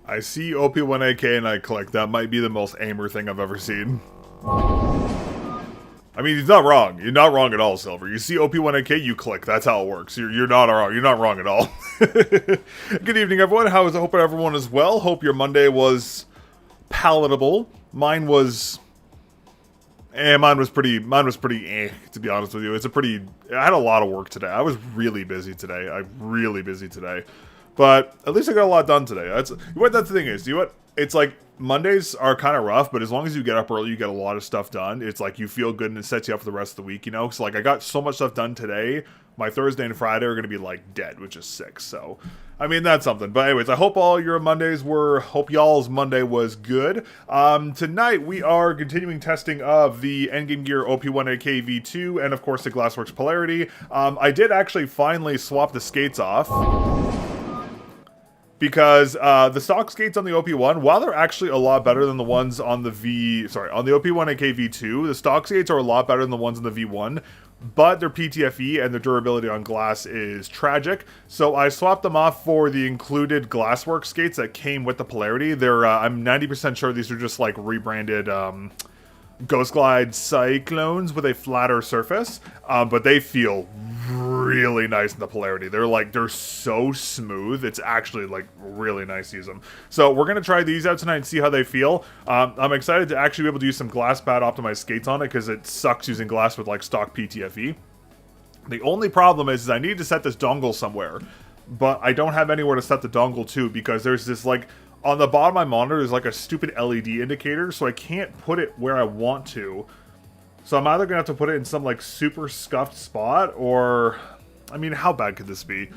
I see OP1AK and I click. That might be the most aimer thing I've ever seen. I mean, he's not wrong. You're not wrong at all, Silver. You see OP1AK, you click. That's how it works. You're not wrong. You're not wrong at all. Good evening, everyone. I hope everyone is well. Hope your Monday was palatable. Mine was pretty to be honest with you. I had a lot of work today. I was really busy today. But at least I got a lot done today. That's the thing is. You know what? It's like Mondays are kind of rough, but as long as you get up early, you get a lot of stuff done. It's like you feel good and it sets you up for the rest of the week, you know? So like I got so much stuff done today. My Thursday and Friday are going to be like dead, which is sick. So, I mean, that's something. But anyways, I hope hope y'all's Monday was good. Tonight we are continuing testing of the Endgame Gear OP1AK V2 and of course the GLSSWRKS Polarity. I did actually finally swap the skates off. Because the stock skates on the OP1, while they're actually a lot better than the ones on the on the OP1AK V2, the stock skates are a lot better than the ones on the V1, but their PTFE and their durability on glass is tragic. So I swapped them off for the included GLSSWRKS skates that came with the Polarity. They're I'm 90% sure these are just like rebranded Ghost Glide Cyclones with a flatter surface, but they feel really nice in the Polarity. They're so smooth. It's actually like really nice to use them. So we're gonna try these out tonight and see how they feel. I'm excited to actually be able to use some glass pad optimized skates on it because it sucks using glass with like stock PTFE. The only problem is I need to set this dongle somewhere, but I don't have anywhere to set the dongle to because there's this like on the bottom of my monitor there's like a stupid LED indicator, so I can't put it where I want to. So I'm either going to have to put it in some, like, super scuffed spot, or... I mean, how bad could this be?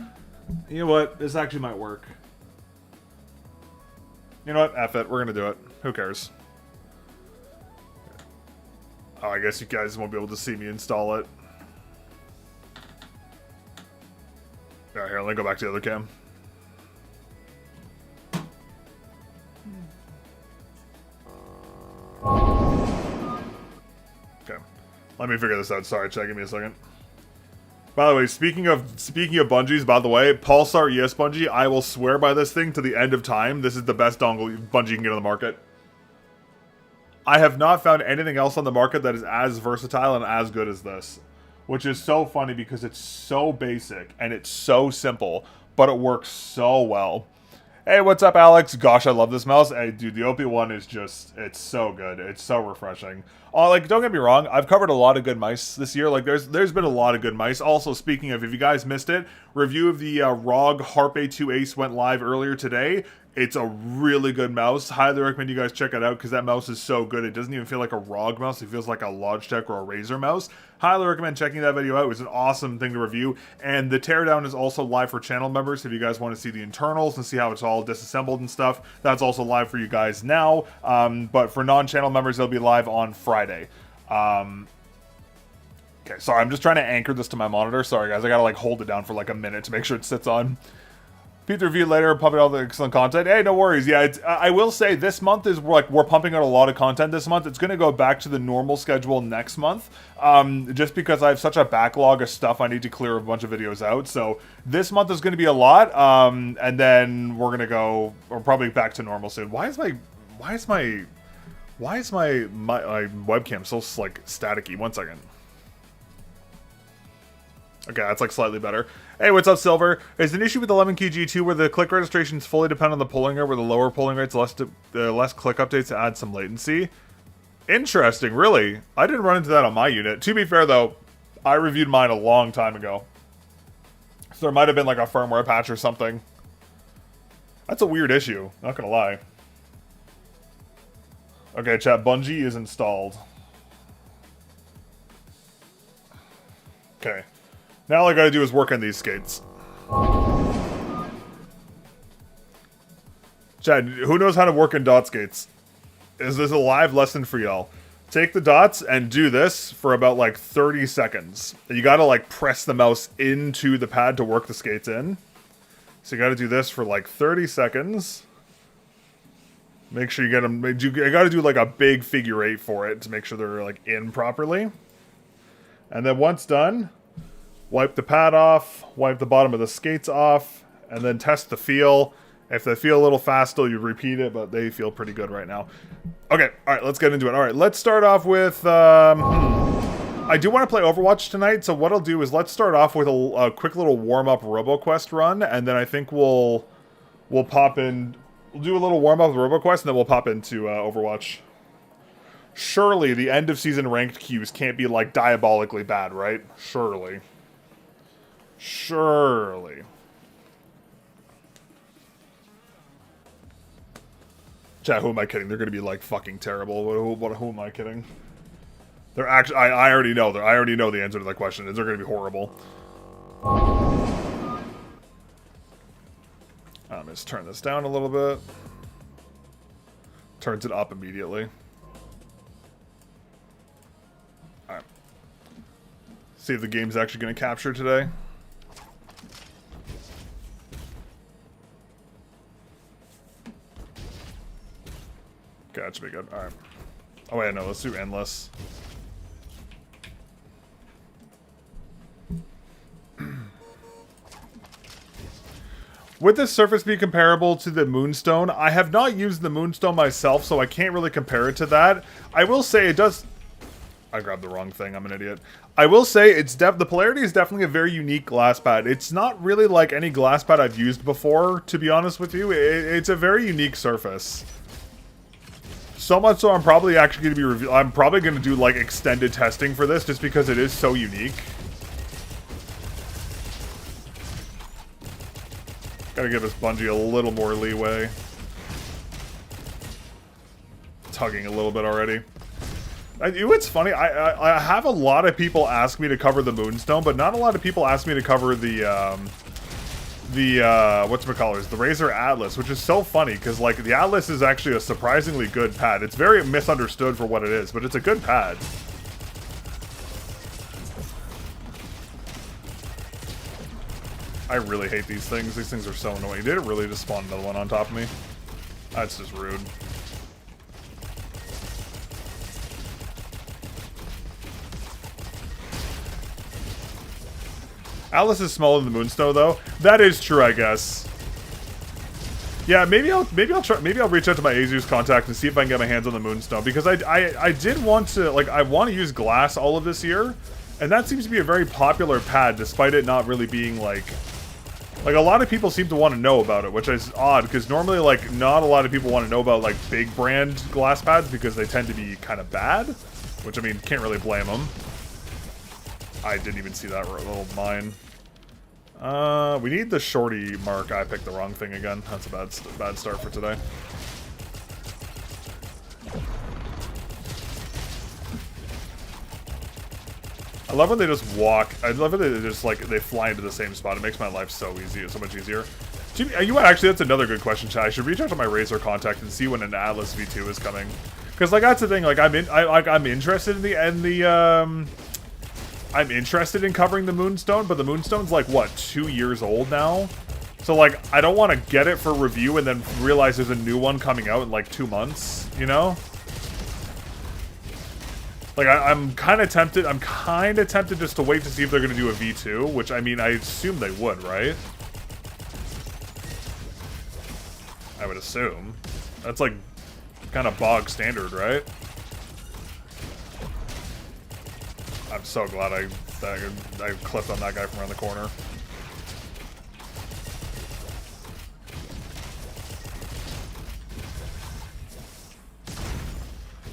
You know what? This actually might work. You know what? F it. We're going to do it. Who cares? Oh, I guess you guys won't be able to see me install it. Alright, here, let me go back to the other cam. Let me figure this out. Sorry, chat. Give me a second. By the way, speaking of bungees, by the way, Pulsar ES bungee, I will swear by this thing to the end of time. This is the best dongle bungee you can get on the market. I have not found anything else on the market that is as versatile and as good as this. Which is so funny because it's so basic and it's so simple, but it works so well. Hey, what's up, Alex? Gosh, I love this mouse. Hey, dude, the OP1 is just, it's so good. It's so refreshing. Like, don't get me wrong, I've covered a lot of good mice this year. Like, there's been a lot of good mice. Also, speaking of, if you guys missed it, review of the ROG Harp A2 Ace went live earlier today. It's a really good mouse. Highly recommend you guys check it out because that mouse is so good. It doesn't even feel like a ROG mouse. It feels like a Logitech or a Razer mouse. Highly recommend checking that video out. It was an awesome thing to review. And the teardown is also live for channel members. If you guys want to see the internals and see how it's all disassembled and stuff, that's also live for you guys now. But for non-channel members, it'll be live on Friday. Okay, sorry, I'm just trying to anchor this to my monitor. Sorry, guys. I gotta like hold it down for like a minute to make sure it sits on. Pete review later, pumping out the excellent content. Hey, no worries. Yeah, I will say this month is like we're pumping out a lot of content this month. It's going to go back to the normal schedule next month, just because I have such a backlog of stuff I need to clear a bunch of videos out. So this month is going to be a lot, and then we're probably back to normal soon. Why is my webcam so like staticky? One second. Okay, that's like slightly better. Hey, what's up, Silver? Is an issue with the Lemon Key G2 where the click registrations fully depend on the polling rate, where the lower polling rates less click updates add some latency? Interesting, really. I didn't run into that on my unit. To be fair, though, I reviewed mine a long time ago. So there might have been like a firmware patch or something. That's a weird issue, not gonna lie. Okay, chat, Bungie is installed. Okay. Now all I gotta do is work on these skates. Chad, who knows how to work in dot skates? Is this a live lesson for y'all? Take the dots and do this for about like 30 seconds. You gotta like press the mouse into the pad to work the skates in. So you gotta do this for like 30 seconds. Make sure you get them, you gotta do like a big figure 8 for it to make sure they're like in properly. And then once done, wipe the pad off, wipe the bottom of the skates off, and then test the feel. If they feel a little fast, still you repeat it, but they feel pretty good right now. Okay, all right, let's get into it. All right, let's start off with... I do want to play Overwatch tonight, so what I'll do is let's start off with a quick little warm-up RoboQuest run, and then I think we'll pop in... We'll do a little warm-up with RoboQuest, and then we'll pop into Overwatch. Surely the end-of-season ranked queues can't be, like, diabolically bad, right? Surely. Surely. Chat, who am I kidding? They're gonna be, like, fucking terrible. Who am I kidding? They're actually... I already know. I already know the answer to that question is they're gonna be horrible. I'm just turn this down a little bit. Turns it up immediately. Alright. See if the game's actually gonna capture today. Okay, that should be good. Alright. Oh wait, no, let's do endless. Would this surface be comparable to the Moonstone? I have not used the Moonstone myself, so I can't really compare it to that. I will say it does... I grabbed the wrong thing, I'm an idiot. I will say it's the Polarity is definitely a very unique glass pad. It's not really like any glass pad I've used before, to be honest with you. It's a very unique surface. So much so I'm probably actually going to be I'm probably going to do like extended testing for this just because it is so unique. Gotta give us Bungie a little more leeway. Tugging a little bit already. It's funny, I have a lot of people ask me to cover the Moonstone, but not a lot of people ask me to cover the whatchamacallers, the Razer Atlas, which is so funny, because, like, the Atlas is actually a surprisingly good pad. It's very misunderstood for what it is, but it's a good pad. I really hate these things. These things are so annoying. Did it really just spawn another one on top of me? That's just rude. Atlas is smaller than the Moonstone, though. That is true, I guess. Yeah, maybe I'll reach out to my Asus contact and see if I can get my hands on the Moonstone, because I did want to, like, I want to use glass all of this year, and that seems to be a very popular pad, despite it not really being like a lot of people seem to want to know about it, which is odd, because normally, like, not a lot of people want to know about, like, big brand glass pads, because they tend to be kind of bad, which, I mean, can't really blame them. I didn't even see that little mine. We need the shorty mark. I picked the wrong thing again. That's a bad start for today. I love when they just walk. I love when they just, like, they fly into the same spot. It makes my life so easy. It's so much easier. Actually, that's another good question, chat. I should reach out to my Razer contact and see when an Atlas V2 is coming. Because, like, that's the thing. Like, I'm interested in I'm interested in covering the Moonstone, but the Moonstone's, like, what, 2 years old now? So, like, I don't want to get it for review and then realize there's a new one coming out in, like, 2 months, you know? Like, I'm kind of tempted just to wait to see if they're going to do a V2, which, I mean, I assume they would, right? I would assume. That's, like, kind of bog standard, right? I'm so glad I clipped on that guy from around the corner.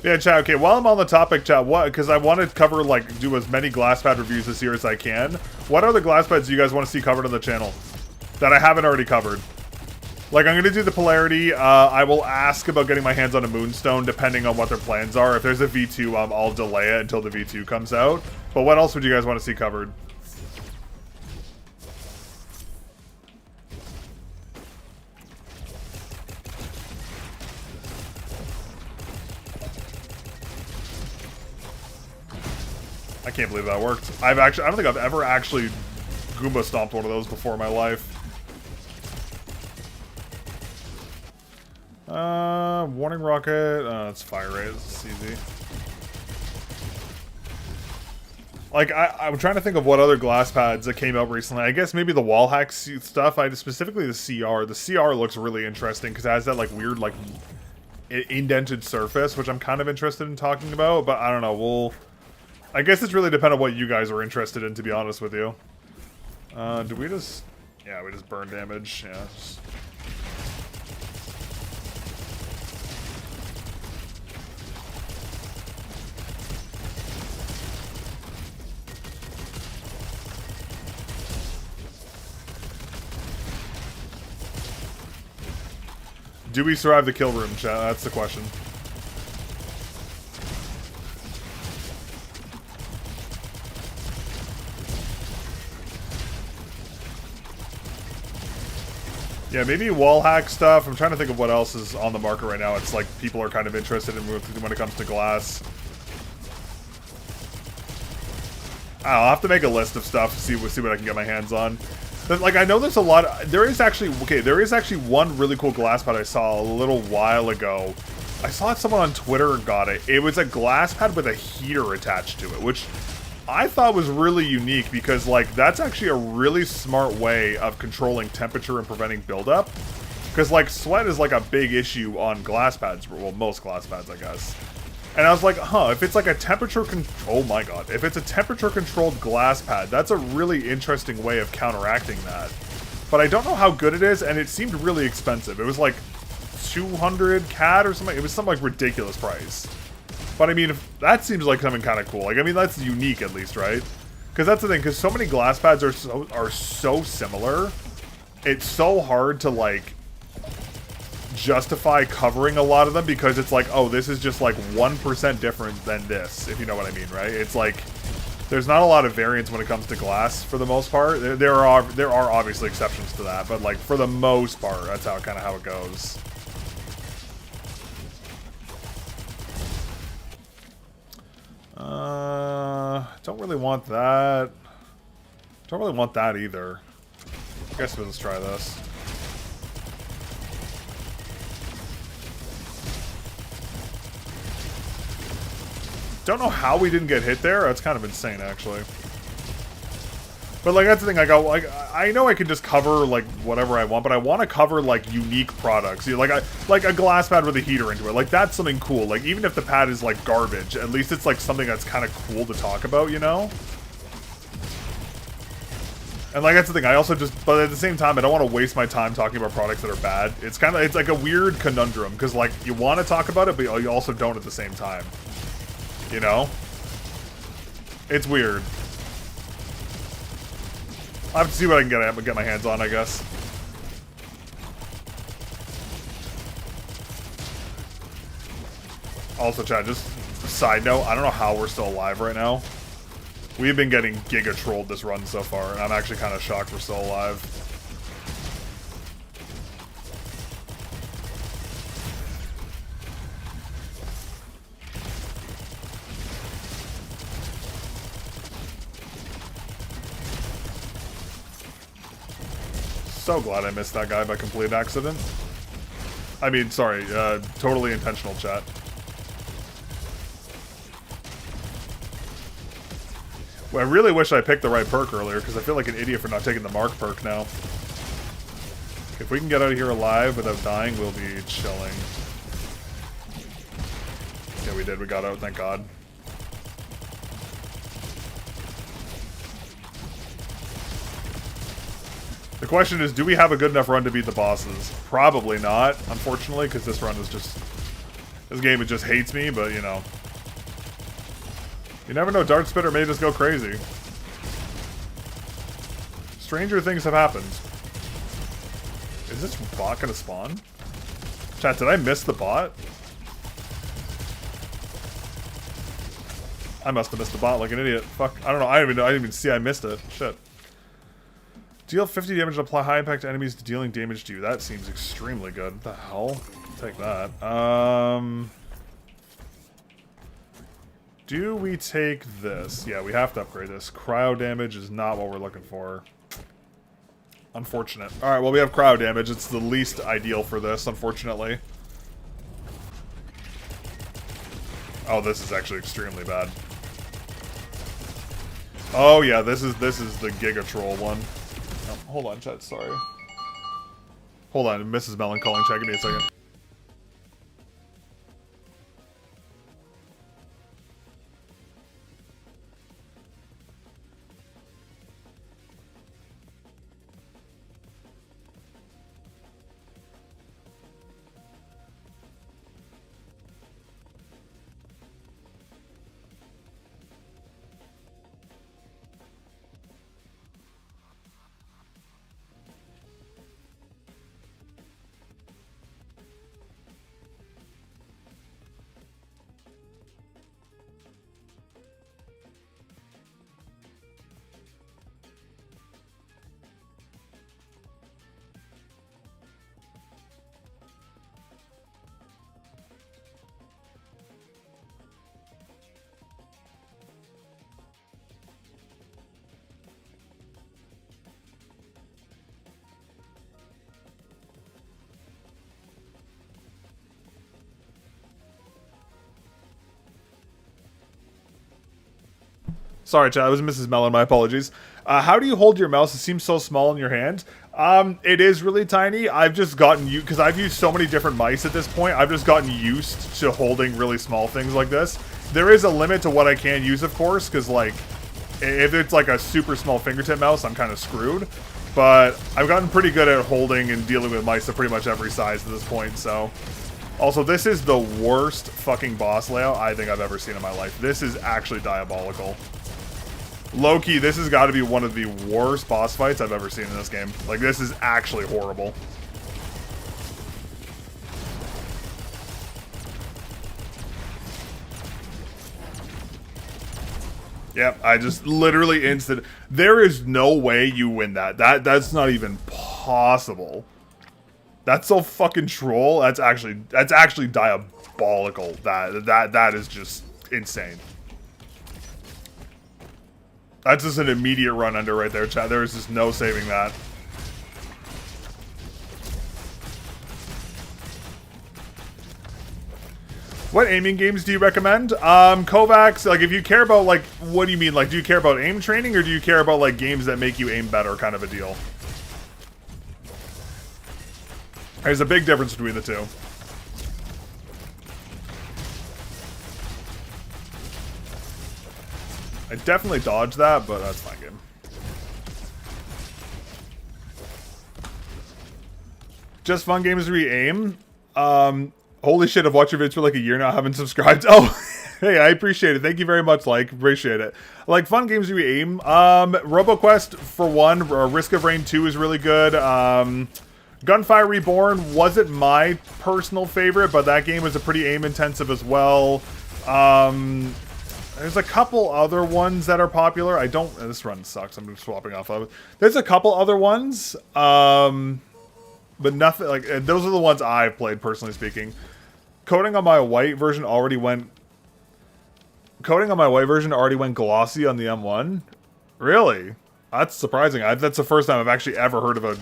Yeah, chat, okay, while I'm on the topic, chat, because I want to cover, like, do as many glass pad reviews this year as I can. What other glass pads do you guys want to see covered on the channel that I haven't already covered? Like, I'm going to do the Polarity. I will ask about getting my hands on a Moonstone, depending on what their plans are. If there's a V2, I'll delay it until the V2 comes out. But what else would you guys want to see covered? I can't believe that worked. I don't think I've ever actually Goomba stomped one of those before in my life. Warning rocket. It's fire rate. It's easy. Like, I'm trying to think of what other glass pads that came out recently. I guess maybe the wall hack stuff. Specifically the CR. The CR looks really interesting because it has that, like, weird, like, indented surface, which I'm kind of interested in talking about. But I don't know. I guess it's really dependent on what you guys are interested in, to be honest with you. Do we just... Yeah, we just burn damage. Yeah, just... Do we survive the kill room, chat? That's the question. Yeah, maybe wall hack stuff. I'm trying to think of what else is on the market right now. It's like people are kind of interested in when it comes to glass. I'll have to make a list of stuff to see what I can get my hands on. But, like, I know there's a lot. There is actually one really cool glass pad I saw a little while ago. I saw someone on Twitter got it. It was a glass pad with a heater attached to it, which I thought was really unique because, like, that's actually a really smart way of controlling temperature and preventing buildup. Because, like, sweat is, like, a big issue on glass pads. Well, most glass pads, I guess. And I was like, huh, if it's like a oh my god, if it's a temperature-controlled glass pad, that's a really interesting way of counteracting that. But I don't know how good it is, and it seemed really expensive. It was like 200 CAD or something. It was some, like, ridiculous price. But I mean, that seems like something kind of cool. Like, I mean, that's unique at least, right? Because that's the thing, because so many glass pads are so similar. It's so hard to, like, justify covering a lot of them because it's like, oh, this is just like 1% different than this, if you know what I mean, right? It's like there's not a lot of variance when it comes to glass for the most part. There are obviously exceptions to that, but like for the most part, that's how it goes. Don't really want that. Don't really want that either. I guess we'll just try this. Don't know how we didn't get hit there. That's kind of insane, actually. But, like, that's the thing. Like, I know I can just cover, like, whatever I want, but I want to cover, like, unique products. You know, like a glass pad with a heater into it. Like, that's something cool. Like, even if the pad is, like, garbage, at least it's, like, something that's kind of cool to talk about, you know? And, like, that's the thing. I also just... But at the same time, I don't want to waste my time talking about products that are bad. It's kind of... It's, like, a weird conundrum. Because, like, you want to talk about it, but you also don't at the same time. You know? It's weird. I'll have to see what I can get my hands on, I guess. Also, chat, just a side note, I don't know how we're still alive right now. We've been getting giga-trolled this run so far, and I'm actually kind of shocked we're still alive. So glad I missed that guy by complete accident. I mean, sorry, totally intentional, chat. Well, I really wish I picked the right perk earlier, because I feel like an idiot for not taking the Mark perk now. If we can get out of here alive without dying, we'll be chilling. Yeah, we did. We got out, thank God. The question is, do we have a good enough run to beat the bosses? Probably not, unfortunately, because this run is just... This game, it just hates me, but, you know. You never know, Dart Spitter may just go crazy. Stranger things have happened. Is this bot gonna spawn? Chat, did I miss the bot? I must have missed the bot like an idiot. Fuck, I don't know, I didn't even see I missed it. Shit. Deal 50 damage and apply high impact to enemies dealing damage to you. That seems extremely good. What the hell? Take that. Do we take this? Yeah, we have to upgrade this. Cryo damage is not what we're looking for. Unfortunate. Alright, well, we have cryo damage. It's the least ideal for this, unfortunately. Oh, this is actually extremely bad. Oh yeah, this is the Giga Troll one. Oh, hold on, chat. Sorry. Hold on, Mrs. Mellon calling. Chat. Give me a second. Sorry, chat. I was Mrs. Mellon. My apologies. How do you hold your mouse? It seems so small in your hand. It is really tiny. I've just gotten used, because I've used so many different mice at this point, I've just gotten used to holding really small things like this. There is a limit to what I can use, of course, because, like, if it's like a super small fingertip mouse, I'm kind of screwed. But I've gotten pretty good at holding and dealing with mice of pretty much every size at this point, so... Also, this is the worst fucking boss layout I think I've ever seen in my life. This is actually diabolical. Low-key, this has got to be one of the worst boss fights I've ever seen in this game. Like, this is actually horrible. Yep, I just literally instant... There is no way you win that. That's not even possible. That's so fucking troll. That's actually diabolical. That is just insane. That's just an immediate run under right there, chat. There is just no saving that. What aiming games do you recommend? Kovacs, like, if you care about, like, what do you mean? Like, do you care about aim training, or do you care about, like, games that make you aim better kind of a deal? There's a big difference between the two. I definitely dodged that, but that's fine, game. Just fun games where you aim. Holy shit, I've watched your vids for like a year now. I haven't subscribed. Oh, hey, I appreciate it. Thank you very much, like. Appreciate it. Like, fun games where you aim. RoboQuest, for one. Risk of Rain 2 is really good. Gunfire Reborn wasn't my personal favorite, but that game was a pretty aim-intensive as well. There's a couple other ones that are popular. I don't... This run sucks. I'm just swapping off of it. There's a couple other ones. But nothing... Like, those are the ones I've played, personally speaking. Coating on my white version already went glossy on the M1. Really? That's surprising. That's the first time I've actually ever heard of a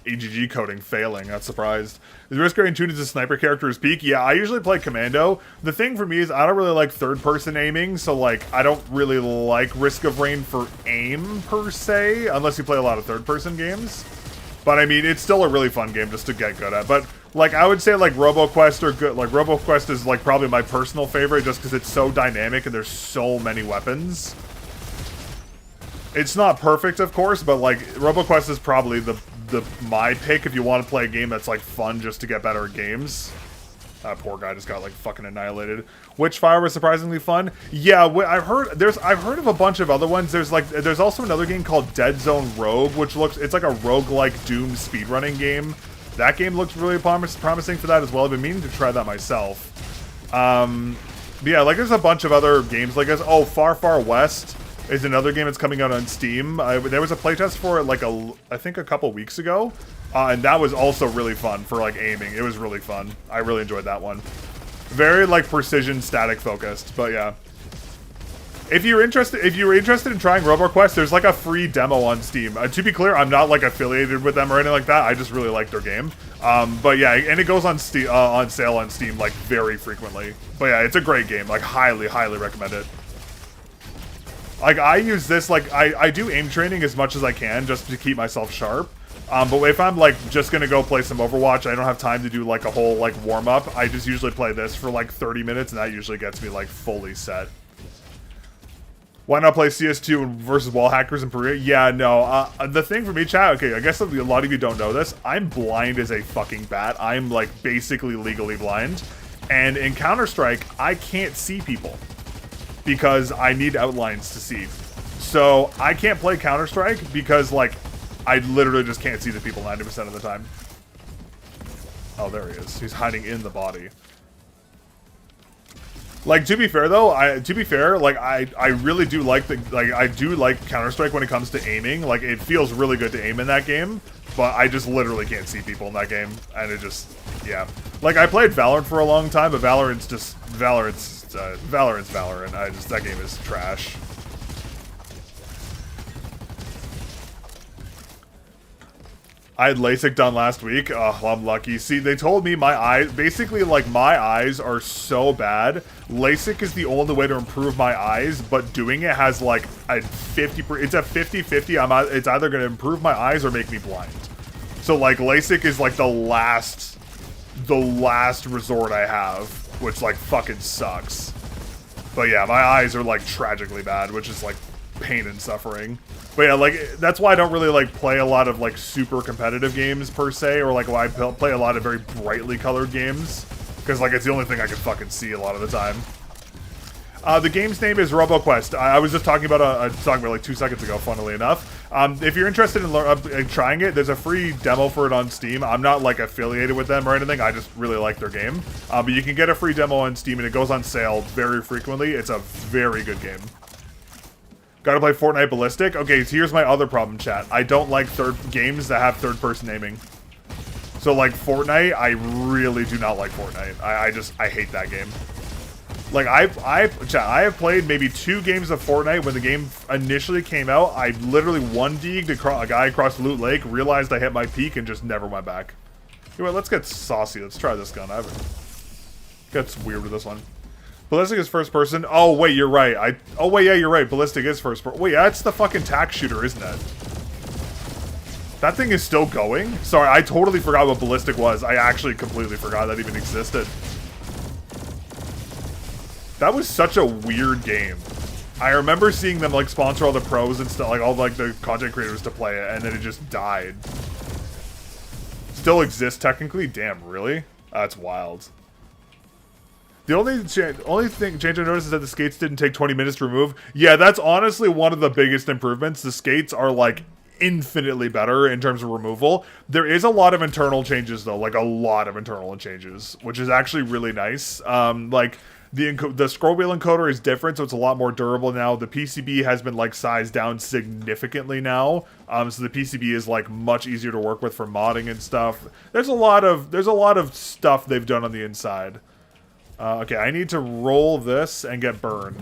AGG coating failing. Not surprised. Is Risk of Rain 2 as a sniper character's peak? Yeah, I usually play Commando. The thing for me is I don't really like third-person aiming, so, like, I don't really like Risk of Rain for aim, per se, unless you play a lot of third-person games. But, I mean, it's still a really fun game just to get good at. But, like, I would say, like, RoboQuest are good. Like, RoboQuest is, like, probably my personal favorite just because it's so dynamic and there's so many weapons. It's not perfect, of course, but, like, RoboQuest is probably my pick if you want to play a game that's, like, fun just to get better at games. That poor guy just got, like, fucking annihilated. Witchfire was surprisingly fun. Yeah, I've heard of a bunch of other ones. There's also another game called Dead Zone Rogue, which it's like a roguelike Doom speedrunning game. That game looks really promising for that as well. I've been meaning to try that myself. But yeah, like, there's a bunch of other games like this. Oh, Far Far West is another game that's coming out on Steam. There was a playtest for it, like, I think a couple weeks ago. And that was also really fun for, like, aiming. It was really fun. I really enjoyed that one. Very, like, precision static focused, but yeah. If you were interested in trying RoboQuest, there's, like, a free demo on Steam. To be clear, I'm not, like, affiliated with them or anything like that. I just really like their game. But yeah, and it goes on sale on Steam, like, very frequently. But yeah, it's a great game. Like, highly, highly recommend it. Like, I use this, like, I do aim training as much as I can just to keep myself sharp. But if I'm, like, just gonna go play some Overwatch, I don't have time to do, like, a whole, like, warm-up. I just usually play this for, like, 30 minutes, and that usually gets me, like, fully set. Why not play CS2 versus wall hackers in Korea? Yeah, no. The thing for me, chat, okay, I guess a lot of you don't know this. I'm blind as a fucking bat. I'm, like, basically legally blind. And in Counter-Strike, I can't see people. Because I need outlines to see. So, I can't play Counter-Strike because, like, I literally just can't see the people 90% of the time. Oh, there he is. He's hiding in the body. Like, to be fair, though, I really do like I do like Counter-Strike when it comes to aiming. Like, it feels really good to aim in that game, but I just literally can't see people in that game, and it just, yeah. Like, I played Valorant for a long time, but Valorant's Valorant. That game is trash. I had LASIK done last week. Oh, I'm lucky. See, they told me my eyes, basically, like, my eyes are so bad. LASIK is the only way to improve my eyes, but doing it has, like, a 50%, it's a 50-50. It's either going to improve my eyes or make me blind. So, like, LASIK is, like, the last resort I have, which, like, fucking sucks. But yeah, my eyes are, like, tragically bad, which is, like, pain and suffering. But yeah, like, that's why I don't really, like, play a lot of, like, super competitive games, per se, or, like, why I play a lot of very brightly colored games, because, like, it's the only thing I can fucking see a lot of the time. The game's name is RoboQuest. I was just talking about like 2 seconds ago, funnily enough. If you're interested in trying it, there's a free demo for it on Steam. I'm not, like, affiliated with them or anything. I just really like their game. But you can get a free demo on Steam, and it goes on sale very frequently. It's a very good game. Gotta play Fortnite Ballistic? Okay, so here's my other problem, chat. I don't like games that have third-person aiming. So, like, Fortnite, I really do not like Fortnite. I hate that game. Like, I have played maybe 2 games of Fortnite when the game initially came out. I literally 1-degged a guy across Loot Lake, realized I hit my peak, and just never went back. Anyway, let's get saucy. Let's try this gun. Gets weird with this one. Ballistic is first person. Oh, wait, you're right. Oh, wait, yeah, you're right. Ballistic is first person. Wait, that's the fucking tack shooter, isn't it? That thing is still going? Sorry, I totally forgot what Ballistic was. I actually completely forgot that even existed. That was such a weird game. I remember seeing them, like, sponsor all the pros and stuff, like, all, like, the content creators to play it, and then it just died. Still exists, technically? Damn, really? That's wild. The only change I noticed is that the skates didn't take 20 minutes to remove. Yeah, that's honestly one of the biggest improvements. The skates are, like, infinitely better in terms of removal. There is a lot of internal changes, though. Like, a lot of internal changes, which is actually really nice. Like, the scroll wheel encoder is different, so it's a lot more durable now. The PCB has been, like, sized down significantly now. So the PCB is, like, much easier to work with for modding and stuff. There's a lot of stuff they've done on the inside. Okay, I need to roll this and get burned.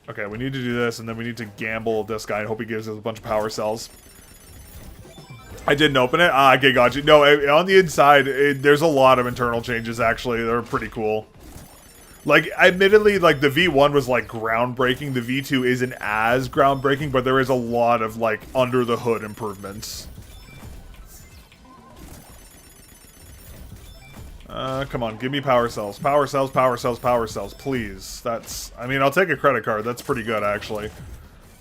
Okay, we need to do this, and then we need to gamble this guy and hope he gives us a bunch of power cells. I didn't open it? Ah, okay, got you. No, on the inside, there's a lot of internal changes, actually. They're pretty cool. Like, admittedly, like, the V1 was, like, groundbreaking. The V2 isn't as groundbreaking, but there is a lot of, like, under-the-hood improvements. Come on, give me power cells. Power cells, power cells, power cells, please. That's, I mean, I'll take a credit card. That's pretty good, actually.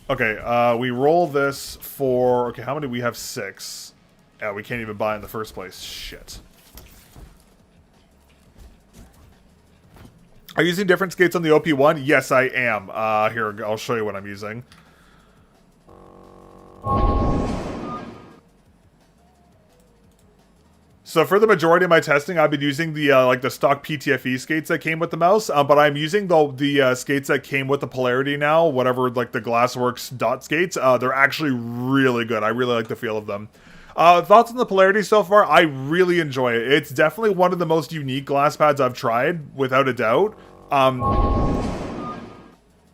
Okay, we roll this for, okay, how many? We have 6. Yeah, we can't even buy in the first place. Shit. Are you using different skates on the OP1? Yes, I am. Here, I'll show you what I'm using. So for the majority of my testing, I've been using the like the stock PTFE skates that came with the mouse, but I'm using the skates that came with the Polarity now, whatever, like the GLSSWRKS dot skates. They're actually really good. I really like the feel of them. Thoughts on the Polarity so far? I really enjoy it. It's definitely one of the most unique glass pads I've tried, without a doubt.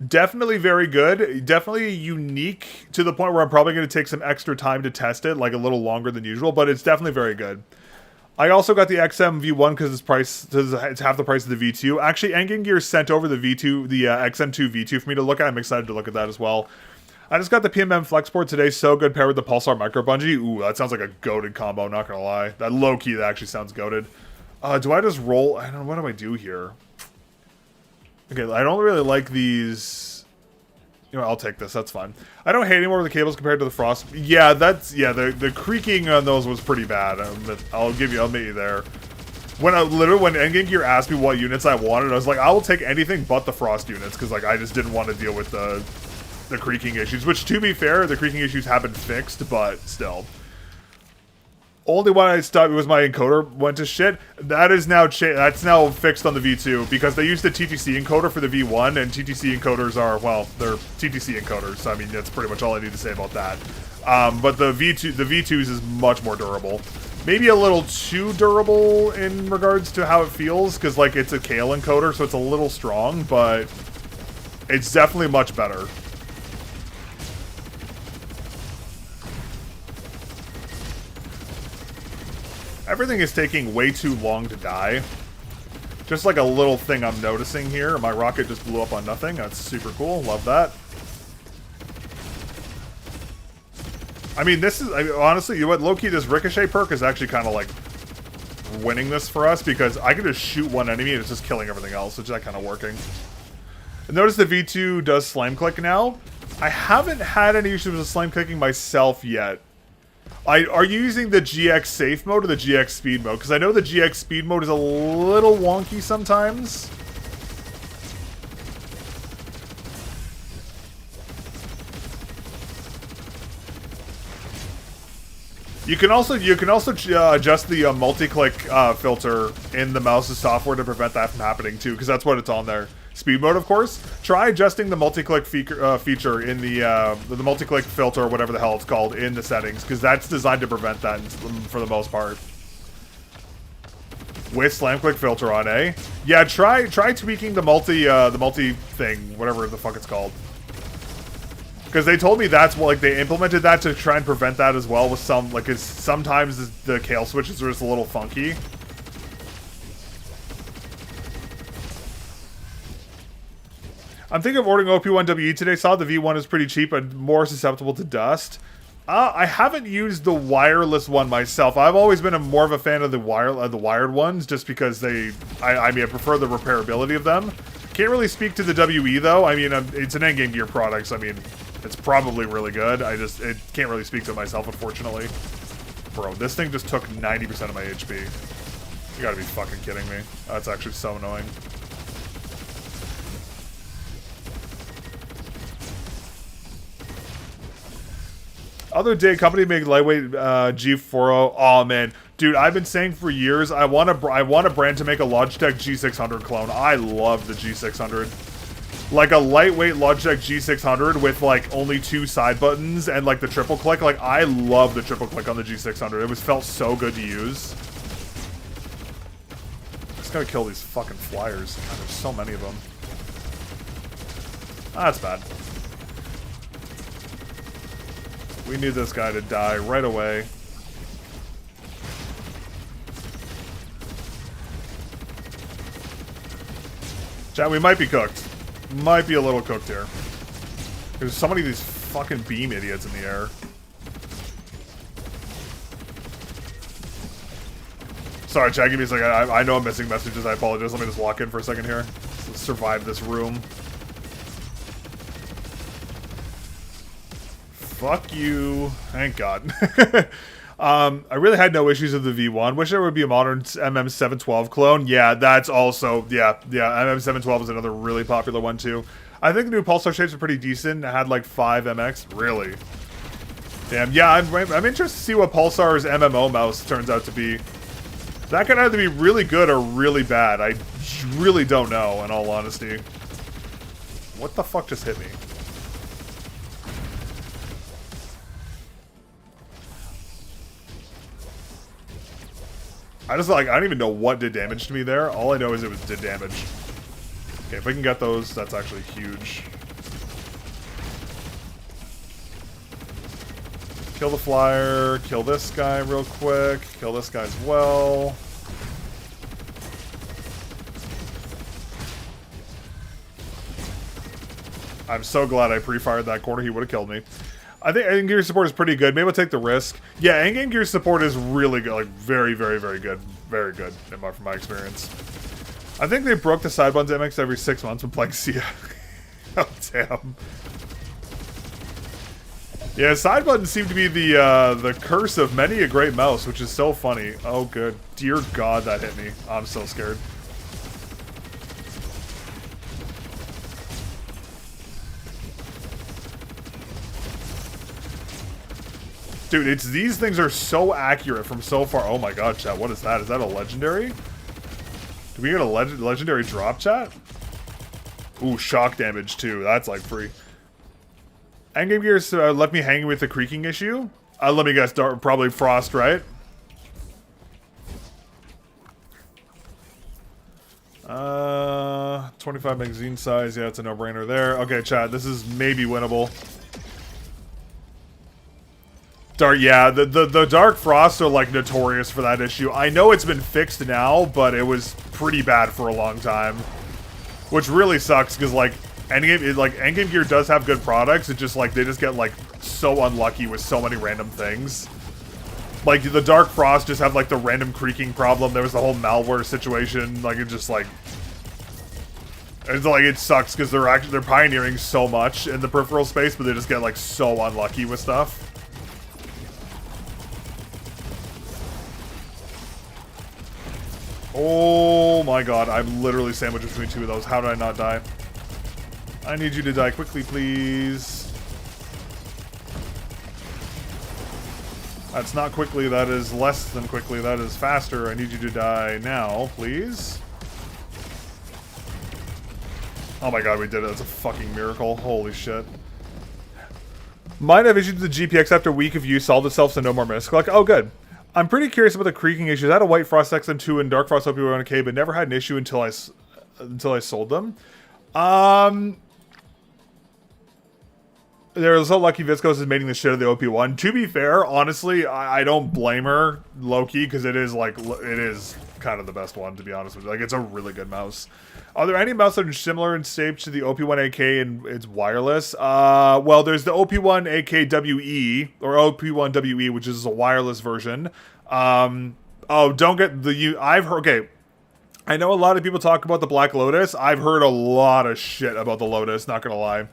Definitely very good. Definitely unique to the point where I'm probably going to take some extra time to test it, like a little longer than usual, but it's definitely very good. I also got the XM V1 because it's half the price of the V2. Actually, Engine Gear sent over the V2, the XM2 V2 for me to look at. I'm excited to look at that as well. I just got the PMM Flexport today. So good paired with the Pulsar Micro Bungee. Ooh, that sounds like a goated combo, not gonna lie. That low-key, that actually sounds goated. Do I just roll? I don't know, what do I do here? Okay, I don't really like these... You know, I'll take this. That's fine. I don't hate any more of the cables compared to the Frost. Yeah, the creaking on those was pretty bad. I'll admit you there. When Endgame Gear asked me what units I wanted, I was like, I will take anything but the Frost units because like I just didn't want to deal with the creaking issues. Which, to be fair, the creaking issues have been fixed, but still. Only one I stopped was my encoder went to shit. That is now that's now fixed on the V2 because they used the TTC encoder for the V1, and TTC encoders are, well, they're TTC encoders. So, I mean, that's pretty much all I need to say about that. But the V2s is much more durable. Maybe a little too durable in regards to how it feels because like it's a Kale encoder, so it's a little strong, but it's definitely much better. Everything is taking way too long to die. Just like a little thing I'm noticing here. My rocket just blew up on nothing. That's super cool. Love that. I mean, honestly, you know what? Low-key, this Ricochet perk is actually kind of like winning this for us because I can just shoot one enemy and it's just killing everything else. Which is kind of working. And notice the V2 does slime click now. I haven't had any issues with slime clicking myself yet. Are you using the GX safe mode or the GX speed mode? Because I know the GX speed mode is a little wonky sometimes. You can also adjust the multi-click filter in the mouse's software to prevent that from happening too, because that's what it's on there. Speed mode, of course. Try adjusting the multi-click feature in the multi-click filter or whatever the hell it's called in the settings, because that's designed to prevent that for the most part. With slam click filter on, eh? Yeah, try tweaking the multi thing, whatever the fuck it's called. Because they told me that's what, like, they implemented that to try and prevent that as well with some, like, cause sometimes the Kale switches are just a little funky. I'm thinking of ordering OP1 WE today. Saw the V1 is pretty cheap and more susceptible to dust. I haven't used the wireless one myself. I've always been more of a fan of the wired ones, just because I mean, I prefer the repairability of them. Can't really speak to the WE though. I mean, it's an Endgame Gear product, so I mean, it's probably really good. It can't really speak to it myself, unfortunately. Bro, this thing just took 90% of my HP. You gotta be fucking kidding me. That's actually so annoying. Other day, company made lightweight G40. Oh man, dude, I've been saying for years I want a brand to make a Logitech G600 clone. I love the G600, like a lightweight Logitech G600 with like only 2 side buttons and like the triple click. Like I love the triple click on the G600. It felt so good to use. Just gotta kill these fucking flyers. God, there's so many of them. That's bad. We need this guy to die right away. Chat, we might be cooked. Might be a little cooked here. There's so many of these fucking beam idiots in the air. Sorry, chat, give me a second. I know I'm missing messages. I apologize. Let me just walk in for a second here. Let's survive this room. Fuck you. Thank God. I really had no issues with the V1. Wish there would be a modern MM712 clone. Yeah, that's also... Yeah, MM712 is another really popular one, too. I think the new Pulsar shapes are pretty decent. It had, like, 5 MX. Really? Damn, yeah, I'm interested to see what Pulsar's MMO mouse turns out to be. That could either be really good or really bad. I really don't know, in all honesty. What the fuck just hit me? I don't even know what did damage to me there. All I know is it did damage. Okay, if we can get those, that's actually huge. Kill the flyer. Kill this guy real quick. Kill this guy as well. I'm so glad I pre-fired that corner. He would have killed me. I think endgame gear support is pretty good. Maybe I'll take the risk. Yeah, endgame gear support is really good. Like, very, very, very good. Very good, from my experience. I think they broke the side buttons MX every 6 months when playing Sia. Oh, damn. Yeah, side buttons seem to be the curse of many a great mouse, which is so funny. Oh, good. Dear God, that hit me. I'm so scared. Dude, these things are so accurate from so far. Oh my god, chat. What is that? Is that a legendary? Do we get a legendary drop, chat? Ooh, shock damage too. That's like free. Endgame gears left me hanging with the creaking issue. Let me guess, probably Frost, right? 25 magazine size. Yeah, it's a no-brainer there. Okay, chat. This is maybe winnable. Yeah, the Dark Frosts are like notorious for that issue. I know it's been fixed now, but it was pretty bad for a long time, which really sucks because like Endgame Gear does have good products. It's just like they just get like so unlucky with so many random things. Like the Dark Frost just have like the random creaking problem. There was the whole malware situation. Like it just like it sucks because they're pioneering so much in the peripheral space, but they just get like so unlucky with stuff. Oh my god, I'm literally sandwiched between two of those. How did I not die? I need you to die quickly, please. That's not quickly, that is less than quickly, that is faster. I need you to die now, please. Oh my god, we did it. That's a fucking miracle. Holy shit. Might have issued the GPX after a week of use, solved itself, so no more misc. Like, oh good. I'm pretty curious about the creaking issues. I had a White Frost XM2 and Dark Frost OP1K, but never had an issue until I sold them. They were so lucky Viscos is making the shit of the OP1. To be fair, honestly, I don't blame her, low-key, because it is kind of the best one, to be honest with you. Like, it's a really good mouse. Are there any mouse that are similar in shape to the OP1 AK and it's wireless? Well, there's the OP1 AK WE, or OP1 WE, which is a wireless version. Oh, don't get the... I've heard... Okay, I know a lot of people talk about the Black Lotus. I've heard a lot of shit about the Lotus, not gonna lie.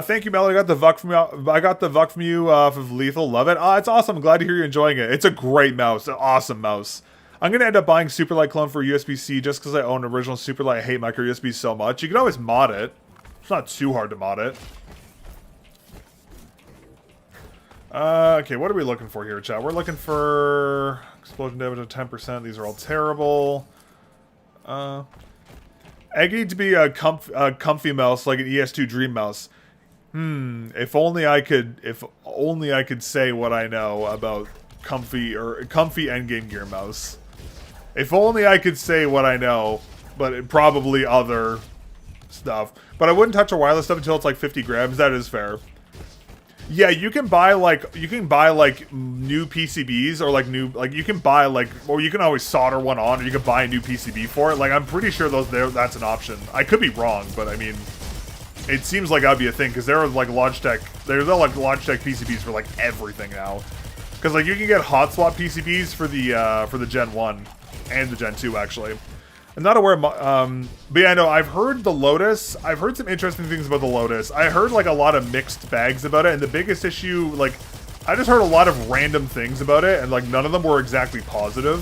Thank you, Mel. I got the VUC from you off of Lethal. Love it. It's awesome. I'm glad to hear you're enjoying it. It's a great mouse. An awesome mouse. I'm going to end up buying Superlight clone for USB-C just because I own an original Superlight. I hate micro USB so much. You can always mod it. It's not too hard to mod it. Okay, what are we looking for here, chat? We're looking for explosion damage of 10%. These are all terrible. I need to be a comfy mouse like an ES2 Dream mouse. If only I could say what I know about comfy endgame gear mouse. If only I could say what I know, but probably other stuff. But I wouldn't touch a wireless stuff until it's like 50 grams. That is fair. Yeah, you can buy like new PCBs or you can buy or you can always solder one on, or you can buy a new PCB for it. Like I'm pretty sure that's an option. I could be wrong, but I mean, it seems like that'd be a thing because there are like Logitech. There's like Logitech PCBs for like everything now. Because like you can get hot swap PCBs for the Gen 1 and the Gen 2 actually. I'm not aware of, but yeah, no, I've heard the Lotus. I've heard some interesting things about the Lotus. I heard like a lot of mixed bags about it, and the biggest issue, like, I just heard a lot of random things about it, and like none of them were exactly positive.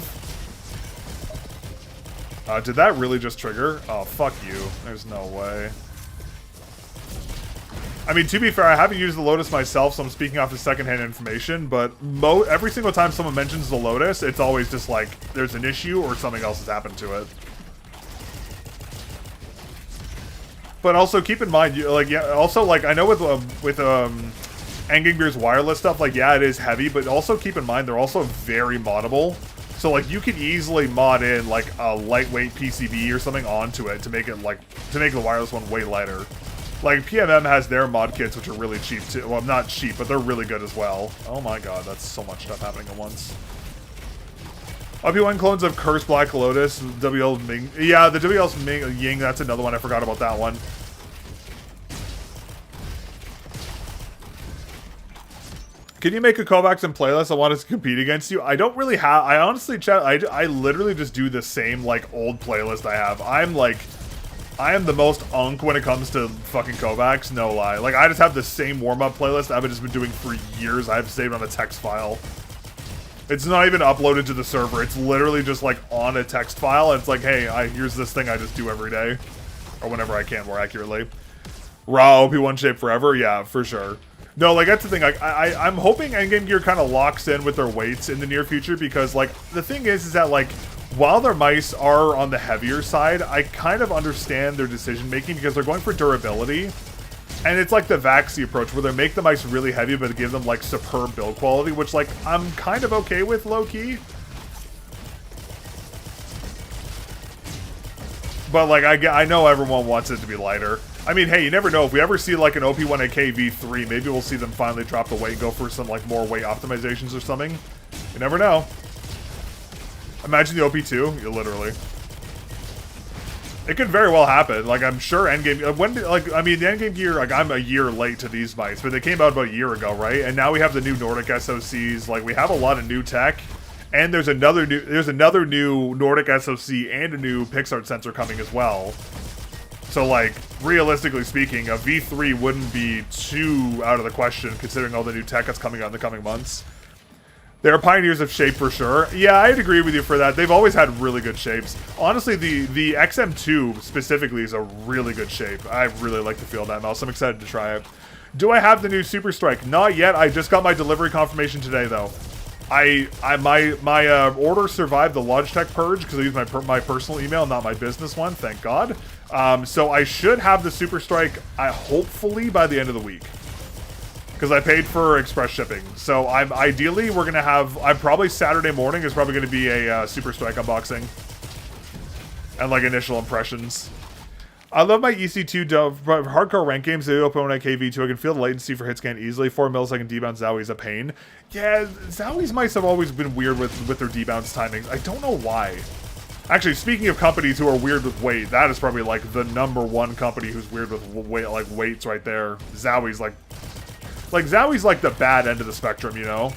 Did that really just trigger? Oh, fuck you. There's no way. I mean, to be fair, I haven't used the Lotus myself, so I'm speaking off of secondhand information, but every single time someone mentions the Lotus, it's always just like, there's an issue or something else has happened to it. But also keep in mind, also like I know with Endgame Gear's wireless stuff, like yeah, it is heavy, but also keep in mind they're also very moddable. So like you could easily mod in like a lightweight PCB or something onto it to make it the wireless one way lighter. Like, PMM has their mod kits, which are really cheap too. Well, not cheap, but they're really good as well. Oh my god, that's so much stuff happening at once. OP1 clones of Curse Black Lotus, WL Ming. Yeah, the WL Ming Ying, that's another one. I forgot about that one. Can you make a Kovacs and playlist? I want to compete against you. I don't really have... I honestly, chat. I literally just do the same, like, old playlist I have. I am the most unk when it comes to fucking Kovacs, no lie. Like, I just have the same warm-up playlist I've just been doing for years. I have saved on a text file. It's not even uploaded to the server. It's literally just, like, on a text file. And it's like, hey, here's this thing I just do every day. Or whenever I can, more accurately. Raw OP1 shape forever? Yeah, for sure. No, like, that's the thing. Like, I'm hoping Endgame Gear kind of locks in with their weights in the near future because, like, the thing is that, like, while their mice are on the heavier side, I kind of understand their decision-making because they're going for durability. And it's like the Vaxi approach where they make the mice really heavy but give them, like, superb build quality, which, like, I'm kind of okay with low-key. But, like, I know everyone wants it to be lighter. I mean, hey, you never know. If we ever see, like, an OP1AK V3, maybe we'll see them finally drop the weight and go for some, like, more weight optimizations or something. You never know. Imagine the OP2. You literally. It could very well happen. Like, I'm sure Endgame... I mean, the Endgame Gear, like, I'm a year late to these mice, but they came out about a year ago, right? And now we have the new Nordic SoCs. Like, we have a lot of new tech. And there's another new Nordic SoC and a new Pixart sensor coming as well. So, like, realistically speaking, a V3 wouldn't be too out of the question, considering all the new tech that's coming out in the coming months. They're pioneers of shape for sure. Yeah, I'd agree with you for that. They've always had really good shapes. Honestly, the XM2 specifically is a really good shape. I really like the feel of that mouse. I'm excited to try it. Do I have the new Super Strike? Not yet. I just got my delivery confirmation today, though. My order survived the Logitech purge because I used my personal email, not my business one. Thank God. So I should have the Super Strike, hopefully by the end of the week, because I paid for express shipping. So ideally we're gonna have. Probably Saturday morning is probably gonna be a Super Strike unboxing and like initial impressions. I love my EC2 hardcore rank games. They open on KV2. I can feel the latency for hit scan easily. 4 millisecond debounce Zowie is a pain. Yeah, Zowies mice have always been weird with their debounce timings. I don't know why. Actually, speaking of companies who are weird with weight, that is probably like the #1 company who's weird with weight, like weights right there. Zowie's like Zowie's like the bad end of the spectrum, you know?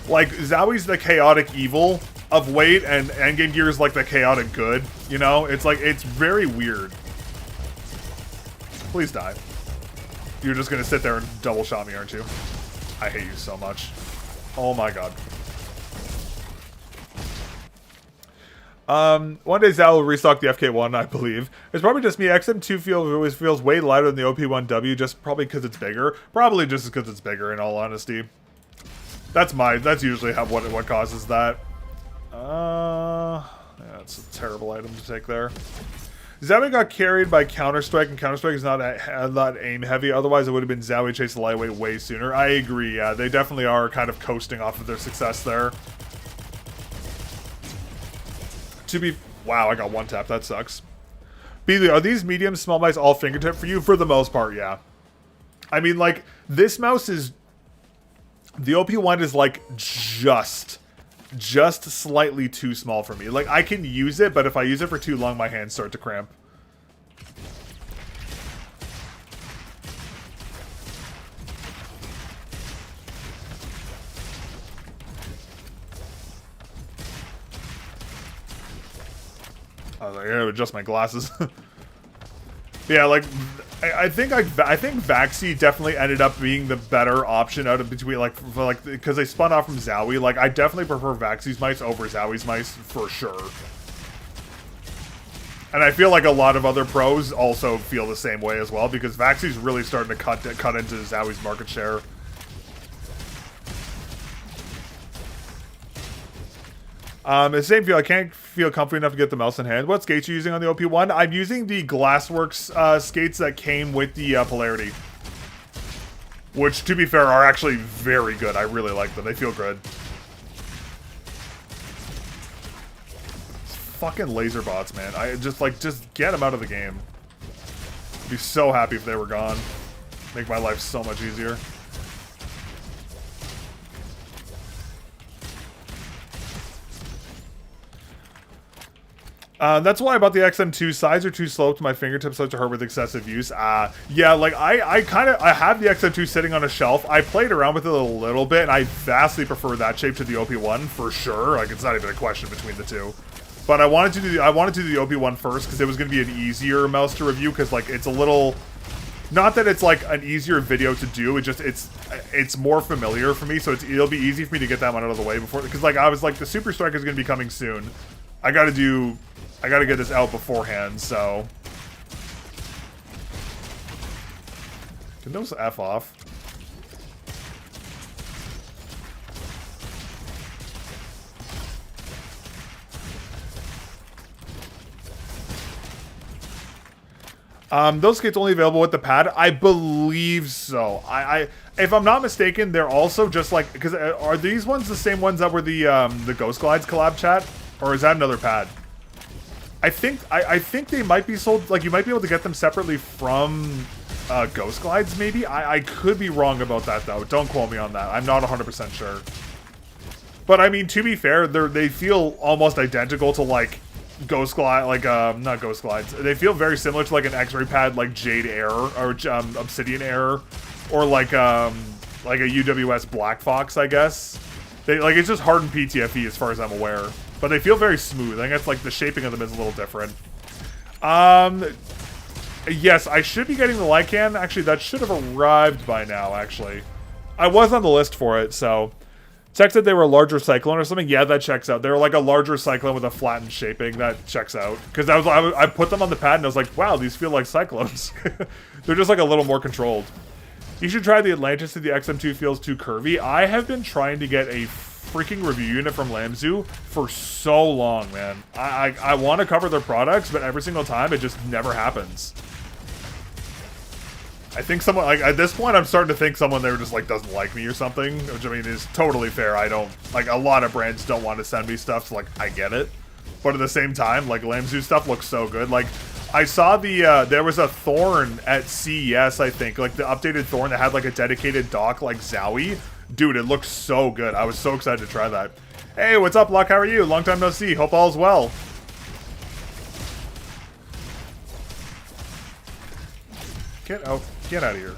Like, Zowie's the chaotic evil of weight, and Endgame Gear is like the chaotic good, you know? It's like, it's very weird. Please die. You're just gonna sit there and double shot me, aren't you? I hate you so much. Oh my god. One day Zal will restock the FK1, I believe. It's probably just me. XM2 always feels way lighter than the OP1W, just probably because it's bigger. Probably just because it's bigger, in all honesty. That's usually what causes that. Yeah, it's a terrible item to take there. Zowie got carried by Counter-Strike, and Counter-Strike is not aim-heavy. Otherwise, it would have been Zowie chase the lightweight way sooner. I agree, yeah. They definitely are kind of coasting off of their success there. Wow, I got one tap. That sucks. Beasley, are these medium small mice all fingertip for you? For the most part, yeah. I mean, like, this mouse is... The OP1 is, like, just slightly too small for me. Like, I can use it, but if I use it for too long, my hands start to cramp. I was like, I gotta adjust my glasses. Yeah, like, I think Vaxi definitely ended up being the better option out of between, like, because they spun off from Zowie. Like, I definitely prefer Vaxi's mice over Zowie's mice for sure. And I feel like a lot of other pros also feel the same way as well, because Vaxi's really starting to cut into Zowie's market share. The same feel. I can't feel comfy enough to get the mouse in hand. What skates are you using on the OP1? I'm using the GLSSWRKS skates that came with the Polarity. Which, to be fair, are actually very good. I really like them. They feel good. fucking laser bots, man. I just get them out of the game. I'd be so happy if they were gone. Make my life so much easier. That's why about the XM2 sides are too sloped to my fingertips, so to hurt with excessive use. Yeah, like I have the XM2 sitting on a shelf. I played around with it a little bit, and I vastly prefer that shape to the OP1 for sure. Like, it's not even a question between the two. But I wanted to do the OP1 first because it was going to be an easier mouse to review, because like it's a little, not that it's like an easier video to do. It just it's more familiar for me, so it'll be easy for me to get that one out of the way before, because like I was like, the Super Strike is going to be coming soon. I got to get this out beforehand, so. Can those F off? Those kits only available with the pad? I believe so. If I'm not mistaken, they're also just like, because are these ones the same ones that were the Ghost Glides collab chat? Or is that another pad? I think they might be sold, like you might be able to get them separately from Ghost Glides, maybe? I could be wrong about that, though. Don't quote me on that. I'm not 100% sure. But, I mean, to be fair, they feel almost identical to, like, Ghost Glide, like, not Ghost Glides. They feel very similar to, like, an X-Ray pad, like Jade Air, or Obsidian Air, or, like a UWS Black Fox, I guess. Like, it's just hardened PTFE as far as I'm aware. But they feel very smooth. I think that's, like, the shaping of them is a little different. Yes, I should be getting the Lycan. Actually, that should have arrived by now, actually. I was on the list for it, so. Tech said they were a larger Cyclone or something. Yeah, that checks out. They're like a larger Cyclone with a flattened shaping. That checks out. Because I put them on the pad and I was like, wow, these feel like Cyclones. They're just like a little more controlled. You should try the Atlantis if the XM2 feels too curvy. I have been trying to get a freaking review unit from Lamzu for so long, man. I want to cover their products, but every single time it just never happens. I think someone, like, at this point, I'm starting to think someone there just, like, doesn't like me or something, which, I mean, is totally fair. I don't, like, a lot of brands don't want to send me stuff, so, like, I get it. But at the same time, like, Lamzu stuff looks so good. Like, I saw there was a Thorn at CES, I think, like, the updated Thorn that had, like, a dedicated dock, like, Zowie. Dude, it looks so good. I was so excited to try that. Hey, what's up, Luck? How are you? Long time no see. Hope all's well. Get out of here.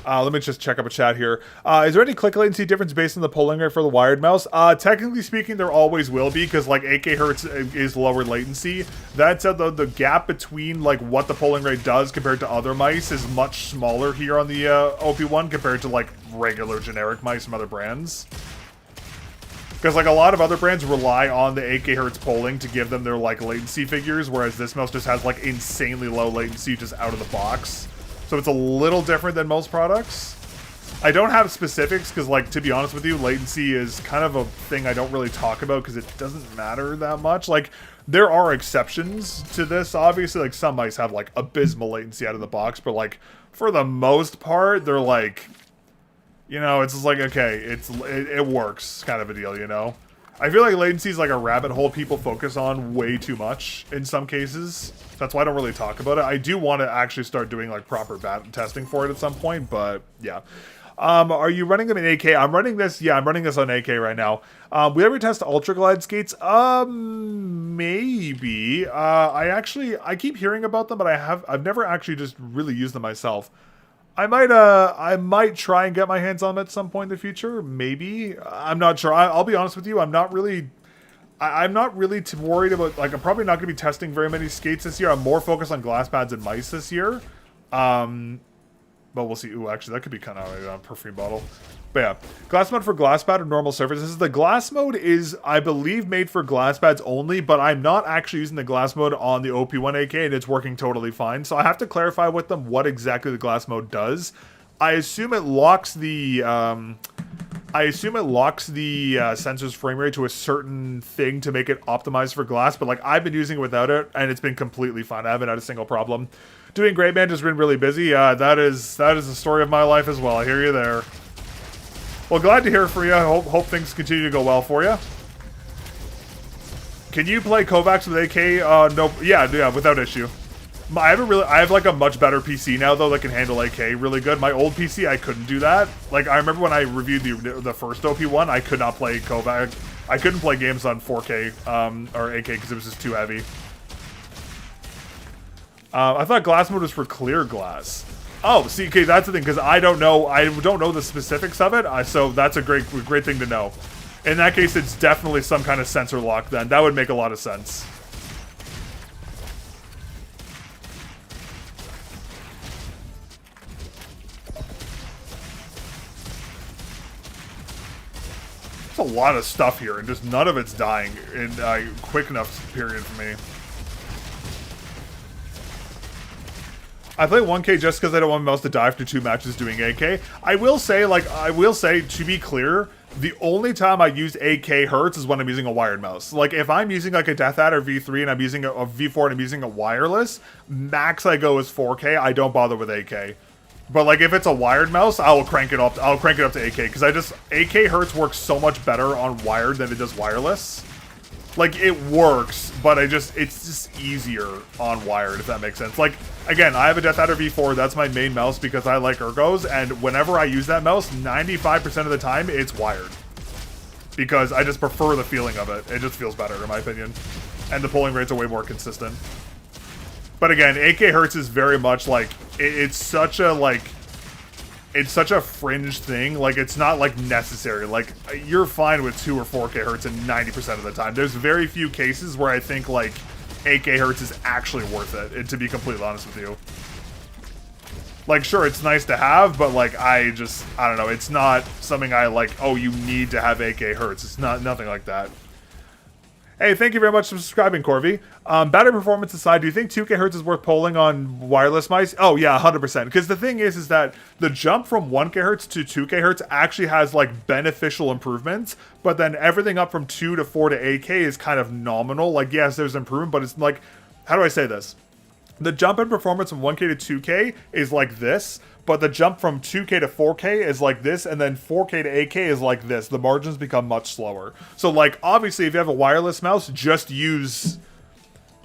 Let me just check up a chat here. Is there any click latency difference based on the polling rate for the wired mouse? Technically speaking, there always will be, because like 8K hertz is lower latency. That said, though, the gap between like what the polling rate does compared to other mice is much smaller here on the OP1 compared to like regular generic mice from other brands. Because like a lot of other brands rely on the 8K hertz polling to give them their like latency figures, whereas this mouse just has like insanely low latency just out of the box. So it's a little different than most products. I don't have specifics because, like, to be honest with you, latency is kind of a thing I don't really talk about because it doesn't matter that much. Like, there are exceptions to this, obviously. Like, some mice have, like, abysmal latency out of the box, but, like, for the most part, they're, like, you know, it's just like, okay, it works kind of a deal, you know? I feel like latency is like a rabbit hole people focus on way too much in some cases. That's why I don't really talk about it. I do want to actually start doing like proper testing for it at some point, but yeah. Are you running them in 8K? I'm running this. Yeah, I'm running this on 8K right now. We ever test Ultra Glide skates? Maybe. I keep hearing about them, but I've never actually just really used them myself. I might try and get my hands on them at some point in the future. Maybe. I'm not sure. I'll be honest with you. I'm not really too worried about, like, I'm probably not going to be testing very many skates this year. I'm more focused on glass pads and mice this year. But we'll see. Ooh, actually, that could be kind of a perfume bottle. But yeah, glass mode for glass pad or normal surfaces. The glass mode is, I believe, made for glass pads only, but I'm not actually using the glass mode on the OP1 AK, and it's working totally fine. So I have to clarify with them what exactly the glass mode does. I assume it locks the sensor's frame rate to a certain thing to make it optimized for glass, but like I've been using it without it, and it's been completely fine. I haven't had a single problem. Doing great, man. Just been really busy. That is the story of my life as well. I hear you there. Well, glad to hear for you. I hope things continue to go well for you. Can you play Kovacs with AK? No, yeah, without issue. I have like a much better PC now though that can handle AK really good. My old PC, I couldn't do that. Like I remember when I reviewed the first OP1, I could not play Kovac. I couldn't play games on 4K or AK because it was just too heavy. I thought glass mode was for clear glass. Oh, see, okay, that's the thing because I don't know the specifics of it. So that's a great thing to know. In that case, it's definitely some kind of sensor lock. Then that would make a lot of sense. A lot of stuff here, and just none of it's dying in a quick enough period for me. I play 1K just because I don't want my mouse to die after 2 matches doing AK. I will say, to be clear, the only time I use AK hurts is when I'm using a wired mouse. Like, if I'm using like a Death Adder V3 and I'm using a V4 and I'm using a wireless, max I go is 4K. I don't bother with AK. But like if it's a wired mouse, I'll crank it up to AK because AK hurts works so much better on wired than it does wireless. Like it works, but it's just easier on wired, if that makes sense. Like again, I have a Death Adder V4, that's my main mouse because I like ergos, and whenever I use that mouse, 95% of the time it's wired. Because I just prefer the feeling of it. It just feels better in my opinion. And the pulling rates are way more consistent. But again, AK hurts is very much like it's such a fringe thing. Like it's not like necessary. Like you're fine with 2 or 4K hurts in 90% of the time. There's very few cases where I think like AK hurts is actually worth it. To be completely honest with you. Like sure, it's nice to have, but like I don't know. It's not something I like. Oh, you need to have AK hurts. It's nothing like that. Hey, thank you very much for subscribing, Corby. Battery performance aside, do you think 2K Hz is worth polling on wireless mice? Oh yeah, 100%. Because the thing is that the jump from 1K Hz to 2K Hz actually has like beneficial improvements, but then everything up from 2 to 4 to 8K is kind of nominal. Like yes, there's improvement, but it's like, how do I say this? The jump in performance from 1K to 2K is like this, but the jump from 2K to 4K is like this, and then 4K to 8K is like this. The margins become much slower. So like obviously if you have a wireless mouse, just use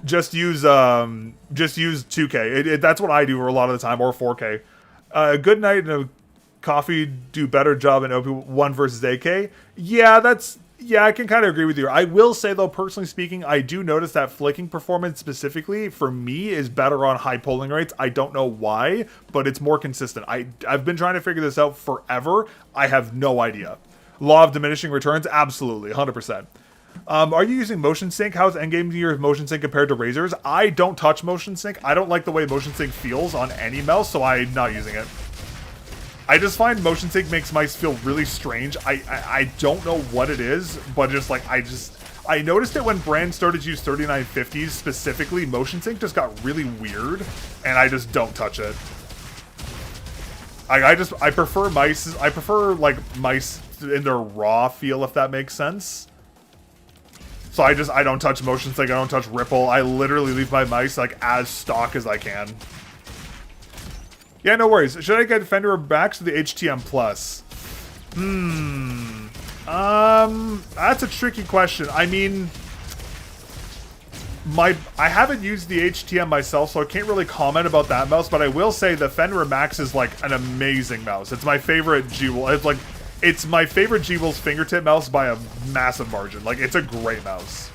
2K. That's what I do for a lot of the time, or 4K. Good night and a coffee do better job in OP1 versus AK. Yeah, I can kind of agree with you. I will say, though, personally speaking, I do notice that flicking performance specifically, for me, is better on high polling rates. I don't know why, but it's more consistent. I've been trying to figure this out forever. I have no idea. Law of diminishing returns? Absolutely, 100%. Are you using motion sync? How's endgame gear motion sync compared to Razer's? I don't touch motion sync. I don't like the way motion sync feels on any mouse, so I'm not using it. I just find motion sync makes mice feel really strange. I don't know what it is, but just like I noticed it when brands started to use 3950s specifically. Motion sync just got really weird, and I just don't touch it. I prefer mice. I prefer like mice in their raw feel, if that makes sense. So I don't touch motion sync. I don't touch ripple. I literally leave my mice like as stock as I can. Yeah, no worries. Should I get Fender Max or the HTM Plus? That's a tricky question. I mean, I haven't used the HTM myself, so I can't really comment about that mouse, but I will say the Fender Max is like an amazing mouse. It's my favorite G-Will. It's my favorite G-Will's fingertip mouse by a massive margin. Like, it's a great mouse.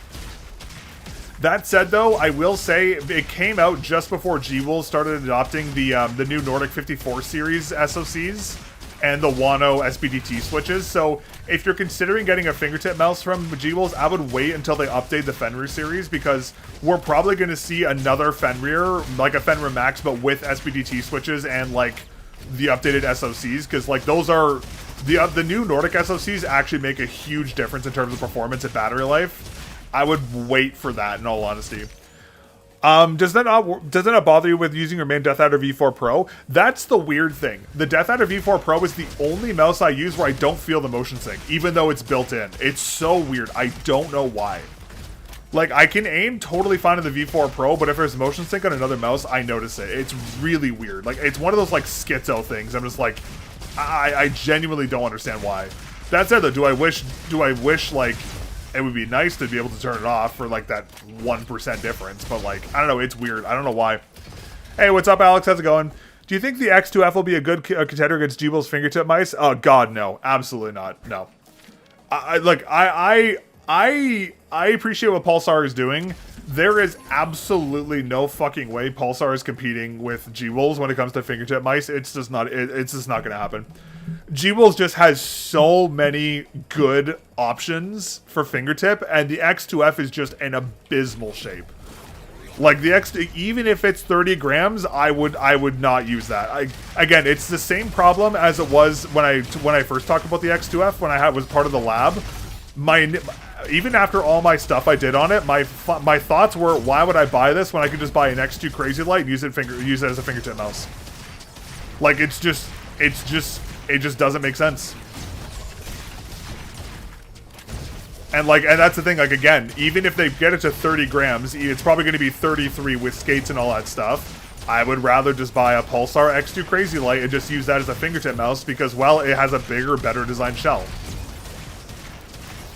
That said, though, I will say it came out just before G-Will started adopting the new Nordic 54 series SoCs and the Wano SBDT switches. So if you're considering getting a fingertip mouse from G-Will's, I would wait until they update the Fenrir series, because we're probably going to see another Fenrir, like a Fenrir Max, but with SBDT switches and like the updated SoCs, because like those are the new Nordic SoCs actually make a huge difference in terms of performance and battery life. I would wait for that, in all honesty. Does that not bother you with using your main Death Adder V4 Pro? That's the weird thing. The Death Adder V4 Pro is the only mouse I use where I don't feel the motion sync, even though it's built in. It's so weird. I don't know why. Like, I can aim totally fine on the V4 Pro, but if there's motion sync on another mouse, I notice it. It's really weird. Like, it's one of those, like, schizo things. I'm just like, I genuinely don't understand why. That said, though, do I wish, like, it would be nice to be able to turn it off for like that 1% difference, but like, I don't know, it's weird. I don't know why. Hey, what's up, Alex? How's it going? Do you think the X2F will be a good contender against G-Will's fingertip mice? Oh God, no, absolutely not. No. I appreciate what Pulsar is doing. There is absolutely no fucking way Pulsar is competing with G-Wolves when it comes to fingertip mice. It's just not. It's just not going to happen. G-Wolves just has so many good options for fingertip, and the X2F is just an abysmal shape. Like the X, even if it's 30 grams, I would not use that. Again, it's the same problem as it was when I first talked about the X2F when I was part of the lab. Even after all my stuff I did on it, my thoughts were, why would I buy this when I could just buy an X2 Crazy Light and use it as a fingertip mouse? Like it just doesn't make sense. And that's the thing, like again, even if they get it to 30 grams, it's probably going to be 33 with skates and all that stuff. I would rather just buy a Pulsar X2 Crazy Light and just use that as a fingertip mouse because, well, it has a bigger, better designed shell.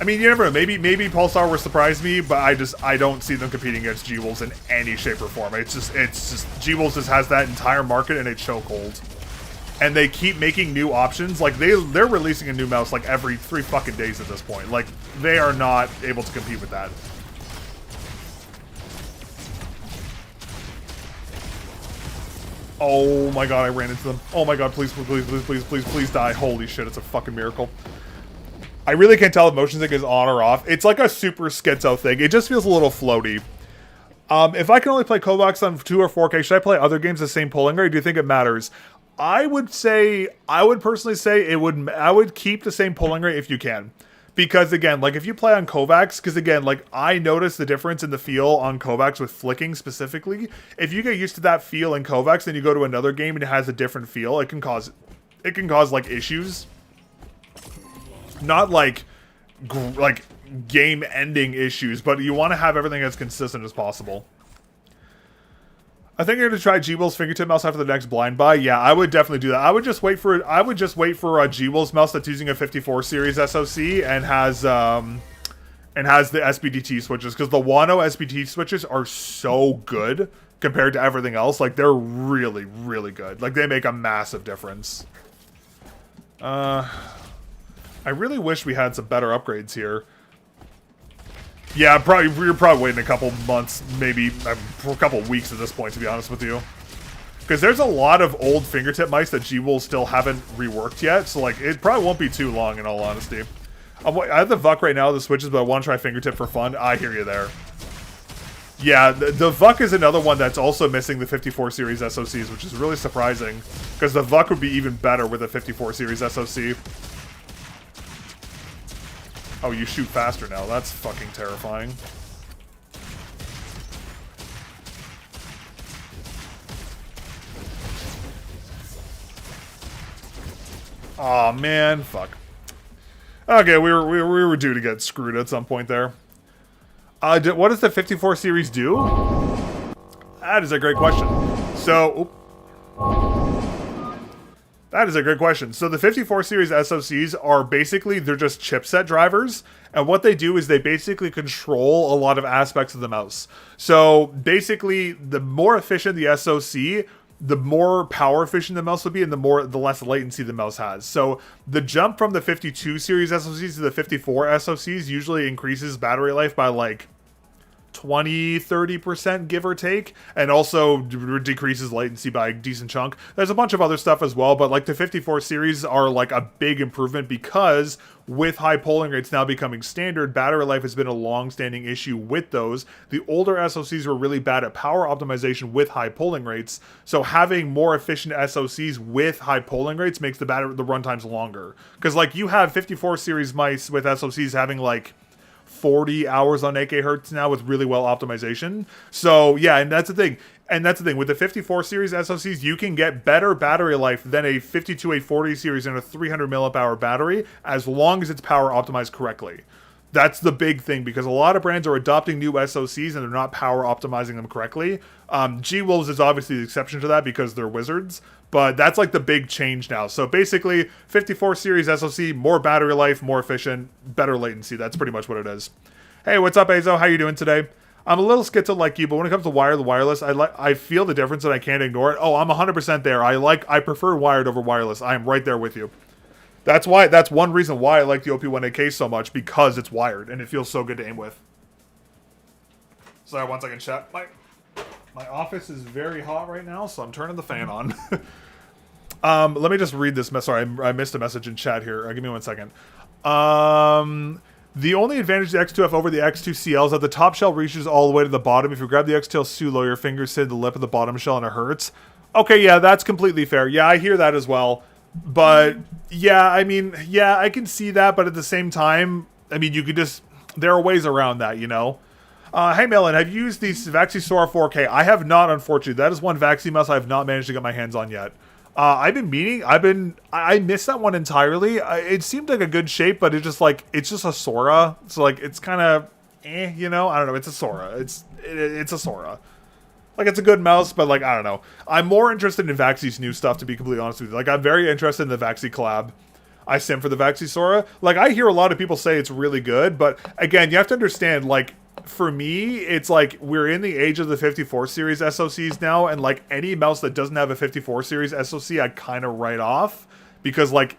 I mean, you never know. Maybe Pulsar will surprise me, but I don't see them competing against G-Wolves in any shape or form. It's just G-Wolves just has that entire market in a chokehold. And they keep making new options. Like they're releasing a new mouse like every 3 fucking days at this point. Like they are not able to compete with that. Oh my god, I ran into them. Oh my god, please die. Holy shit, it's a fucking miracle. I really can't tell if motion sync is on or off. It's like a super schizo thing. It just feels a little floaty. If I can only play Kovacs on 2 or 4K, should I play other games the same polling rate? Do you think it matters? I would personally say I would keep the same polling rate if you can. Because again, like if you play on Kovacs, because again, like I noticed the difference in the feel on Kovacs with flicking specifically. If you get used to that feel in Kovacs, then you go to another game and it has a different feel, it can cause like issues. Not like game-ending issues, but you want to have everything as consistent as possible. I think you're going to try G-Will's fingertip mouse after the next blind buy. Yeah, I would definitely do that. I would just wait for a G-Will's mouse that's using a 54 series SoC and has the SBDT switches, because the Wano SBDT switches are so good compared to everything else. Like they're really, really good. Like they make a massive difference. I really wish we had some better upgrades here. Yeah, we're probably waiting a couple months, maybe for a couple weeks at this point, to be honest with you. Because there's a lot of old fingertip mice that G-Will still haven't reworked yet, so like it probably won't be too long, in all honesty. I have the VUC right now, the switches, but I want to try fingertip for fun. I hear you there. Yeah, the VUC is another one that's also missing the 54 series SoCs, which is really surprising, because the VUC would be even better with a 54 series SoC. Oh, you shoot faster now. That's fucking terrifying. Aw, man. Fuck. Okay, we were due to get screwed at some point there. What does the 54 series do? That is a great question. So... That is a good question. So the 54 series SoCs are basically, they're just chipset drivers. And what they do is they basically control a lot of aspects of the mouse. So basically, the more efficient the SoC, the more power efficient the mouse will be and the less latency the mouse has. So the jump from the 52 series SoCs to the 54 SoCs usually increases battery life by like 20-30%, give or take, and also decreases latency by a decent chunk. There's a bunch of other stuff as well, but like the 54 series are like a big improvement because with high polling rates now becoming standard, battery life has been a long-standing issue with those. The older SoCs were really bad at power optimization with high polling rates, so having more efficient SoCs with high polling rates makes the runtimes longer. Because like you have 54 series mice with SoCs having like 40 hours on 8K hertz now with really well optimization. So yeah, and that's the thing. With the 54 series SoCs, you can get better battery life than a 52840 series and a 300 milliamp hour battery as long as it's power optimized correctly. That's the big thing, because a lot of brands are adopting new SoCs and they're not power optimizing them correctly. G-Wolves is obviously the exception to that because they're wizards, but that's like the big change now. So basically, 54 series SoC, more battery life, more efficient, better latency. That's pretty much what it is. Hey, what's up, Azo? How you doing today? I'm a little schizo like you, but when it comes to wireless, I feel the difference and I can't ignore it. Oh, I'm 100% there. I prefer wired over wireless. I am right there with you. That's one reason why I like the OP1 AK so much, because it's wired and it feels so good to aim with. Sorry, one second, chat. My office is very hot right now, so I'm turning the fan on. Let me just read this message. Sorry, I missed a message in chat here. Give me 1 second. The only advantage of the X2F over the X2CL is that the top shell reaches all the way to the bottom. If you grab the X2L Sulo, your fingers hit the lip of the bottom shell and it hurts. Okay, yeah, that's completely fair. Yeah, I hear that as well. But, yeah, I mean, yeah, I can see that. But at the same time, I mean, you could just... There are ways around that, you know? Hey, Melon, have you used the VOD? I have not, unfortunately. That is one VOD mouse I have not managed to get my hands on yet. I missed that one entirely. It seemed like a good shape, but it's just a Sora. So like, it's kind of, you know, I don't know. It's a Sora. It's a Sora. Like, it's a good mouse, but like, I don't know. I'm more interested in Vaxi's new stuff, to be completely honest with you. Like, I'm very interested in the Vaxi collab. I sim for the Vaxi Sora. Like, I hear a lot of people say it's really good, but again, you have to understand, like, for me, it's like we're in the age of the 54 series SoCs now, and like any mouse that doesn't have a 54 series SoC, I kind of write off, because like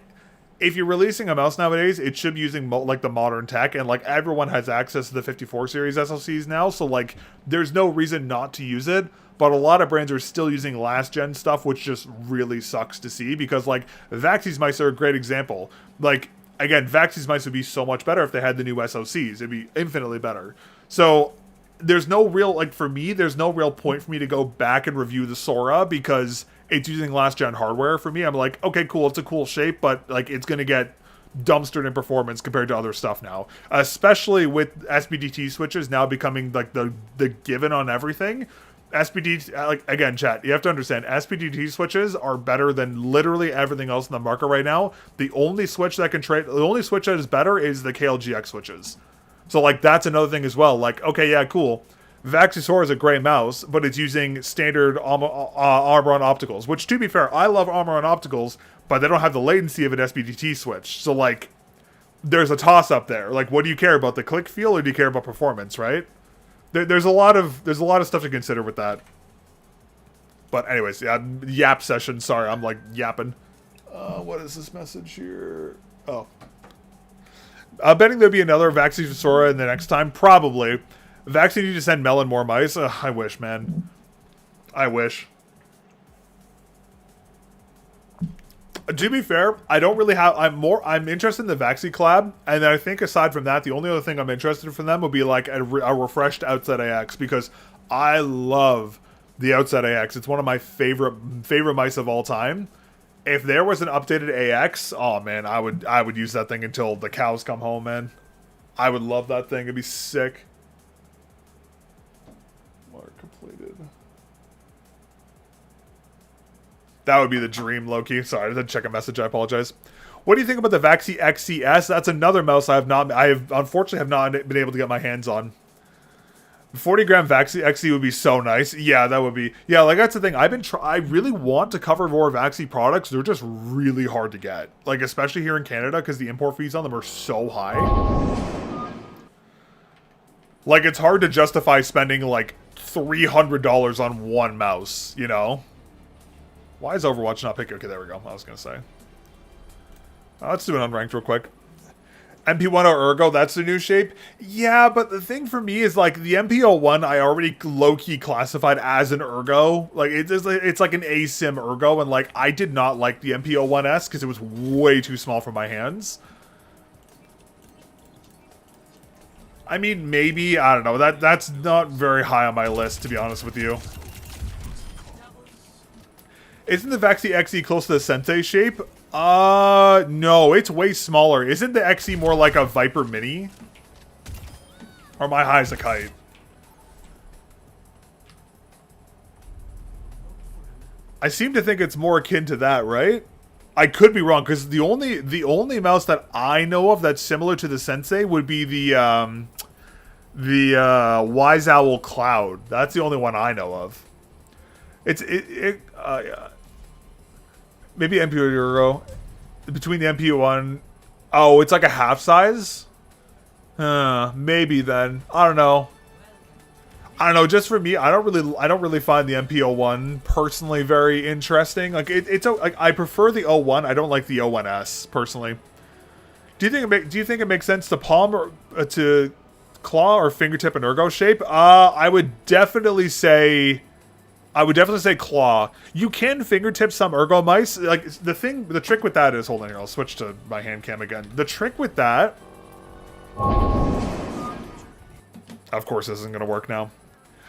if you're releasing a mouse nowadays, it should be using like the modern tech, and like everyone has access to the 54 series SoCs now, so like there's no reason not to use it. But a lot of brands are still using last gen stuff, which just really sucks to see, because like Vaxi's mice are a great example. Like again, Vaxi's mice would be so much better if they had the new SoCs. It'd be infinitely better. So there's no real, like, for me, there's no real point for me to go back and review the Sora, because it's using last gen hardware. For me, I'm like, okay, cool, it's a cool shape, but like it's gonna get dumpstered in performance compared to other stuff now, especially with SBDT switches now becoming like the given on everything. SPDT, like, again, chat, you have to understand, SPDT switches are better than literally everything else in the market right now. The only switch that is better is the KLGX switches. So, like, that's another thing as well. Like, okay, yeah, cool. Vaxisora is a great mouse, but it's using standard Armor on opticals, which, to be fair, I love Armor on opticals, but they don't have the latency of an SPDT switch. So, like, there's a toss-up there. Like, what do you care about, the click feel, or do you care about performance, right? There's a lot of stuff to consider with that. But anyways, yeah, yap session. Sorry, I'm, like, yapping. What is this message here? Oh. I'm betting there'll be another Vaxi Sora in the next time. Probably. Vaxi need to send Melon more mice. I wish, man. I wish. To be fair, I don't really have... I'm interested in the Vaxi collab, and I think aside from that, the only other thing I'm interested in from them would be like a refreshed Outset AX, because I love the Outset AX. It's one of my favorite mice of all time. If there was an updated AX, oh man, I would use that thing until the cows come home, man. I would love that thing. It'd be sick. Mark completed. That would be the dream, Loki. Sorry, I didn't check a message. I apologize. What do you think about the Vaxi XCS? That's another mouse I have unfortunately not been able to get my hands on. 40-gram Vaxi XC would be so nice. Yeah, that would be. Yeah, like that's the thing. I really want to cover more Vaxi products. They're just really hard to get. Like, especially here in Canada, because the import fees on them are so high. Like, it's hard to justify spending like $300 on one mouse, you know? Why is Overwatch not picking? Okay, there we go. I was going to say. Let's do an unranked real quick. MP1 or Ergo, that's the new shape? Yeah, but the thing for me is, like, the MP01 I already low-key classified as an Ergo. Like, it's like an ASIM Ergo, and, like, I did not like the MP01S because it was way too small for my hands. I mean, maybe, I don't know. That's not very high on my list, to be honest with you. Isn't the Vaxi XE close to the Sensei shape? No, it's way smaller. Isn't the XE more like a Viper Mini? Or my high as a kite? I seem to think it's more akin to that, right? I could be wrong, because the only mouse that I know of that's similar to the Sensei would be the Wise Owl Cloud. That's the only one I know of. Maybe MPU Euro. Between the MPU1... Oh, it's like a half size? Maybe then. I don't know. Just for me, I don't really find the MPO1 personally very interesting. Like I prefer the O1. I don't like the O1S personally. Do you think it makes sense to palm or to claw or fingertip and ergo shape? I would definitely say claw. You can fingertip some ergo mice. Like the trick with that is, hold on here, I'll switch to my hand cam again. The trick with that, of course this isn't gonna work now.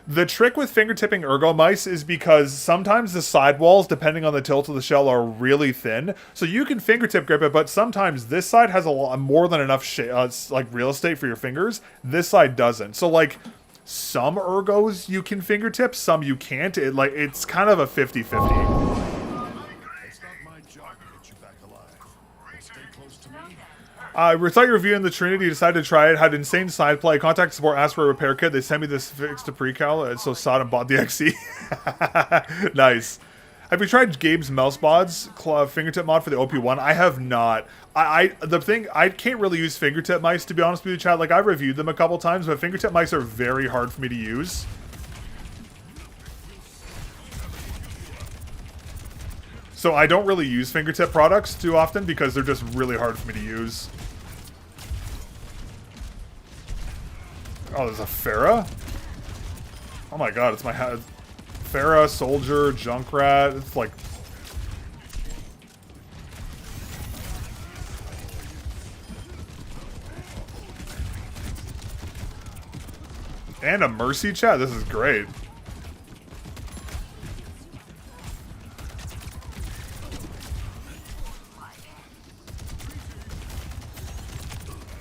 The trick with fingertipping ergo mice is because sometimes the sidewalls, depending on the tilt of the shell, are really thin. So you can fingertip grip it, but sometimes this side has a lot more than enough like real estate for your fingers. This side doesn't. So like some ergos you can fingertip, some you can't. It's kind of a 50-50. I thought you were reviewing the Trinity, decided to try it, had insane side play, contact support, asked for a repair kit, they sent me this fix to pre-cal, and so Sodom bought the XE. Nice. Have you tried Gabe's mouse mods, fingertip mod for the OP1? I have not. I can't really use fingertip mice, to be honest with you, chat. Like, I've reviewed them a couple times, but fingertip mice are very hard for me to use. So I don't really use fingertip products too often because they're just really hard for me to use. Oh, there's a Pharah? Oh my god, it's my head. Pharah, Soldier, Junkrat. It's like... And a Mercy chat? This is great.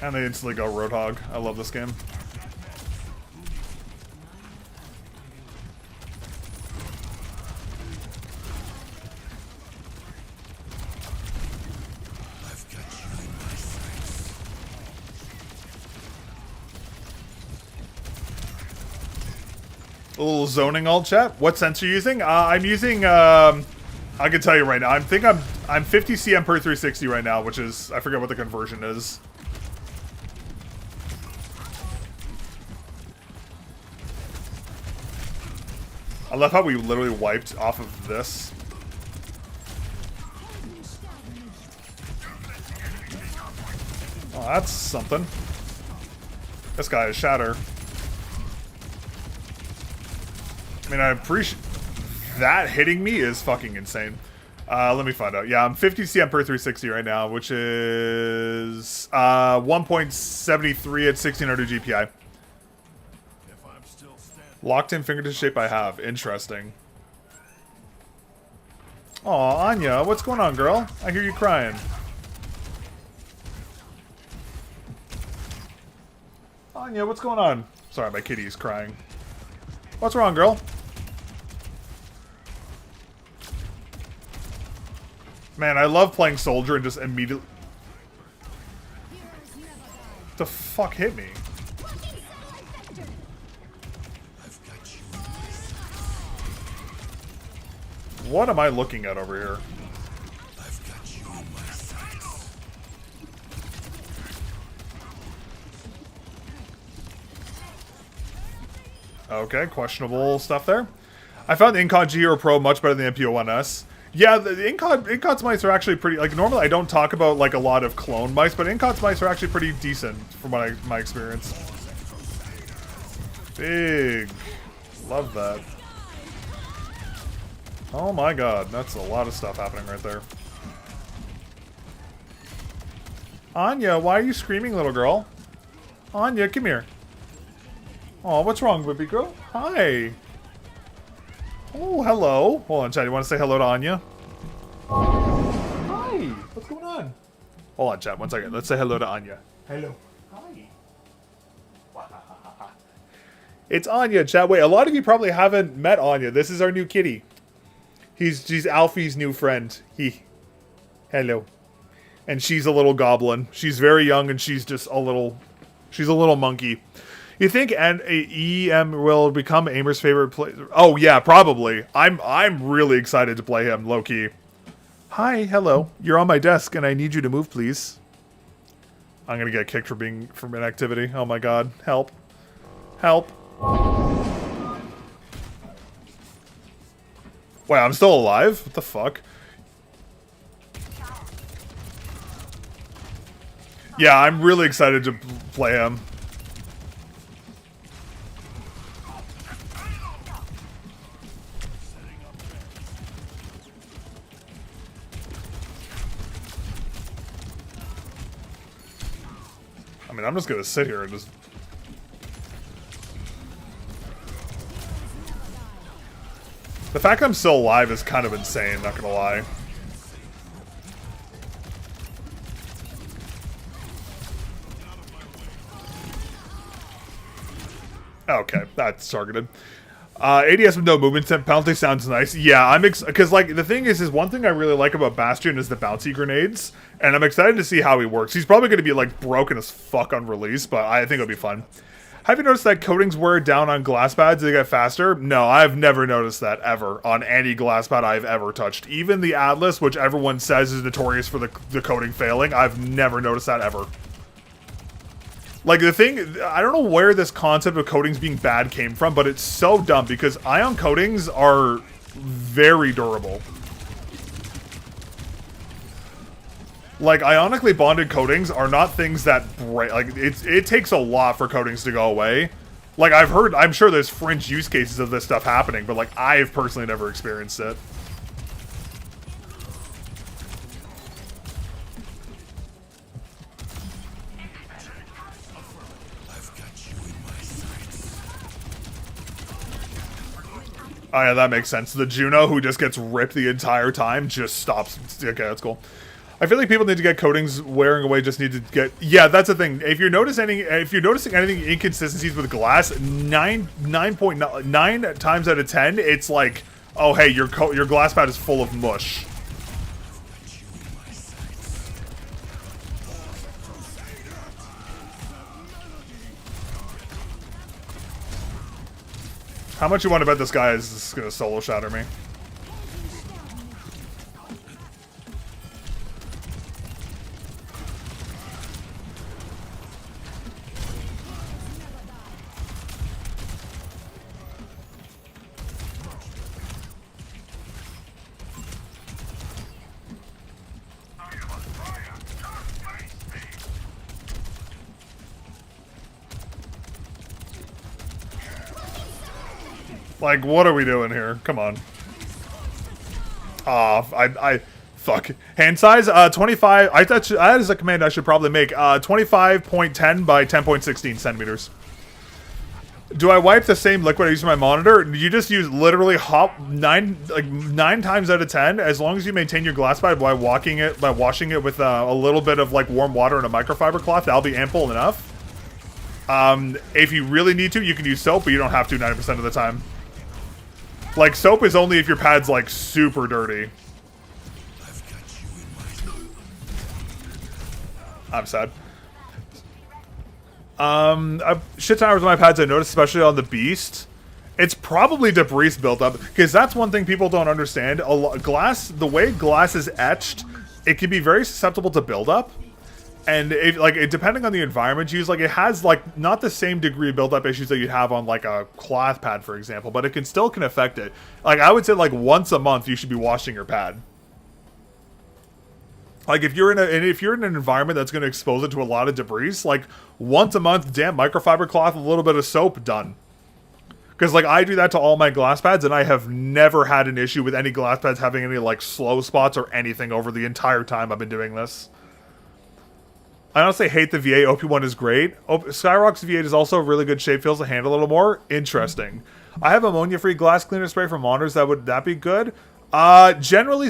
And they instantly go Roadhog. I love this game. A little zoning alt chat. What sense are you using? I'm using, I can tell you right now. I'm 50 CM per 360 right now, which is, I forget what the conversion is. I love how we literally wiped off of this. Oh, that's something. This guy is Shatter. I mean, I appreciate... That hitting me is fucking insane. Let me find out. Yeah, I'm 50 CM per 360 right now, which is 1.73 at 1600 GPI. Locked in fingertip shape I have. Interesting. Aw, Anya, what's going on, girl? I hear you crying. Anya, what's going on? Sorry, my kitty's crying. What's wrong, girl? Man, I love playing Soldier and just immediately... What the fuck hit me? What am I looking at over here? Okay, questionable stuff there. I found the Incon G Hero Pro much better than the MPO1S. Yeah, the Incon's mice are actually pretty... Like, normally I don't talk about, like, a lot of clone mice, but Incon's mice are actually pretty decent from what my experience. Big. Love that. Oh my god, that's a lot of stuff happening right there. Anya, why are you screaming, little girl? Anya, come here. Oh, what's wrong, baby girl? Hi. Oh, hello. Hold on, Chad. You want to say hello to Anya? Hi. What's going on? Hold on, Chad. 1 second. Let's say hello to Anya. Hello. Hi. It's Anya, Chad. Wait, a lot of you probably haven't met Anya. This is our new kitty. She's Alfie's new friend. Hello. And she's a little goblin. She's very young and she's just a little... She's a little monkey. You think EM will become Aimer's favorite player? Oh yeah, probably. I'm really excited to play him, low-key. Hi, hello. You're on my desk and I need you to move, please. I'm gonna get kicked from inactivity. Oh my god. Help. Help. Wait, I'm still alive? What the fuck? Yeah, I'm really excited to play him. I mean, I'm just gonna sit here and just... The fact I'm still alive is kind of insane, not gonna lie. Okay, that's targeted. ADS with no movement penalty sounds nice. Yeah, I'm because like the thing is one thing I really like about Bastion is the bouncy grenades, and I'm excited to see how he works. He's probably going to be like broken as fuck on release, but I think it'll be fun. Have you noticed that coatings wear down on glass pads? They get faster? No, I've never noticed that ever on any glass pad I've ever touched. Even the Atlas, which everyone says is notorious for the coating failing, I've never noticed that ever. Like, the thing, I don't know where this concept of coatings being bad came from, but it's so dumb because ion coatings are very durable. Like, ionically bonded coatings are not things that break. Like, it takes a lot for coatings to go away. Like, I'm sure there's fringe use cases of this stuff happening, but, like, I've personally never experienced it. Oh yeah, that makes sense. The Juno, who just gets ripped the entire time, just stops. Okay, that's cool. I feel like people need to get coatings wearing away. Just need to get. Yeah, that's the thing. If you're noticing anything inconsistencies with glass, 9.9 times out of 10, it's like, oh hey, your glass pad is full of mush. How much you want to bet this guy is just gonna solo shatter me? Like, what are we doing here? Come on. Fuck. Hand size, 25. That is a command I should probably make. 25.10 by 10.16 centimeters. Do I wipe the same liquid I use for my monitor? You just use literally nine times out of 10, as long as you maintain your glass pad by washing it with a little bit of like warm water and a microfiber cloth. That'll be ample enough. If you really need to, you can use soap, but you don't have to 90% of the time. Like, soap is only if your pad's, like, super dirty. I'm sad. Shit ton hours on my pads I noticed, especially on the Beast. It's probably debris built up, because that's one thing people don't understand. The way glass is etched, it can be very susceptible to buildup. And depending on the environment you use, like, it has like not the same degree of build-up issues that you have on like a cloth pad, for example, but it can affect it. Like, I would say like once a month you should be washing your pad. Like, if you're in an environment that's going to expose it to a lot of debris, like once a month, damp microfiber cloth, a little bit of soap, done. Because like I do that to all my glass pads, and I have never had an issue with any glass pads having any like slow spots or anything over the entire time I've been doing this. I honestly hate the V8. OP1 is great. Skyrock's V8 is also a really good shape. Feels the hand a little more interesting. I have ammonia-free glass cleaner spray for monitors. Would that be good? Generally,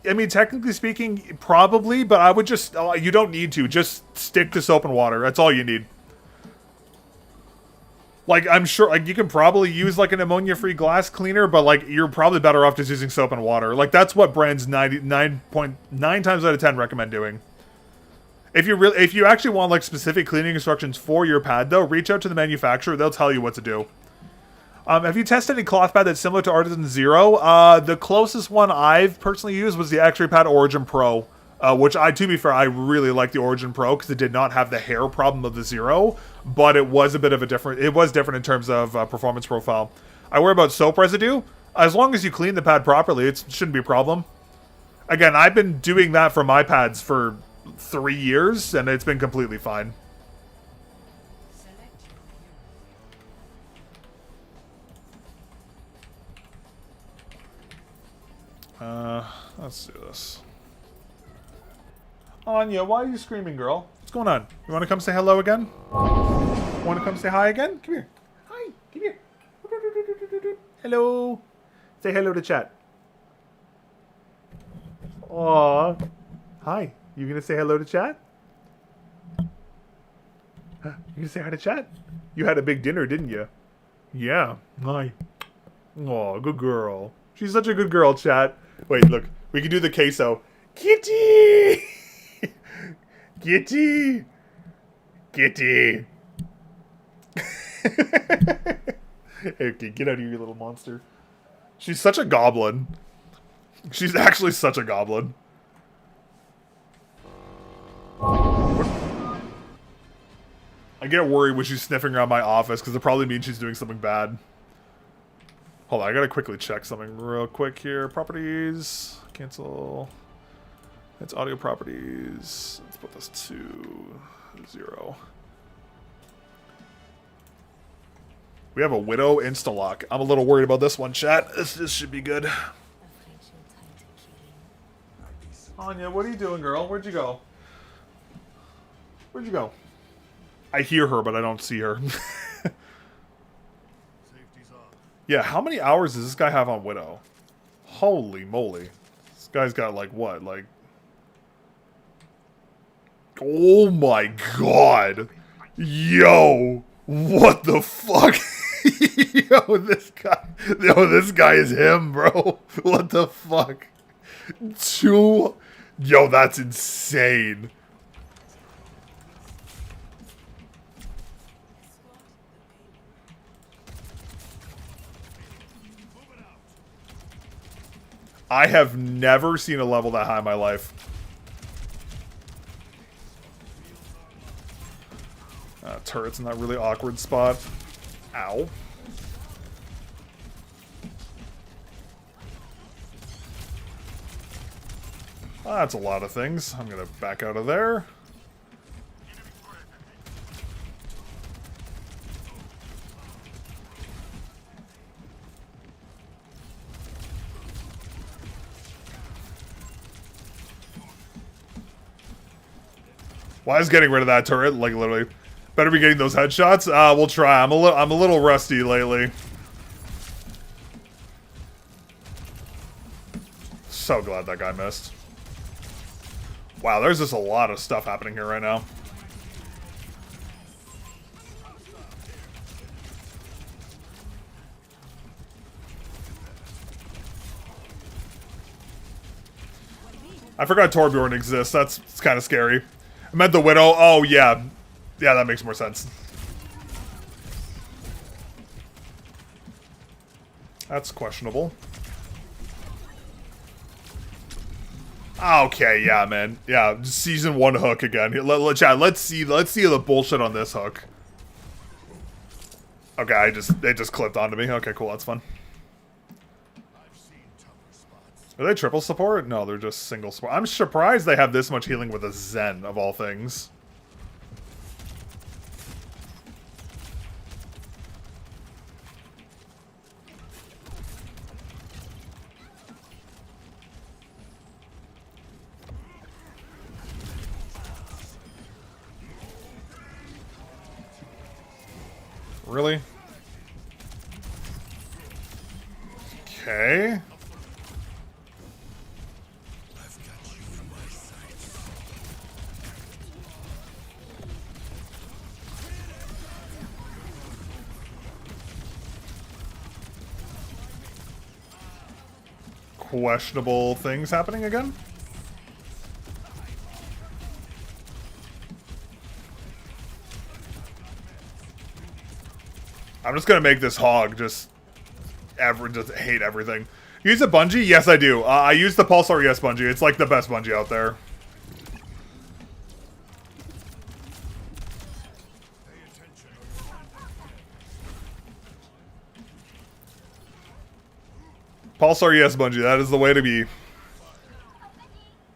I mean, technically speaking, probably. But I would just you don't need to. Just stick to soap and water. That's all you need. Like, I'm sure, like, you can probably use, like, an ammonia-free glass cleaner, but, like, you're probably better off just using soap and water. Like, that's what brands 99.9 times out of 10 recommend doing. If you actually want, like, specific cleaning instructions for your pad, though, reach out to the manufacturer. They'll tell you what to do. Have you tested any cloth pad that's similar to Artisan Zero? The closest one I've personally used was the X-Ray Pad Origin Pro. Which, to be fair, I really like the Origin Pro because it did not have the hair problem of the Zero, but it was a bit of a different. It was different in terms of performance profile. I worry about soap residue. As long as you clean the pad properly, it shouldn't be a problem. Again, I've been doing that for my pads for 3 years, and it's been completely fine. Let's do this. Anya, why are you screaming, girl? What's going on? You want to come say hello again? Want to come say hi again? Come here. Hi. Come here. Hello. Say hello to chat. Aww. Hi. You gonna say hello to chat? You gonna say hi to chat? You had a big dinner, didn't you? Yeah. Hi. Aw, good girl. She's such a good girl, chat. Wait, look. We can do the queso. Kitty! Kitty! Kitty! Okay, get out of here, you little monster. She's such a goblin. She's actually such a goblin. I get worried when she's sniffing around my office because it probably means she's doing something bad. Hold on, I gotta quickly check something real quick here. Properties. Cancel. It's audio properties. Let's put this to 0. We have a Widow insta-lock. I'm a little worried about this one, chat. This should be good. Anya, what are you doing, girl? Where'd you go? Where'd you go? I hear her, but I don't see her. Yeah, how many hours does this guy have on Widow? Holy moly. This guy's got, like, what? Like... Oh my god. Yo. What the fuck? Yo, this guy is him, bro. What the fuck? Yo, that's insane. I have never seen a level that high in my life. Turret's in that really awkward spot. Ow. That's a lot of things. I'm gonna back out of there. Why is getting rid of that turret? Like, literally. Better be getting those headshots. We'll try. I'm a little rusty lately. So glad that guy missed. Wow, there's just a lot of stuff happening here right now. I forgot Torbjorn exists. That's kind of scary. I meant the Widow. Oh, yeah. Yeah, that makes more sense. That's questionable. Okay, yeah, man. Yeah, season 1 hook again. Chat, let's see the bullshit on this hook. Okay, they just clipped onto me. Okay, cool, that's fun. Are they triple support? No, they're just single support. I'm surprised they have this much healing with a Zen, of all things. Really? Okay. questionable things happening again. I'm just gonna make this hog just hate everything. Use a bungee? Yes, I do. I use the Pulsar ES bungee. It's like the best bungee out there. Pulsar ES bungee. That is the way to be.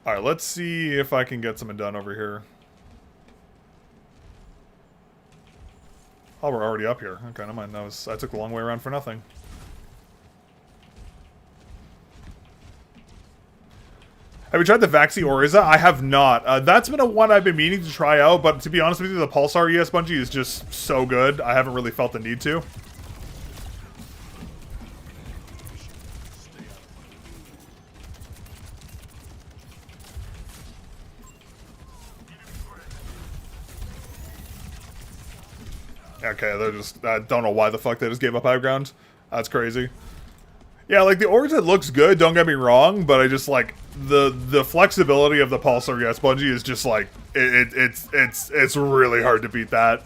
All right, let's see if I can get something done over here. Oh, we're already up here. Okay, never mind. I took the long way around for nothing. Have you tried the Vaxi Oriza? I have not. That's been a one I've been meaning to try out, but to be honest with you, the Pulsar ES bungee is just so good. I haven't really felt the need to. Okay, they're just... I don't know why the fuck they just gave up high ground. That's crazy. Yeah, like, the Oriza looks good, don't get me wrong, but I just, like, the flexibility of the Pulsar ES bungee is just, like, it's really hard to beat that.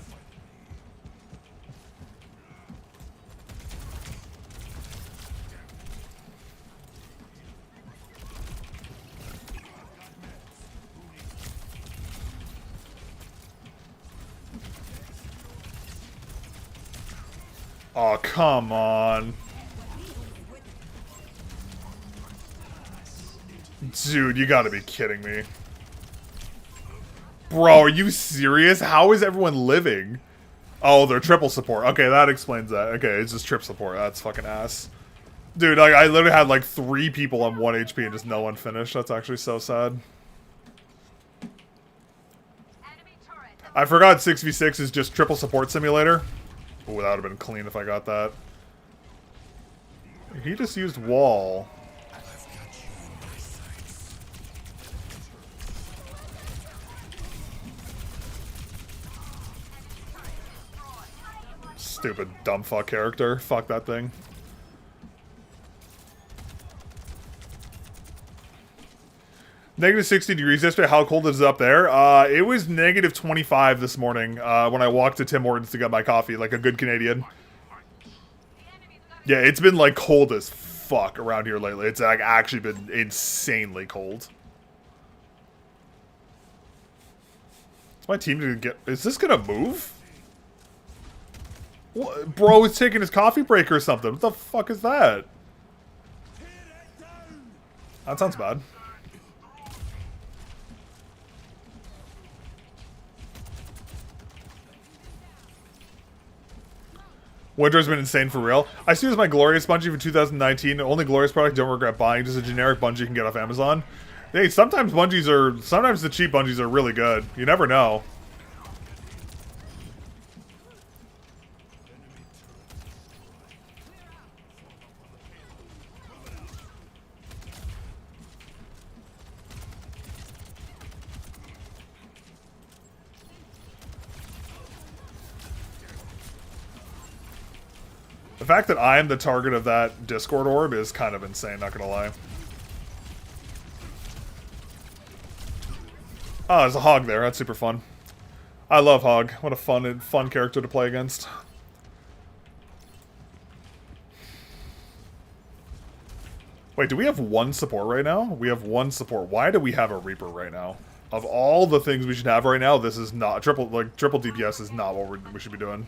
Oh, come on. Dude, you gotta be kidding me. Bro, are you serious? How is everyone living? Oh, they're triple support. Okay, that explains that. Okay, it's just trip support. That's fucking ass. Dude, like, I literally had like 3 people on 1 HP and just no one finished. That's actually so sad. I forgot 6v6 is just triple support simulator. Ooh, that would have been clean if I got that. He just used wall. Stupid dumb fuck character. Fuck that thing. Negative 60 degrees yesterday. How cold is it up there? It was negative 25 this morning when I walked to Tim Hortons to get my coffee, like a good Canadian. Yeah, it's been like cold as fuck around here lately. It's like actually been insanely cold. Is my team gonna get... Is this gonna move? What? Bro is taking his coffee break or something. What the fuck is that? That sounds bad. Winter's been insane for real. I see it as my Glorious Bungee for 2019. The only Glorious product don't regret buying. Just a generic bungee you can get off Amazon. Hey, sometimes bungees are... Sometimes the cheap bungees are really good. You never know. The fact that I am the target of that Discord orb is kind of insane, not gonna lie. Oh, there's a Hog there. That's super fun. I love Hog. What a fun character to play against. Wait, do we have 1 support right now? We have 1 support. Why do we have a Reaper right now? Of all the things we should have right now, this is not... Triple DPS is not what we should be doing.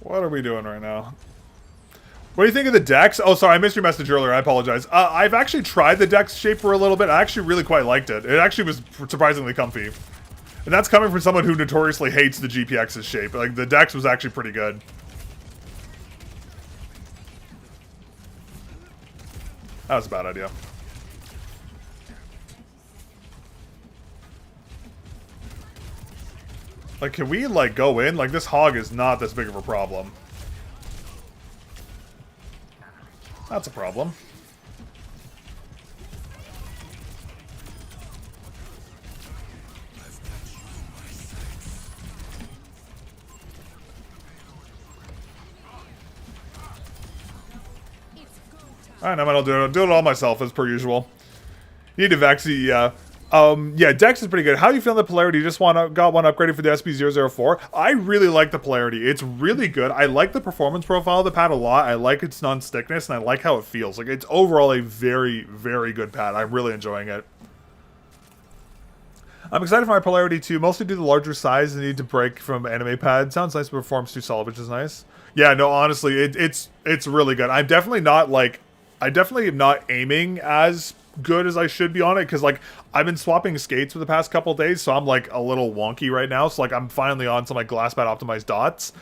What are we doing right now? What do you think of the Dex? Oh, sorry, I missed your message earlier. I apologize. I've actually tried the Dex shape for a little bit. I actually really quite liked it. It actually was surprisingly comfy. And that's coming from someone who notoriously hates the GPX's shape. Like, the Dex was actually pretty good. That was a bad idea. Like, can we, like, go in? Like, this hog is not this big of a problem. That's a problem. Alright, I'll do it all myself, as per usual. You need to vaccine, yeah. Yeah, Dex is pretty good. How do you feel on the Polarity? You just got one upgraded for the SP004. I really like the Polarity. It's really good. I like the performance profile of the pad a lot. I like its non-stickness, and I like how it feels. Like, it's overall a very, very good pad. I'm really enjoying it. I'm excited for my Polarity too, mostly due to the larger size and need to break from anime pad. Sounds nice, but performs too solid, which is nice. Yeah, no, honestly, it's really good. I'm definitely not, like... I definitely am not aiming as good as I should be on it, because, like, I've been swapping skates for the past couple days, so I'm, like, a little wonky right now. So, like, I'm finally on some, like, glass pad optimized dots.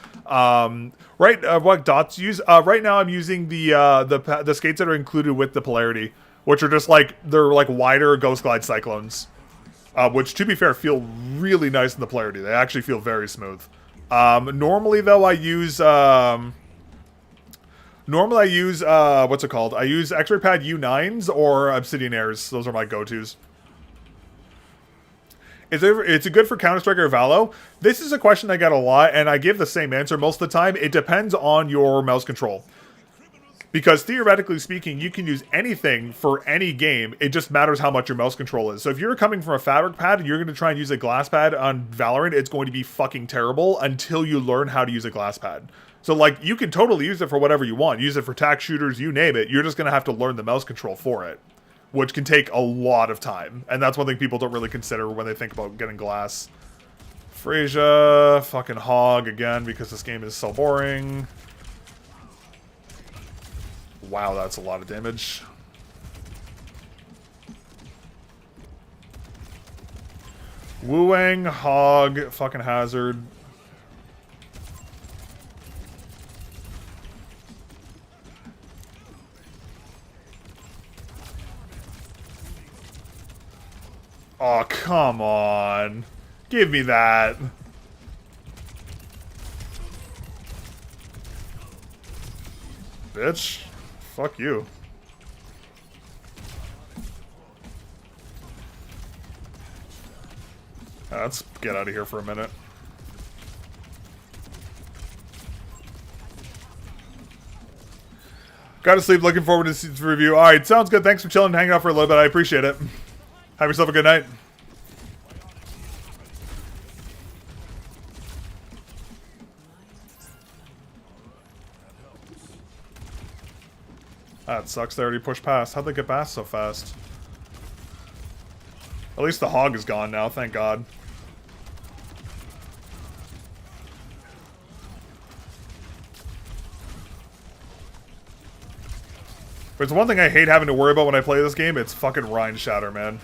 What dots use? Right now I'm using the skates that are included with the Polarity, which are just, like, they're, like, wider Ghost Glide Cyclones. Which, to be fair, feel really nice in the Polarity. They actually feel very smooth. Normally, though, I use... Normally I use, what's it called? I use X-Ray Pad U9s or Obsidian Airs. Those are my go-tos. Is it good for Counter-Strike or Valo? This is a question I get a lot, and I give the same answer most of the time. It depends on your mouse control. Because theoretically speaking, you can use anything for any game. It just matters how much your mouse control is. So if you're coming from a fabric pad and you're going to try and use a glass pad on Valorant, it's going to be fucking terrible until you learn how to use a glass pad. So, like, you can totally use it for whatever you want. Use it for tac shooters, you name it. You're just going to have to learn the mouse control for it, which can take a lot of time. And that's one thing people don't really consider when they think about getting glass. Freyja, fucking hog again because this game is so boring. Wow, that's a lot of damage. Wu-Wang, hog, fucking hazard. Oh, come on. Give me that. Bitch. Fuck you. Let's get out of here for a minute. Gotta sleep. Looking forward to the review. Alright, sounds good. Thanks for chilling and hanging out for a little bit. I appreciate it. Have yourself a good night. That sucks. They already pushed past. How'd they get past so fast? At least the hog is gone now. Thank God. If there's one thing I hate having to worry about when I play this game, it's fucking Rhine Shatter, man.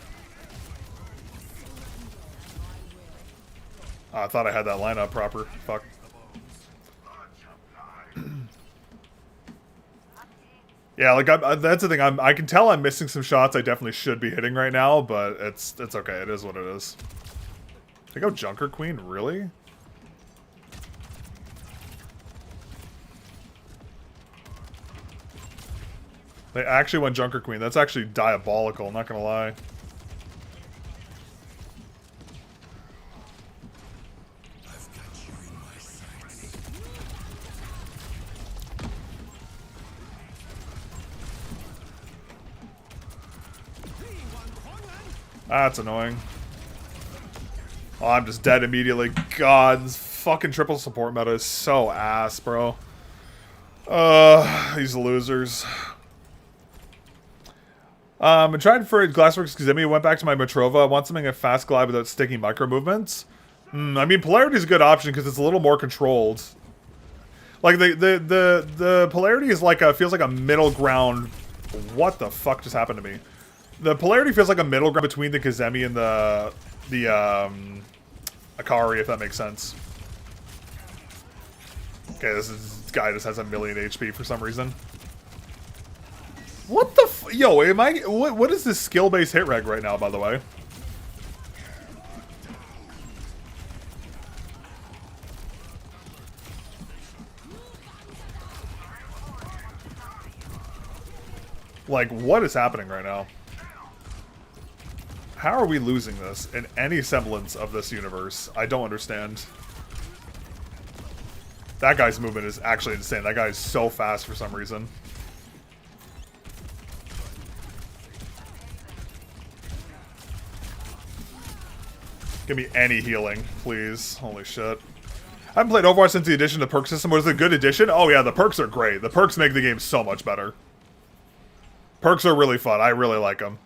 Oh, I thought I had that lineup proper. Fuck. Yeah, like that's the thing. I can tell I'm missing some shots I definitely should be hitting right now, but it's okay. It is what it is. They go Junker Queen, really? They actually went Junker Queen. That's actually diabolical. I'm not gonna lie. That's annoying. Oh, I'm just dead immediately. God, this fucking triple support meta is so ass, bro. These losers. I'm trying for Glassworks Kazemi. Went back to my Matrova. I want something a fast glide without sticky micro movements. I mean, Polarity is a good option because it's a little more controlled. Like the Polarity is like feels like a middle ground. What the fuck just happened to me? The Polarity feels like a middle ground between the Kazemi and the Akari, if that makes sense. Okay, this guy just has a million HP for some reason. What the f- Yo, am I... What is this skill-based hit reg right now, by the way? Like, what is happening right now? How are we losing this in any semblance of this universe? I don't understand. That guy's movement is actually insane. That guy is so fast for some reason. Give me any healing, please. Holy shit. I haven't played Overwatch since the addition to the perk system. Was it a good addition? Oh yeah, the perks are great. The perks make the game so much better. Perks are really fun. I really like them.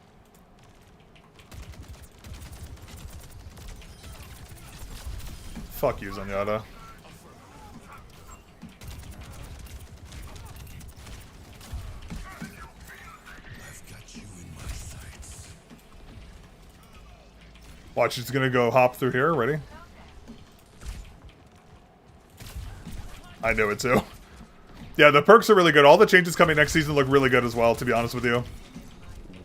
Fuck you, Zenyatta. Watch, he's gonna go hop through here. Ready? I knew it too. Yeah, the perks are really good. All the changes coming next season look really good as well, to be honest with you.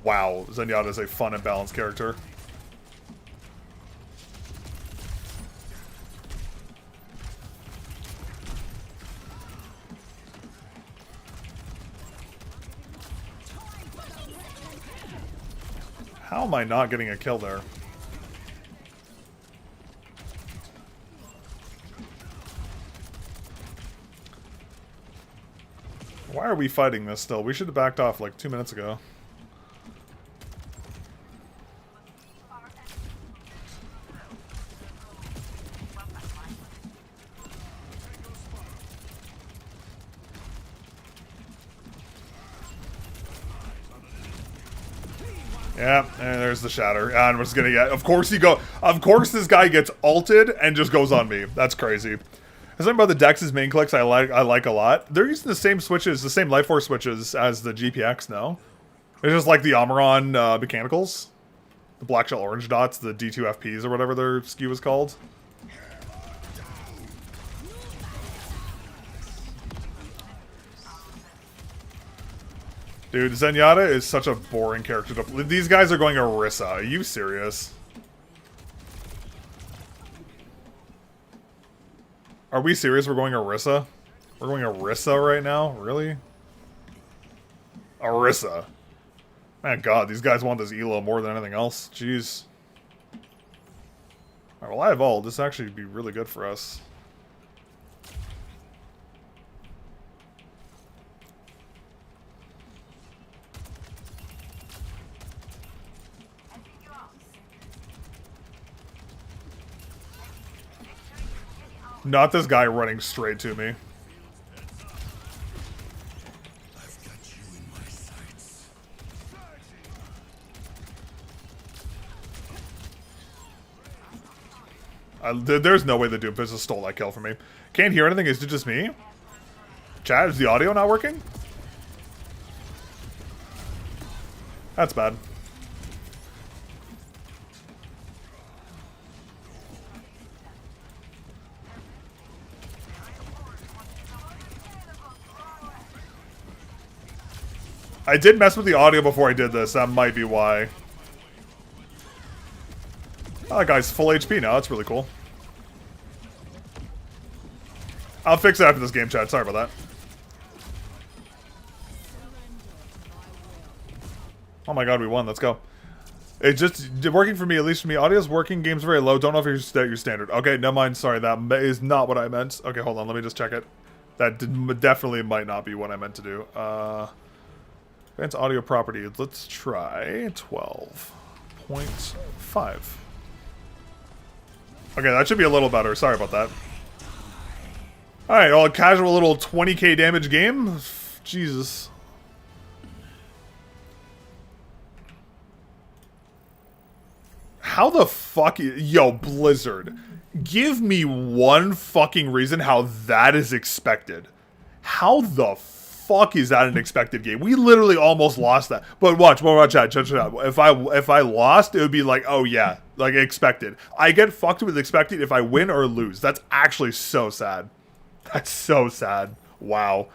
Wow, Zenyatta is a fun and balanced character. How am I not getting a kill there? Why are we fighting this still? We should have backed off like 2 minutes ago. Yeah, and there's the shatter. And I'm just gonna get. Of course this guy gets ulted and just goes on me. That's crazy. Something about the Dex's main clicks I like a lot. They're using the same switches, the same Life Force switches as the GPX now. It's just like the Amaron mechanicals. The black shell orange dots, the D2FPs or whatever their SKU is called. Dude, Zenyatta is such a boring character to play. These guys are going Orisa. Are you serious? Are we serious? We're going Orisa? We're going Orisa right now? Really? Orisa. Man, God, these guys want this elo more than anything else. Jeez. Alright, well, I have ult. This actually would be really good for us. Not this guy running straight to me. There's no way the Doomfist has stole that kill from me. Can't hear anything. Is it just me? Chat, is the audio not working? That's bad. I did mess with the audio before I did this. That might be why. Oh, that guy's full HP now. That's really cool. I'll fix it after this game, chat. Sorry about that. Oh my god, we won. Let's go. It's just working for me, at least for me. Audio's working. Game's very low. Don't know if you're your standard. Okay, never mind. Sorry, that is not what I meant. Okay, hold on. Let me just check it. That definitely might not be what I meant to do. Advanced audio properties. Let's try 12.5. Okay, that should be a little better. Sorry about that. Alright, well, a casual little 20k damage game. Jesus. How the fuck... Yo, Blizzard. Give me one fucking reason how that is expected. How the fuck is that an expected game? We literally almost lost that. But watch chat. If I lost, it would be like, oh yeah, like expected. I get fucked with expected if I win or lose. That's actually so sad. That's so sad. Wow.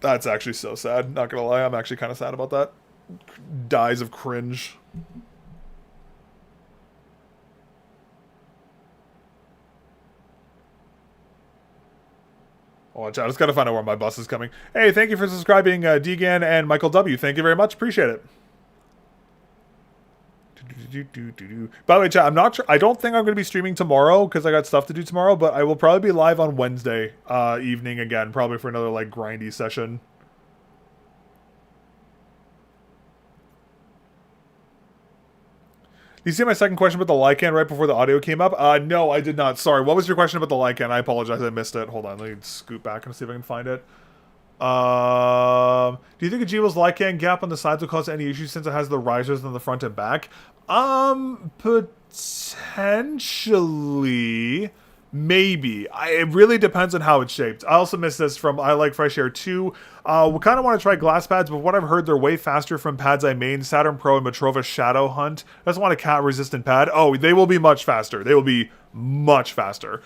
That's actually so sad. Not gonna lie, I'm actually kind of sad about that. Dies of cringe. Oh, watch out. I just gotta find out where my bus is coming. Hey, thank you for subscribing, Degan and Michael W. Thank you very much. Appreciate it. By the way, chat, I'm not sure. I don't think I'm going to be streaming tomorrow because I got stuff to do tomorrow, but I will probably be live on Wednesday evening again, probably for another, like, grindy session. Did you see my second question about the Lycan right before the audio came up? No, I did not. Sorry, what was your question about the Lycan? I apologize, I missed it. Hold on, let me scoot back and see if I can find it. Do you think a G-Will's Lycan gap on the sides will cause any issues since it has the risers on the front and back? Potentially. Maybe. It really depends on how it's shaped. I also missed this from I Like Fresh Air 2. We kind of want to try glass pads, but what I've heard, they're way faster from pads I main, Saturn Pro and Matrova Shadow Hunt. I just want a cat-resistant pad. Oh, they will be much faster. They will be much faster.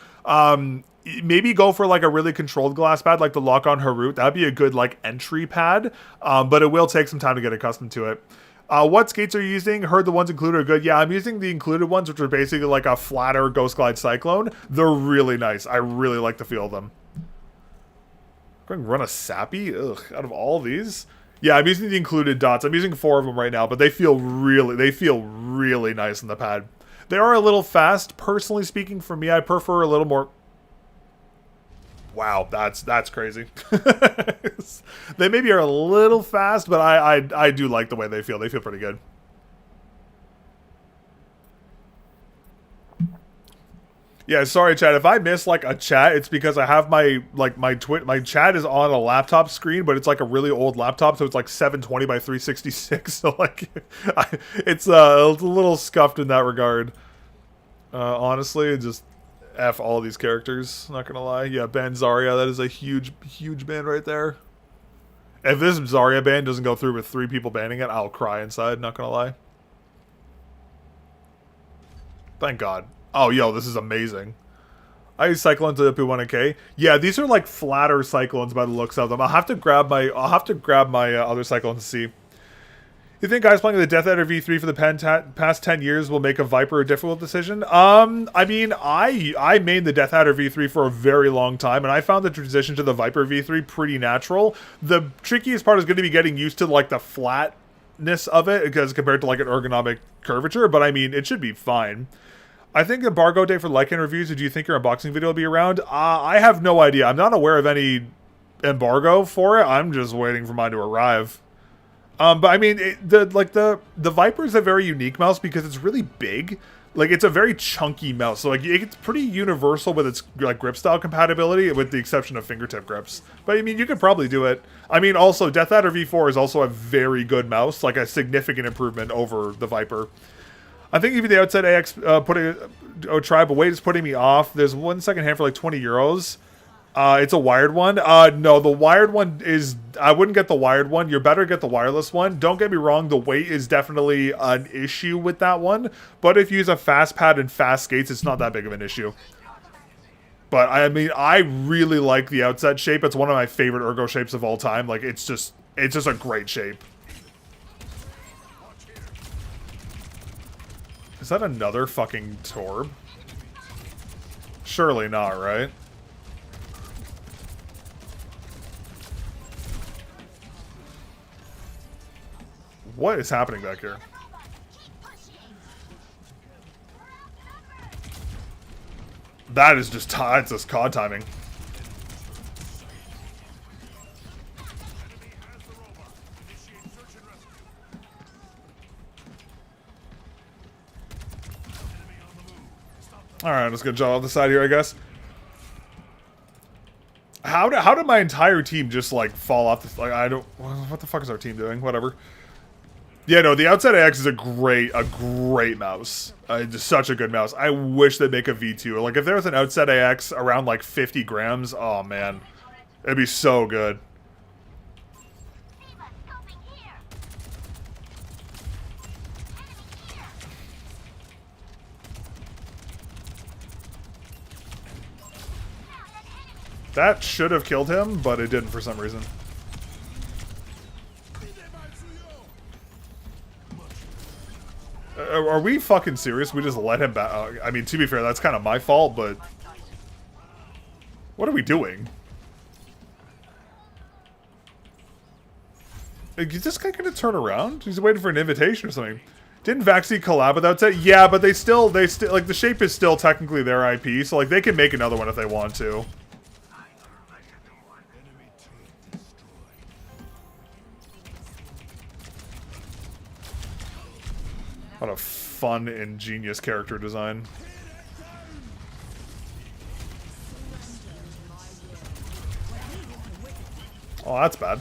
Maybe go for like a really controlled glass pad like the Lock-On Harut. That'd be a good like entry pad, but it will take some time to get accustomed to it. What skates are you using? Heard the ones included are good. Yeah, I'm using the included ones, which are basically like a flatter Ghost Glide Cyclone. They're really nice. I really like the feel of them. I'm going to run a Sappy? Ugh, out of all these? Yeah, I'm using the included dots. I'm using 4 of them right now, but they feel really nice in the pad. They are a little fast. Personally speaking, for me, I prefer a little more... Wow, that's crazy. They maybe are a little fast, but I do like the way they feel. They feel pretty good. Yeah, sorry, chat. If I miss like a chat, it's because I have my my chat is on a laptop screen, but it's like a really old laptop, so it's like 720 by 366. So like, it's a little scuffed in that regard. Honestly, just. F all of these characters, not gonna lie. Yeah, ban Zarya, that is a huge ban right there. If this Zarya ban doesn't go through with 3 people banning it, I'll cry inside, not gonna lie. Thank God. Oh, yo, this is amazing. I use Cyclones to OP1K. Yeah, these are like flatter Cyclones by the looks of them. I'll have to grab my other Cyclones to see. You think guys playing the Death Adder V3 for the past 10 years will make a Viper a difficult decision? I mean, I mained the Death Adder V3 for a very long time, and I found the transition to the Viper V3 pretty natural. The trickiest part is going to be getting used to, like, the flatness of it, because compared to, like, an ergonomic curvature, but, I mean, it should be fine. I think embargo day for Lycan reviews, do you think your unboxing video will be around? I have no idea. I'm not aware of any embargo for it. I'm just waiting for mine to arrive. But I mean, the Viper is a very unique mouse because it's really big. Like, it's a very chunky mouse, so like it's pretty universal with its like grip style compatibility, with the exception of fingertip grips. But I mean, you could probably do it. I mean, also Death Adder V4 is also a very good mouse, like a significant improvement over the Viper. I think even the Outside AX Tribe Weight is putting me off. There's one second hand for like 20 euros. It's a wired one. No, the wired one is... I wouldn't get the wired one. You're better to get the wireless one. Don't get me wrong, the weight is definitely an issue with that one. But if you use a fast pad and fast skates, it's not that big of an issue. But, I mean, I really like the Outset shape. It's one of my favorite ergo shapes of all time. Like, it's just a great shape. Is that another fucking Torb? Surely not, right? What is happening back here? That is just it's just COD timing. Alright, let's get John off the side here, I guess. How did my entire team just, like, fall off the... Like, I don't... What the fuck is our team doing? Whatever. Yeah, no, the Outside AX is a great mouse. Just such a good mouse. I wish they'd make a V2. Like, if there was an Outside AX around, like, 50 grams, oh, man. It'd be so good. That should have killed him, but it didn't for some reason. Are we fucking serious? We just let him back. I mean, to be fair, that's kind of my fault, but... What are we doing? Is this guy gonna turn around? He's waiting for an invitation or something. Didn't Vaxi collab with Outset? Yeah, but they still, like, the shape is still technically their IP, so, like, they can make another one if they want to. What a fun, ingenious character design. Oh, that's bad.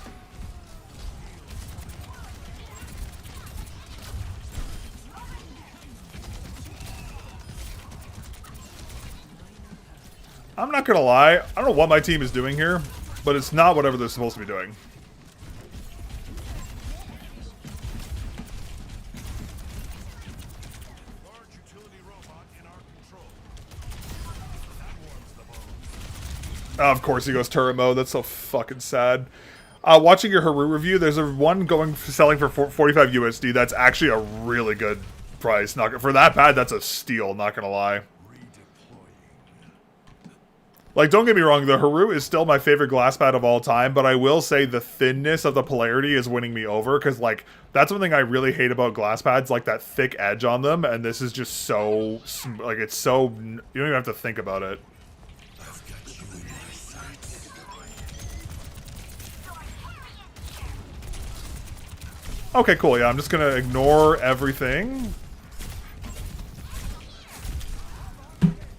I'm not gonna lie, I don't know what my team is doing here, but it's not whatever they're supposed to be doing. Oh, of course he goes turret mode, that's so fucking sad. Watching your Haru review, there's a one selling for 45 USD, that's actually a really good price. Not for that bad, that's a steal, not gonna lie. Like, don't get me wrong, the Haru is still my favorite glass pad of all time, but I will say the thinness of the Polarity is winning me over, because, like, that's one thing I really hate about glass pads, like, that thick edge on them, and this is just so, like, it's so, you don't even have to think about it. Okay, cool, yeah, I'm just gonna ignore everything.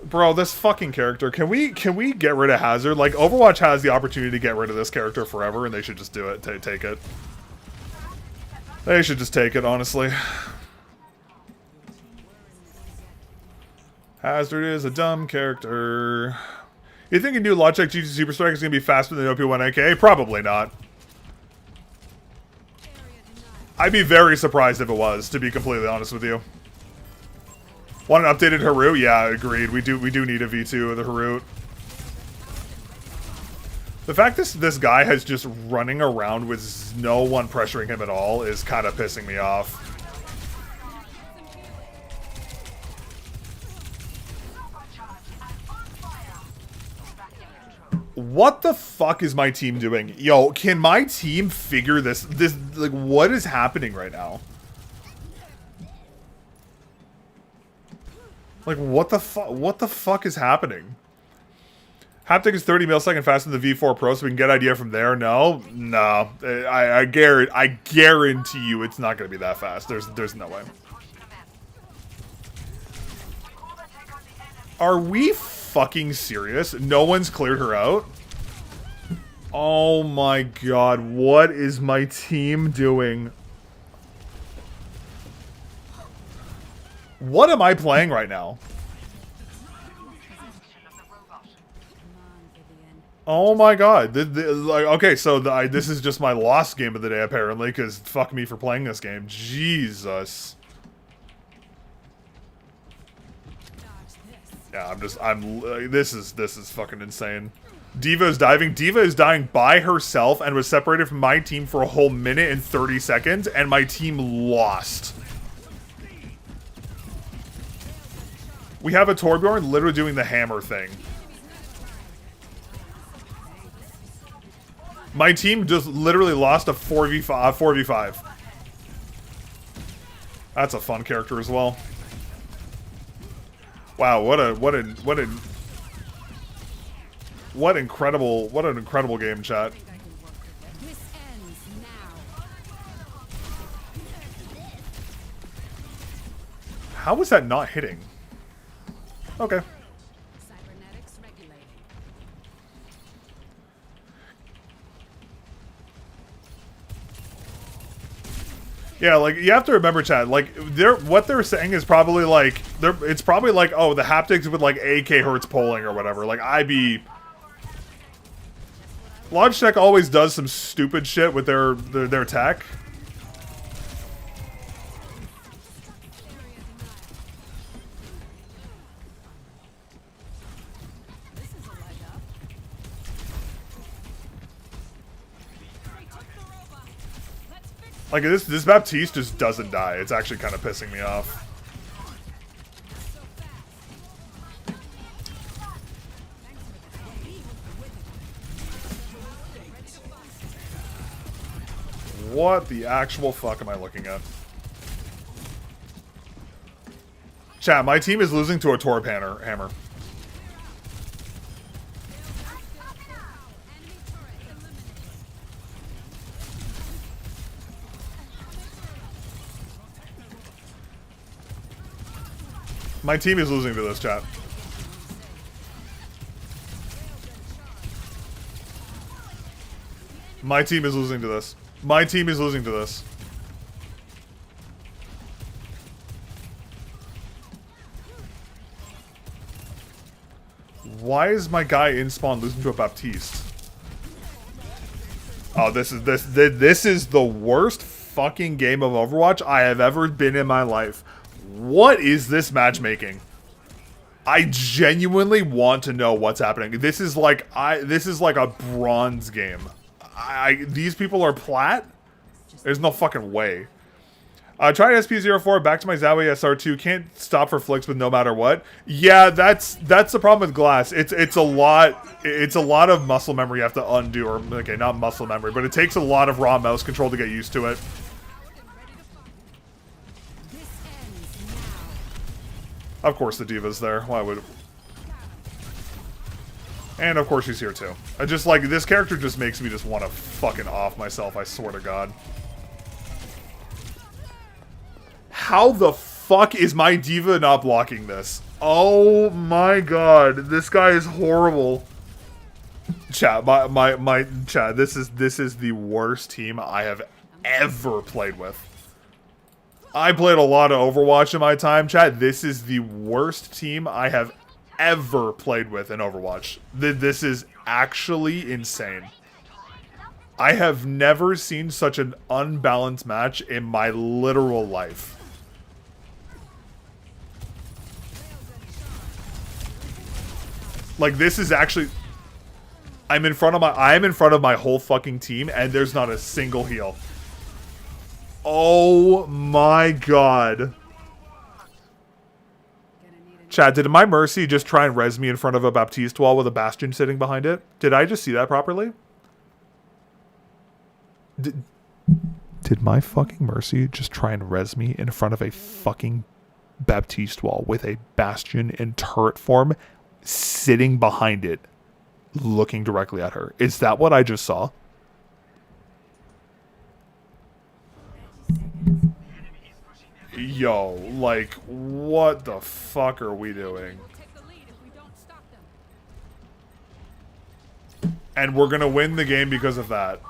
Bro, this fucking character. Can we get rid of Hazard? Like, Overwatch has the opportunity to get rid of this character forever, and they should just do it. Take it. They should just take it, honestly. Hazard is a dumb character. You think a new Logitech GT Super Strike is going to be faster than OP1 AK? Probably not. I'd be very surprised if it was, to be completely honest with you. Want an updated Haru? Yeah, agreed. We do need a V2 of the Haru. The fact this guy has just running around with no one pressuring him at all is kind of pissing me off. What the fuck is my team doing? Yo, can my team figure this like, what is happening right now? Like, what the fuck is happening? Haptic is 30 milliseconds faster than the V4 Pro, so we can get idea from there. No. I guarantee you it's not going to be that fast. There's no way. Are we fucking serious? No one's cleared her out? Oh my god, what is my team doing? What am I playing right now? Oh my god. Like, okay, so this is just my lost game of the day, apparently, because fuck me for playing this game. Jesus. Yeah, this is fucking insane. Diva is diving. Diva is dying by herself and was separated from my team for a whole minute and 30 seconds, and my team lost. We have a Torbjorn literally doing the hammer thing. My team just literally lost a 4v5. That's a fun character as well. Wow, what an incredible game, chat. How was that not hitting? Okay. Yeah, like, you have to remember, chat, like, what they're saying is probably like, it's probably like, oh, the haptics with like AK hertz polling or whatever. Like, Logitech always does some stupid shit with their tech. Like, this Baptiste just doesn't die. It's actually kind of pissing me off. What the actual fuck am I looking at? Chat, my team is losing to a Torb hammer. My team is losing to this, chat. My team is losing to this. My team is losing to this. Why is my guy in spawn losing to a Baptiste? Oh, this is the worst fucking game of Overwatch I have ever been in my life. What is this matchmaking? I genuinely want to know what's happening. This is like a bronze game. These people are plat? There's no fucking way. Try SP04, back to my Zowie SR2. Can't stop for flicks with no matter what. Yeah, that's the problem with Glass. It's a lot of muscle memory you have to undo, or okay, not muscle memory, but it takes a lot of raw mouse control to get used to it. Of course the Diva's there. Why would... And of course she's here too. I just like, this character just makes me just want to fucking off myself, I swear to God. How the fuck is my Diva not blocking this? Oh my God, this guy is horrible. Chat, my chat, this is the worst team I have ever played with. I played a lot of Overwatch in my time, chat. This is the worst team I have ever played with in Overwatch. This is actually insane. I have never seen such an unbalanced match in my literal life. Like, this is actually... I'm in front of my whole fucking team, and there's not a single heal. Oh my God. Chad, did my Mercy just try and res me in front of a Baptiste wall with a Bastion sitting behind it? Did I just see that properly? Did my fucking Mercy just try and res me in front of a fucking Baptiste wall with a Bastion in turret form sitting behind it, looking directly at her? Is that what I just saw? Yo, like, what the fuck are we doing? And we're gonna win the game because of that.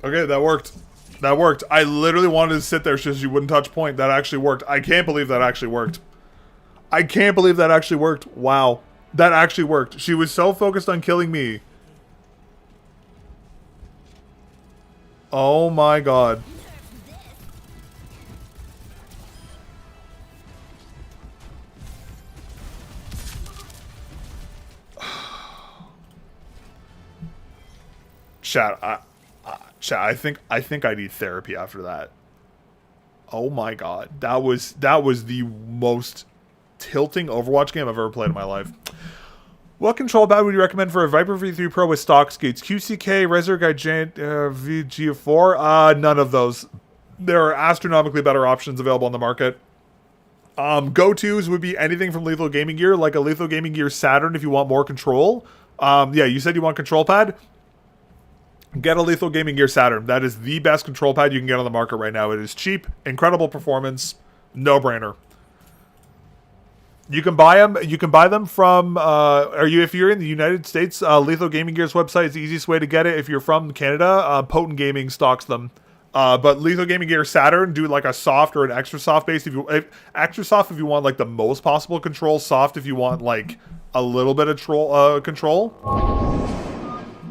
Okay, that worked. That worked. I literally wanted to sit there so you wouldn't touch point. That actually worked. I can't believe that actually worked. I can't believe that actually worked. Wow. That actually worked. She was so focused on killing me. Oh my God. Chat, Chat, I think I need therapy after that. Oh my God. That was the most tilting Overwatch game I've ever played in my life. What control pad would you recommend for a Viper V3 Pro with stock skates? QCK, Resurguide Giant, VG4? None of those. There are astronomically better options available on the market. Go-tos would be anything from Lethal Gaming Gear, like a Lethal Gaming Gear Saturn if you want more control. Yeah, you said you want control pad? Get a Lethal Gaming Gear Saturn. That is the best control pad you can get on the market right now. It is cheap, incredible performance, no-brainer. You can buy them. You can buy them from. If you're in the United States, Lethal Gaming Gear's website is the easiest way to get it. If you're from Canada, Potent Gaming stocks them. But Lethal Gaming Gear Saturn, do like a soft or an extra soft base. Extra soft if you want like the most possible control. Soft if you want like a little bit of control.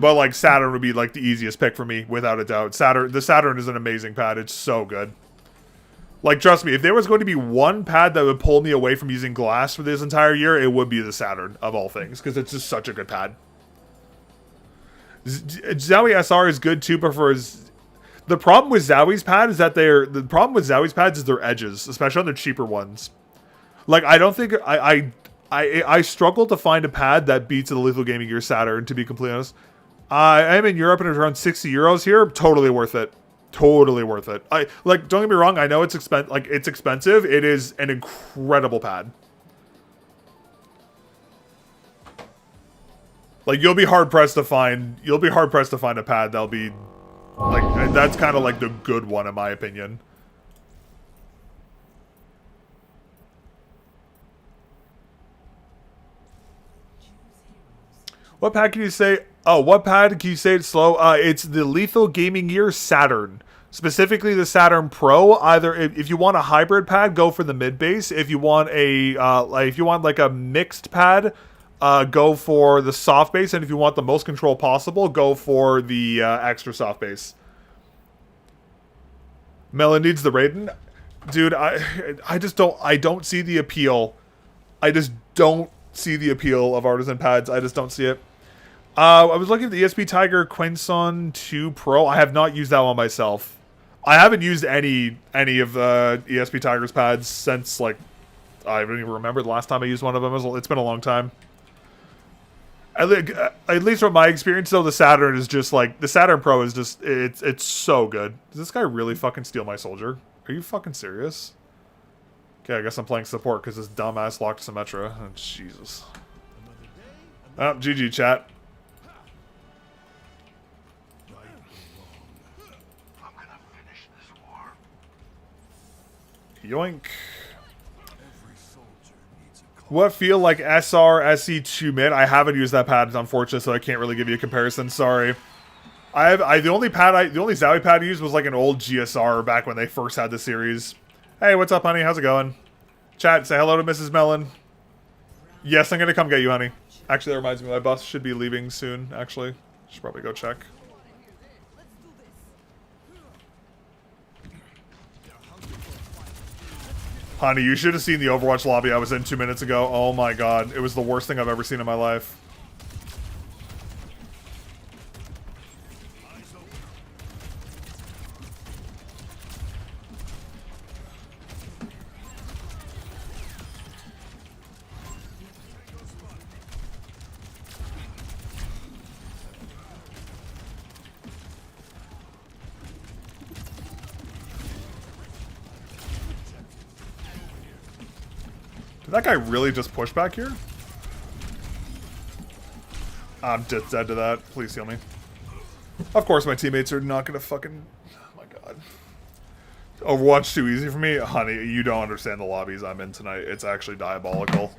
But like Saturn would be like the easiest pick for me, without a doubt. The Saturn is an amazing pad. It's so good. Like, trust me, if there was going to be one pad that would pull me away from using glass for this entire year, it would be the Saturn, of all things, because it's just such a good pad. Zowie SR is good too, but for the problem with Zowie's pad is that the problem with Zowie's pads is their edges, especially on the cheaper ones. Like, I don't think I struggle to find a pad that beats the Lethal Gaming Gear Saturn, to be completely honest. I am in Europe and it's around 60 euros here. Totally worth it. Totally worth it. Don't get me wrong, I know it's expensive. It is an incredible pad. Like, you'll be hard pressed to find a pad that'll be like, that's kind of like the good one in my opinion. What pad can you say? Oh, what pad can you say it's slow? It's the Lethal Gaming Gear Saturn. Specifically the Saturn Pro. Either if you want a hybrid pad, go for the mid base. If you want like a mixed pad, go for the soft base. And if you want the most control possible, go for the extra soft base. Melon needs the Raiden. Dude, I don't see the appeal. I just don't see the appeal of artisan pads. I just don't see it. I was looking at the ESP Tiger Quinson 2 Pro. I have not used that one myself. I haven't used any of the ESP Tiger's pads since, like, I don't even remember the last time I used one of them. It's been a long time. At least from my experience, though, the Saturn is just, like, the Saturn Pro is just, it's so good. Does this guy really fucking steal my soldier? Are you fucking serious? Okay, I guess I'm playing support because this dumbass locked Symmetra. Oh, Jesus. Oh, GG, chat. Yoink. What feel like SR SE2 mid? I haven't used that pad, unfortunately, so I can't really give you a comparison. Sorry. The only Zowie pad I used was like an old GSR back when they first had the series. Hey, what's up, honey? How's it going? Chat, say hello to Mrs. Mellon. Yes, I'm gonna come get you, honey. Actually, that reminds me, my bus should be leaving soon. Actually, should probably go check. Honey, you should have seen the Overwatch lobby I was in 2 minutes ago. Oh my god. It was the worst thing I've ever seen in my life. Did that guy really just push back here? I'm just dead to that. Please heal me. Of course my teammates are not gonna fucking... Oh my god. Overwatch too easy for me? Honey, you don't understand the lobbies I'm in tonight. It's actually diabolical.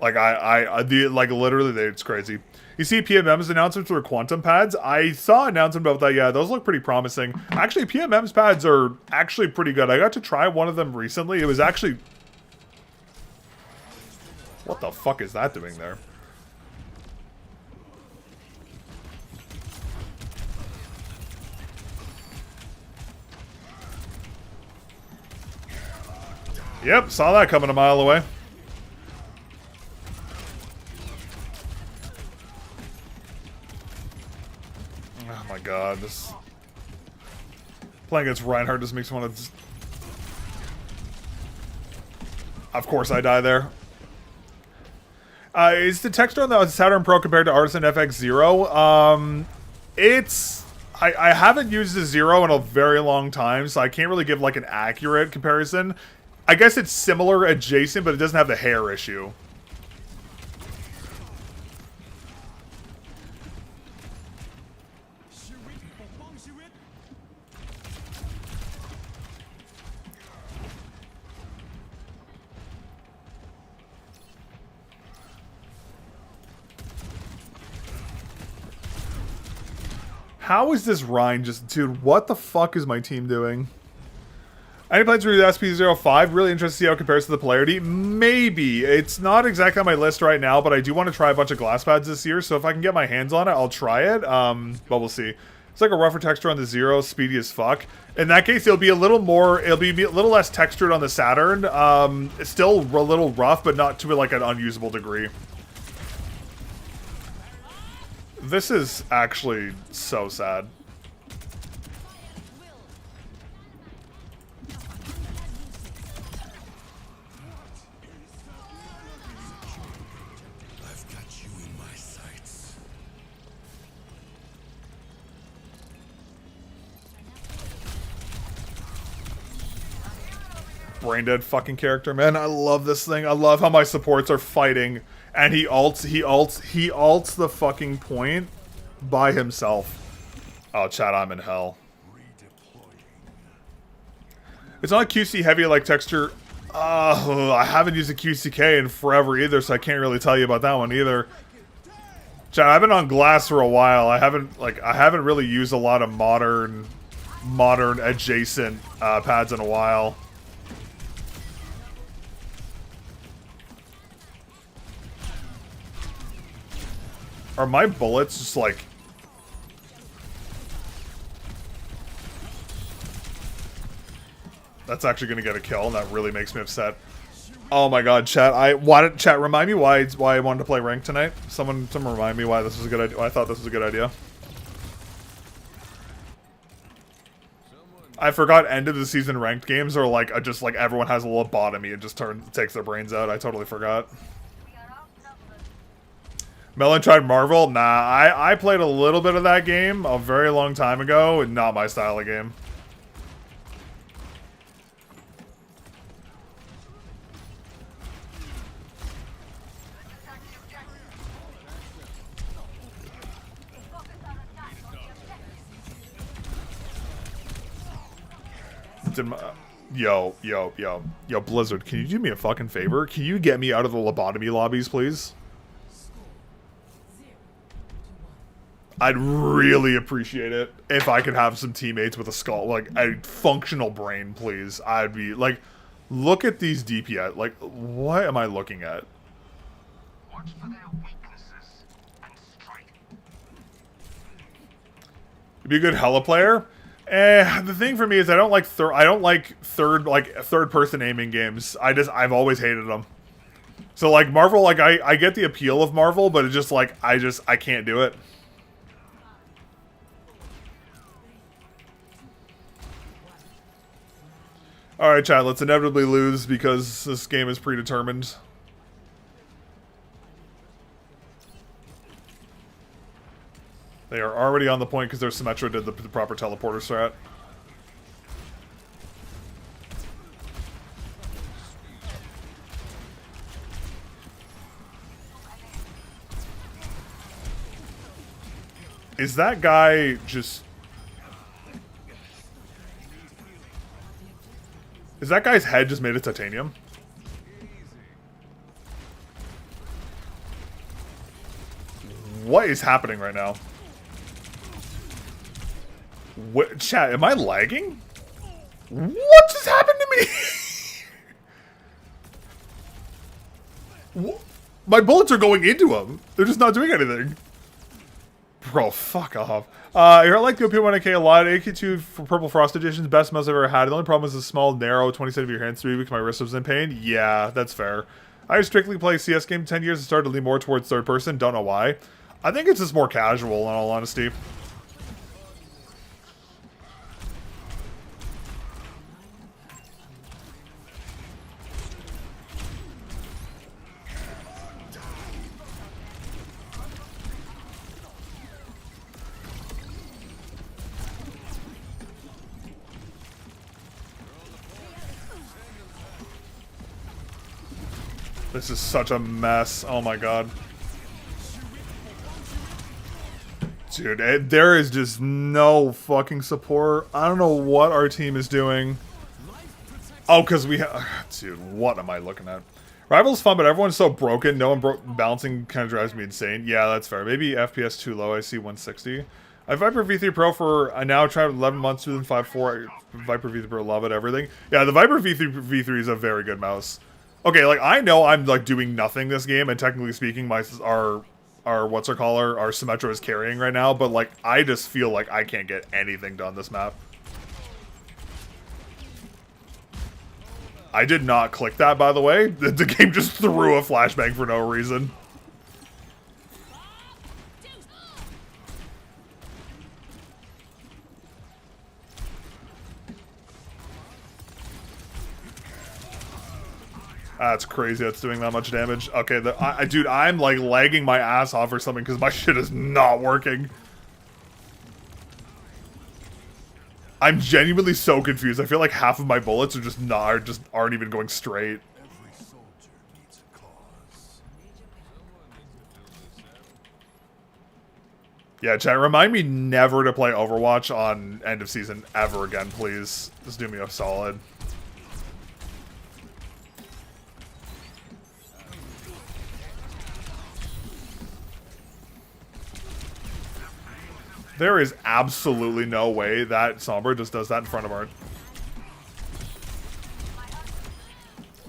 Like, like, literally, it's crazy. You see PMM's announcements for quantum pads? I saw an announcement about that, yeah, those look pretty promising. Actually, PMM's pads are actually pretty good. I got to try one of them recently. It was actually... What the fuck is that doing there? Yep, saw that coming a mile away. Oh my god, this... Playing against Reinhardt just makes me want to... Of course I die there. Is the texture on the Saturn Pro compared to Artisan FX Zero? It's... I haven't used the Zero in a very long time, so I can't really give, like, an accurate comparison. I guess it's similar, adjacent, but it doesn't have the hair issue. How is this Rhine just... Dude, what the fuck is my team doing? Any plans to do the SP05? Really interested to see how it compares to the Polarity. Maybe. It's not exactly on my list right now, but I do want to try a bunch of glass pads this year, so if I can get my hands on it, I'll try it. But we'll see. It's like a rougher texture on the Zero, speedy as fuck. In that case, it'll be a little less textured on the Saturn. It's still a little rough, but not to like an unusable degree. This is actually so sad. Brain dead fucking character, man. I love this thing. I love how my supports are fighting, and he ults the fucking point by himself. Oh, chat, I'm in hell. It's not QC heavy like texture. I haven't used a QCK in forever either, so I can't really tell you about that one either. Chat, I've been on glass for a while. I haven't really used a lot of modern adjacent pads in a while. Are my bullets just like... That's actually gonna get a kill, and that really makes me upset. Oh my god, chat! Chat, remind me why I wanted to play ranked tonight. Someone remind me why this was a good idea. Why I thought this was a good idea. I forgot end of the season ranked games are like just like everyone has a lobotomy and just takes their brains out. I totally forgot. Melon tried Marvel? Nah, I played a little bit of that game a very long time ago, and not my style of game. Yo, Blizzard, can you do me a fucking favor? Can you get me out of the lobotomy lobbies, please? I'd really appreciate it if I could have some teammates with a skull, like a functional brain, please. I'd be like, look at these DPS. Like, what am I looking at? Watch for their weaknesses and strike. Be a good Hella player. The thing for me is I don't like third person aiming games. I've always hated them. So like Marvel, like I get the appeal of Marvel, but it's just like I can't do it. Alright, chat, let's inevitably lose because this game is predetermined. They are already on the point because their Symmetra did the proper teleporter strat. Is that guy just... Is that guy's head just made of titanium? What is happening right now? What, chat, am I lagging? What just happened to me? My bullets are going into him. They're just not doing anything. Bro, fuck off. I like the OP1 AK a lot. AK2 for Purple Frost Edition's best mouse I've ever had. The only problem is the small, narrow 20 of your hands 3 weeks. My wrist was in pain. Yeah, that's fair. I strictly play CS game 10 years and started to lean more towards third person. Don't know why. I think it's just more casual, in all honesty. This is such a mess. Oh my god. Dude, there is just no fucking support. I don't know what our team is doing. Oh, because we have... Dude, what am I looking at? Rival's fun, but everyone's so broken. No one balancing kind of drives me insane. Yeah, that's fair. Maybe FPS too low. I see 160. I Viper V3 Pro for I now tried 11 months within 5.4. Viper V3 Pro, love it, everything. Yeah, the Viper V3 is a very good mouse. Okay, like I know I'm like doing nothing this game, and technically speaking, our Symmetra is carrying right now. But like I just feel like I can't get anything done this map. I did not click that, by the way. The game just threw a flashbang for no reason. That's crazy. That's doing that much damage. Okay, dude, I'm like lagging my ass off or something because my shit is not working. I'm genuinely so confused. I feel like half of my bullets are aren't even going straight. Yeah, chat, remind me never to play Overwatch on end of season ever again, please. Just do me a solid. There is absolutely no way that Sombra just does that in front of our...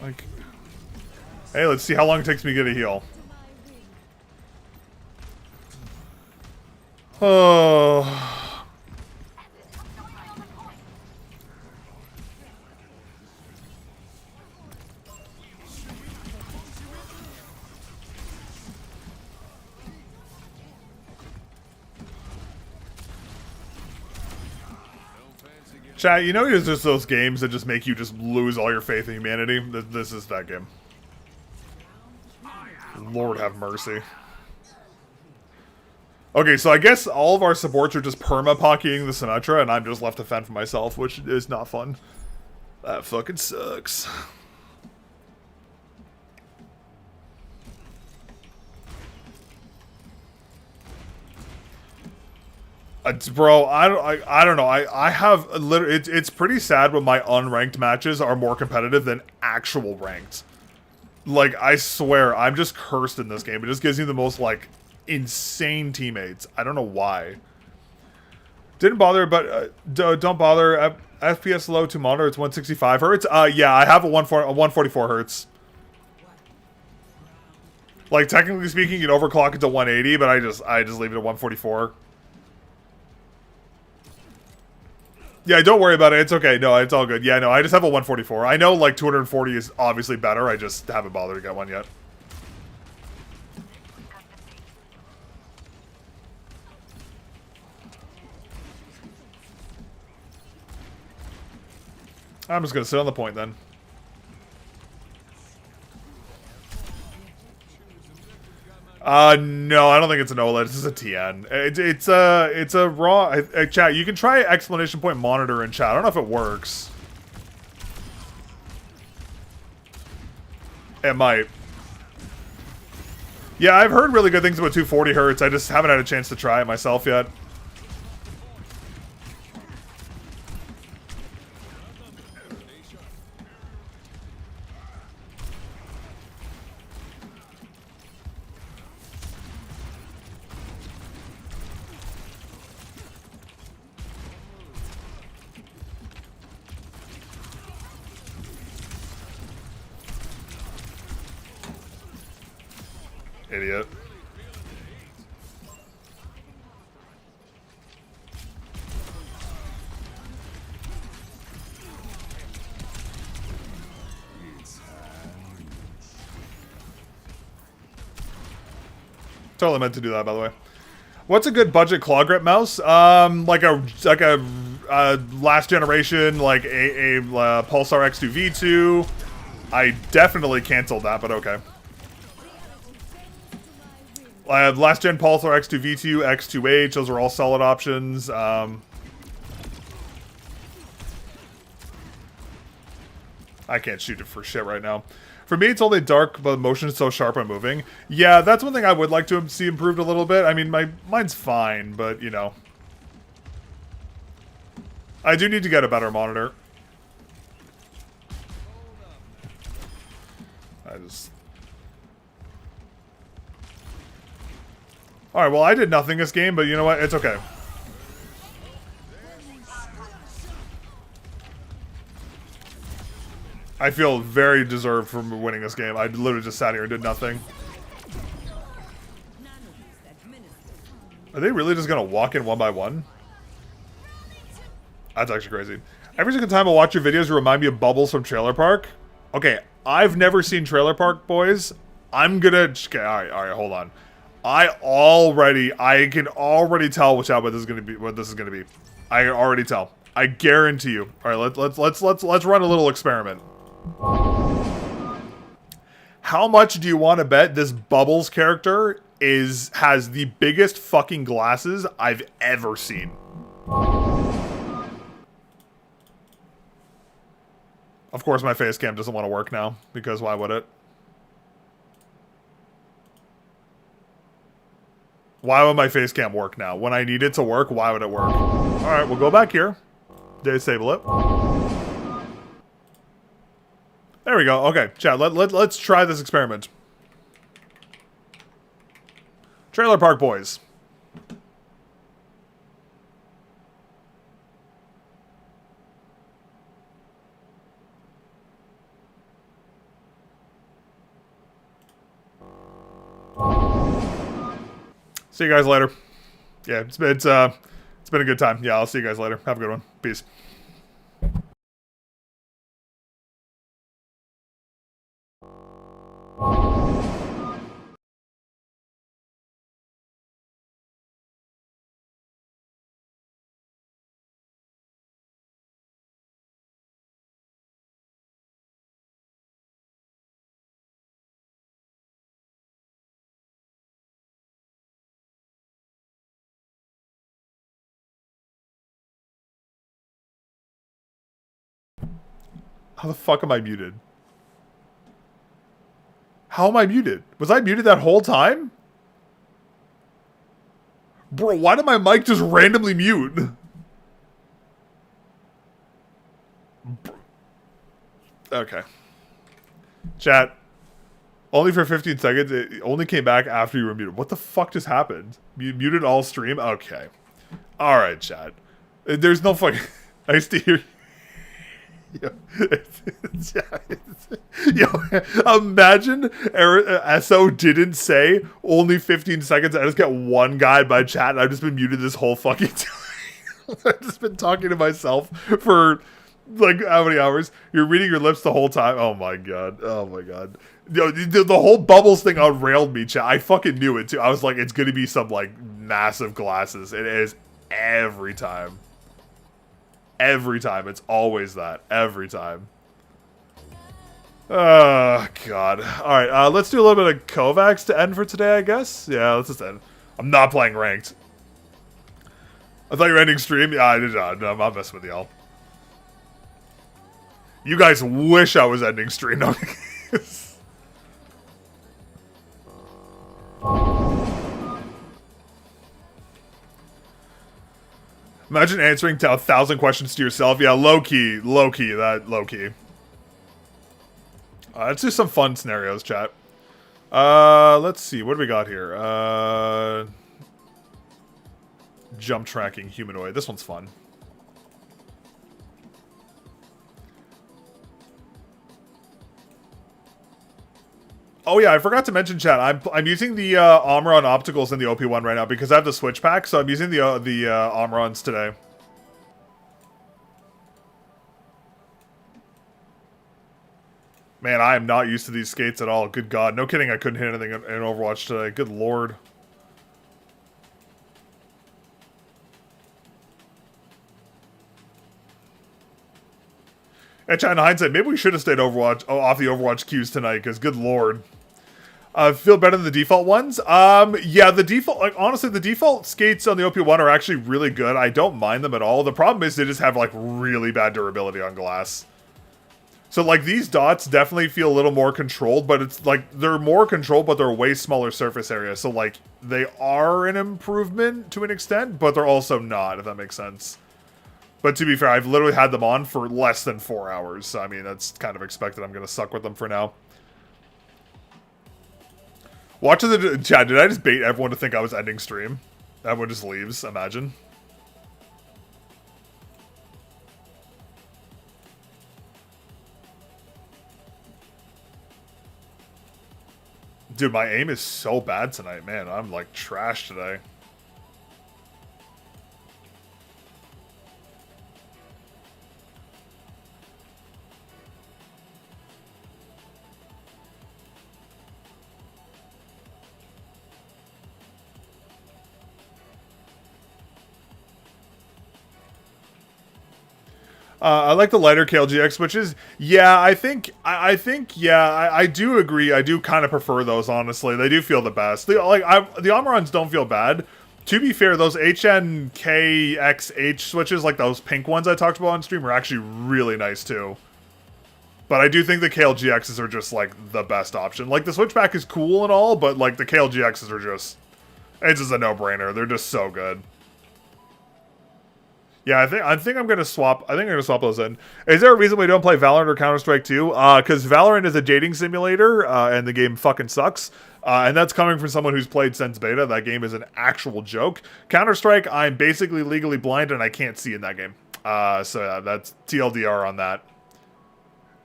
Like... Hey, let's see how long it takes me to get a heal. Oh... Chat, you know there's just those games that just make you just lose all your faith in humanity? This is that game. Lord have mercy. Okay, so I guess all of our supports are just perma-pockeying the Symmetra, and I'm just left to fend for myself, which is not fun. That fucking sucks. Bro, I don't know. I have literally. It's pretty sad when my unranked matches are more competitive than actual ranked. Like, I swear, I'm just cursed in this game. It just gives me the most like insane teammates. I don't know why. Didn't bother, but don't bother. FPS low to monitor. It's 165 hertz. Yeah, I have a 144 hertz. Like, technically speaking, you can overclock it to 180, but I just leave it at 144. Yeah, don't worry about it. It's okay. No, it's all good. Yeah, no, I just have a 144. I know, like, 240 is obviously better. I just haven't bothered to get one yet. I'm just going to sit on the point, then. No, I don't think it's an OLED. This is a TN. It's a raw... chat, you can try exclamation point monitor in chat. I don't know if it works. It might. Yeah, I've heard really good things about 240 hertz. I just haven't had a chance to try it myself yet. Idiot. Totally meant to do that, by the way. What's a good budget claw grip mouse? Like a last generation, like a Pulsar X2 V2. I definitely canceled that, but okay. Last gen Pulsar X2 V2, X2H, those are all solid options. I can't shoot it for shit right now. For me, it's only dark, but the motion is so sharp and moving. Yeah, that's one thing I would like to see improved a little bit. I mean, mine's fine, but, you know. I do need to get a better monitor. Alright, well, I did nothing this game, but you know what? It's okay. I feel very deserved for winning this game. I literally just sat here and did nothing. Are they really just gonna walk in one by one? That's actually crazy. Every single time I watch your videos, you remind me of Bubbles from Trailer Park. Okay, I've never seen Trailer Park Boys. I'm gonna... Okay, alright, hold on. I can already tell what this is gonna be. I can already tell. I guarantee you. Alright, let's run a little experiment. How much do you want to bet this Bubbles character has the biggest fucking glasses I've ever seen? Of course, my face cam doesn't want to work now, because why would it? Why would my face cam work now? When I need it to work, why would it work? Alright, we'll go back here. Disable it. There we go. Okay, chat, let's try this experiment. Trailer Park Boys. See you guys later. Yeah, it's been a good time. Yeah, I'll see you guys later. Have a good one. Peace. How the fuck am I muted? How am I muted? Was I muted that whole time? Bro, why did my mic just randomly mute? Okay. Chat. Only for 15 seconds. It only came back after you were muted. What the fuck just happened? You muted all stream? Okay. Alright, chat. There's no fucking... I used to hear... Yo, imagine SO didn't say only 15 seconds. I just get one guy by chat and I've just been muted this whole fucking time. I've just been talking to myself for like how many hours? You're reading your lips the whole time. Oh my god. Oh my god. Yo, the whole Bubbles thing unrailed me, chat. I fucking knew it too. I was like, it's gonna be some like massive glasses. It is every time. Every time. It's always that. Every time. Oh, God. Alright, let's do a little bit of Kovacs to end for today, I guess. Yeah, let's just end. I'm not playing ranked. I thought you were ending stream? Yeah, I did not. No, I'm not messing with y'all. You guys wish I was ending stream. No. Imagine answering to 1,000 questions to yourself. Yeah, low-key, low-key. Let's do some fun scenarios, chat. Let's see. What do we got here? Jump tracking humanoid. This one's fun. Oh yeah, I forgot to mention, chat. I'm using the Omron opticals in the OP1 right now because I have the switch pack, so I'm using the Omrons today. Man, I am not used to these skates at all. Good God, no kidding. I couldn't hit anything in Overwatch today. Good Lord. And chat, in hindsight, maybe we should have stayed off the Overwatch queues tonight, because good Lord. Feel better than the default ones? Yeah, the default, like, honestly, the default skates on the OP1 are actually really good. I don't mind them at all. The problem is they just have, like, really bad durability on glass. So, like, these dots definitely feel a little more controlled, but it's, like, they're more controlled, but they're a way smaller surface area. So, like, they are an improvement to an extent, but they're also not, if that makes sense. But to be fair, I've literally had them on for less than 4 hours. So, I mean, that's kind of expected. I'm going to suck with them for now. Watching the chat, did I just bait everyone to think I was ending stream? Everyone just leaves, imagine. Dude, my aim is so bad tonight, man. I'm like trash today. I like the lighter KLGX switches. Yeah, I think, I do agree. I do kind of prefer those, honestly. They do feel the best. The Omrons don't feel bad. To be fair, those HNKXH switches, like those pink ones I talked about on stream, are actually really nice, too. But I do think the KLGXs are just, like, the best option. Like, the switchback is cool and all, but, like, the KLGXs are just... It's just a no-brainer. They're just so good. Yeah, I think I'm gonna swap. I think I'm gonna swap those in. Is there a reason we don't play Valorant or Counter-Strike 2? Because Valorant is a dating simulator, and the game fucking sucks. And that's coming from someone who's played since beta. That game is an actual joke. Counter-Strike, I'm basically legally blind and I can't see in that game. So yeah, that's TLDR on that.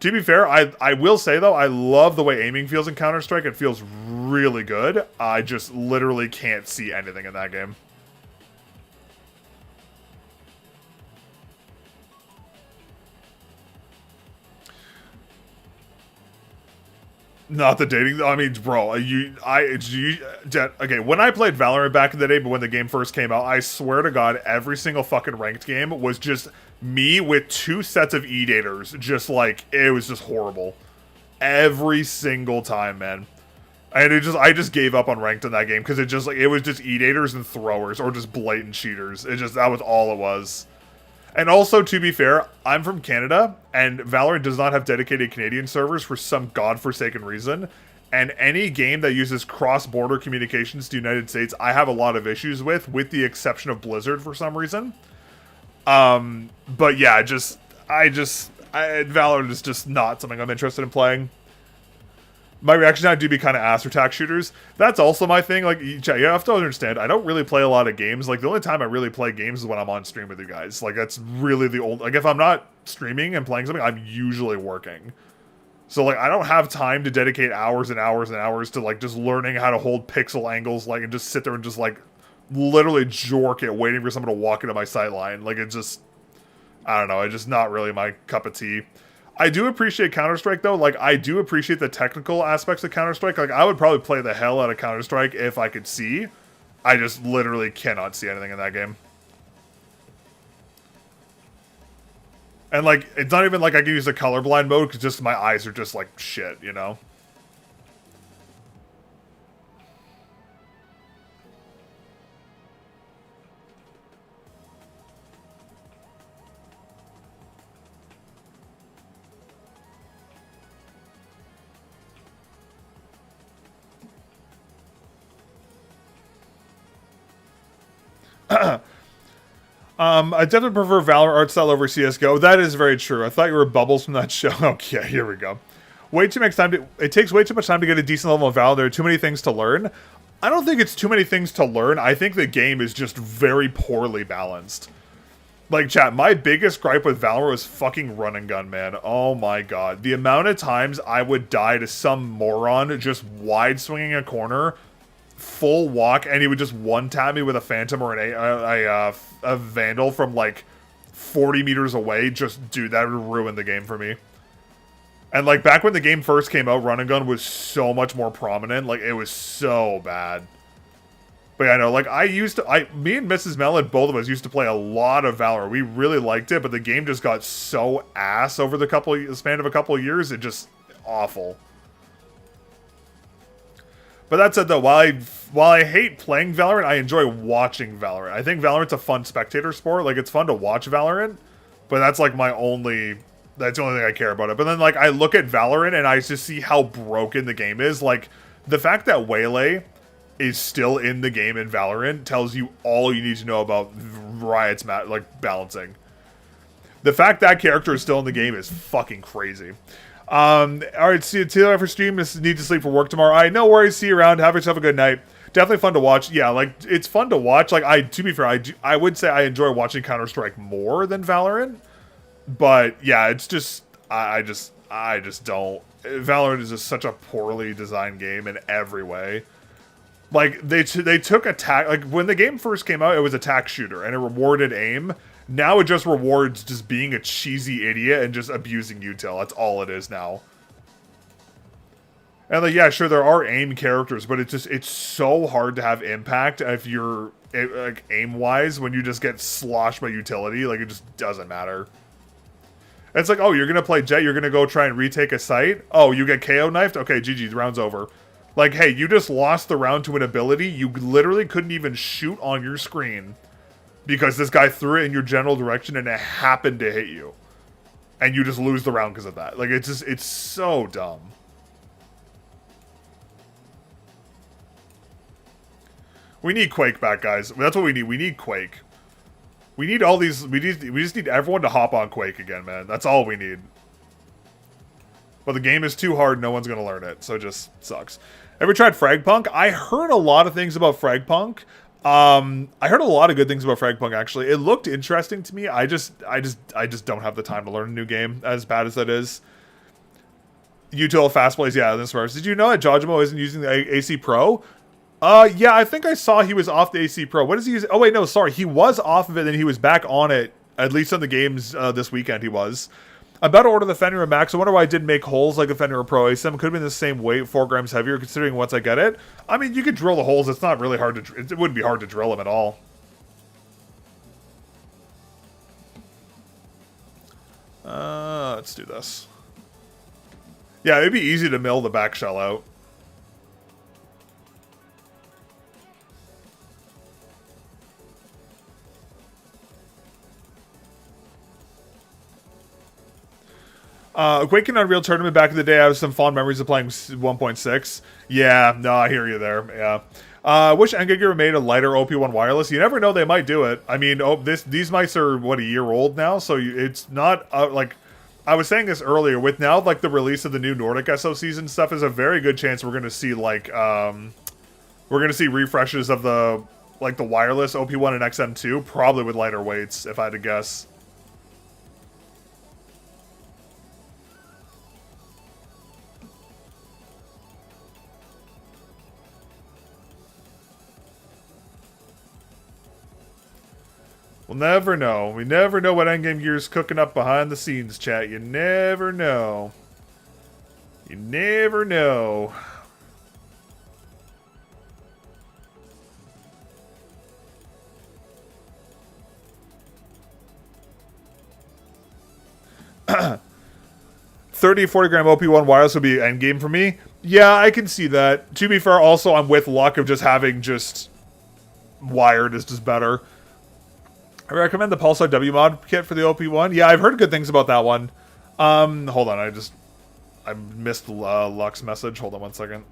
To be fair, I will say though, I love the way aiming feels in Counter-Strike. It feels really good. I just literally can't see anything in that game. Not the dating. I mean, bro, okay. When I played Valorant back in the day, but when the game first came out, I swear to God, every single fucking ranked game was just me with 2 sets of E-daters. Just like it was just horrible, every single time, man. And I just gave up on ranked in that game because it was just E-daters and throwers or just blatant cheaters. That was all it was. And also, to be fair, I'm from Canada, and Valorant does not have dedicated Canadian servers for some godforsaken reason. And any game that uses cross-border communications to the United States, I have a lot of issues with the exception of Blizzard for some reason. But yeah, Valorant is just not something I'm interested in playing. My reaction now do be kind of ass for tax shooters. That's also my thing. Like, you have to understand, I don't really play a lot of games. Like, the only time I really play games is when I'm on stream with you guys. Like, that's really the only... Like, if I'm not streaming and playing something, I'm usually working. So, like, I don't have time to dedicate hours and hours and hours to, like, just learning how to hold pixel angles, like, and just sit there and just, like, literally jork it, waiting for someone to walk into my sight line. Like, it's just... I don't know. It's just not really my cup of tea. I do appreciate Counter-Strike, though. Like, I do appreciate the technical aspects of Counter-Strike. Like, I would probably play the hell out of Counter-Strike if I could see. I just literally cannot see anything in that game. And, like, it's not even like I can use the colorblind mode, because just my eyes are just, like, shit, you know? I definitely prefer Valor art style over CSGO. That is very true. I thought you were Bubbles from that show. Okay, here we go. It takes way too much time to get a decent level of Valor. There are too many things to learn. I don't think it's too many things to learn. I think the game is just very poorly balanced. Like, chat, my biggest gripe with Valor was fucking run and gun, man. Oh my god. The amount of times I would die to some moron just wide swinging a corner, full walk, and he would just one-tap me with a Phantom or a Vandal from, like, 40 meters away. Just, dude, that would ruin the game for me. And, like, back when the game first came out, run and gun was so much more prominent. Like, it was so bad. But yeah, no, like, me and Mrs. Mellon, both of us used to play a lot of Valor. We really liked it, but the game just got so ass over the span of a couple of years. It just, awful. But that said, though, while I hate playing Valorant, I enjoy watching Valorant. I think Valorant's a fun spectator sport. Like, it's fun to watch Valorant, but that's, like, that's the only thing I care about it. But then, like, I look at Valorant and I just see how broken the game is. Like, the fact that Waylay is still in the game in Valorant tells you all you need to know about Riot's balancing. The fact that character is still in the game is fucking crazy. Alright, see you later for stream. Need to sleep for work tomorrow. Alright, no worries. See you around. Have yourself a good night. Definitely fun to watch. Yeah, like, it's fun to watch. Like, to be fair, I would say I enjoy watching Counter-Strike more than Valorant. But, yeah, it's just, I I just don't. Valorant is just such a poorly designed game in every way. Like, they took attack... Like, when the game first came out, it was attack shooter, and it rewarded aim. Now it just rewards just being a cheesy idiot and just abusing util. That's all it is now. And, like, yeah, sure, there are aim characters, but it's so hard to have impact if you're, like, aim-wise when you just get sloshed by utility. Like, it just doesn't matter. It's like, oh, you're going to play Jet, you're going to go try and retake a site? Oh, you get KO knifed? Okay, GG, the round's over. Like, hey, you just lost the round to an ability you literally couldn't even shoot on your screen because this guy threw it in your general direction and it happened to hit you. And you just lose the round because of that. Like, it's so dumb. We need Quake back, guys. That's what we need. We need Quake. We need all these... We just need everyone to hop on Quake again, man. That's all we need. But the game is too hard, no one's going to learn it. So it just sucks. Ever tried Fragpunk? I heard a lot of things about Fragpunk. I heard a lot of good things about Fragpunk, actually. It looked interesting to me. I just don't have the time to learn a new game, as bad as that is. Util fast plays, yeah, this verse. Did you know that Jojimo isn't using the AC Pro? Yeah, I think I saw he was off the AC Pro. What is he using? Oh, wait, no, sorry. He was off of it, and he was back on it. At least on the games this weekend, he was. I'm about to order the Fenrir Max. I wonder why I didn't make holes like the Fenrir Pro ASIM. Could have been the same weight, 4 grams heavier, considering once I get it. I mean, you could drill the holes. It's not really hard to... It wouldn't be hard to drill them at all. Let's do this. Yeah, it'd be easy to mill the back shell out. Quake and Unreal Tournament back in the day, I have some fond memories of playing 1.6. Yeah, no, I hear you there. Yeah. Wish Engager made a lighter OP1 wireless. You never know, they might do it. I mean, these mics are, what, a year old now? So it's not, like... I was saying this earlier, with now, like, the release of the new Nordic SoCs and stuff, is a very good chance we're going to see, like, we're going to see refreshes of the, like, the wireless OP1 and XM2, probably with lighter weights, if I had to guess. We'll never know. We never know what Endgame Gear's cooking up behind the scenes, chat. You never know. You never know. $30, 40 gram OP1 wireless would be endgame for me. Yeah, I can see that. To be fair, also, I'm with luck of just having just wired is just better. I recommend the Pulsar W mod kit for the OP1. Yeah, I've heard good things about that one. Hold on, I missed Luck's message. Hold on one second.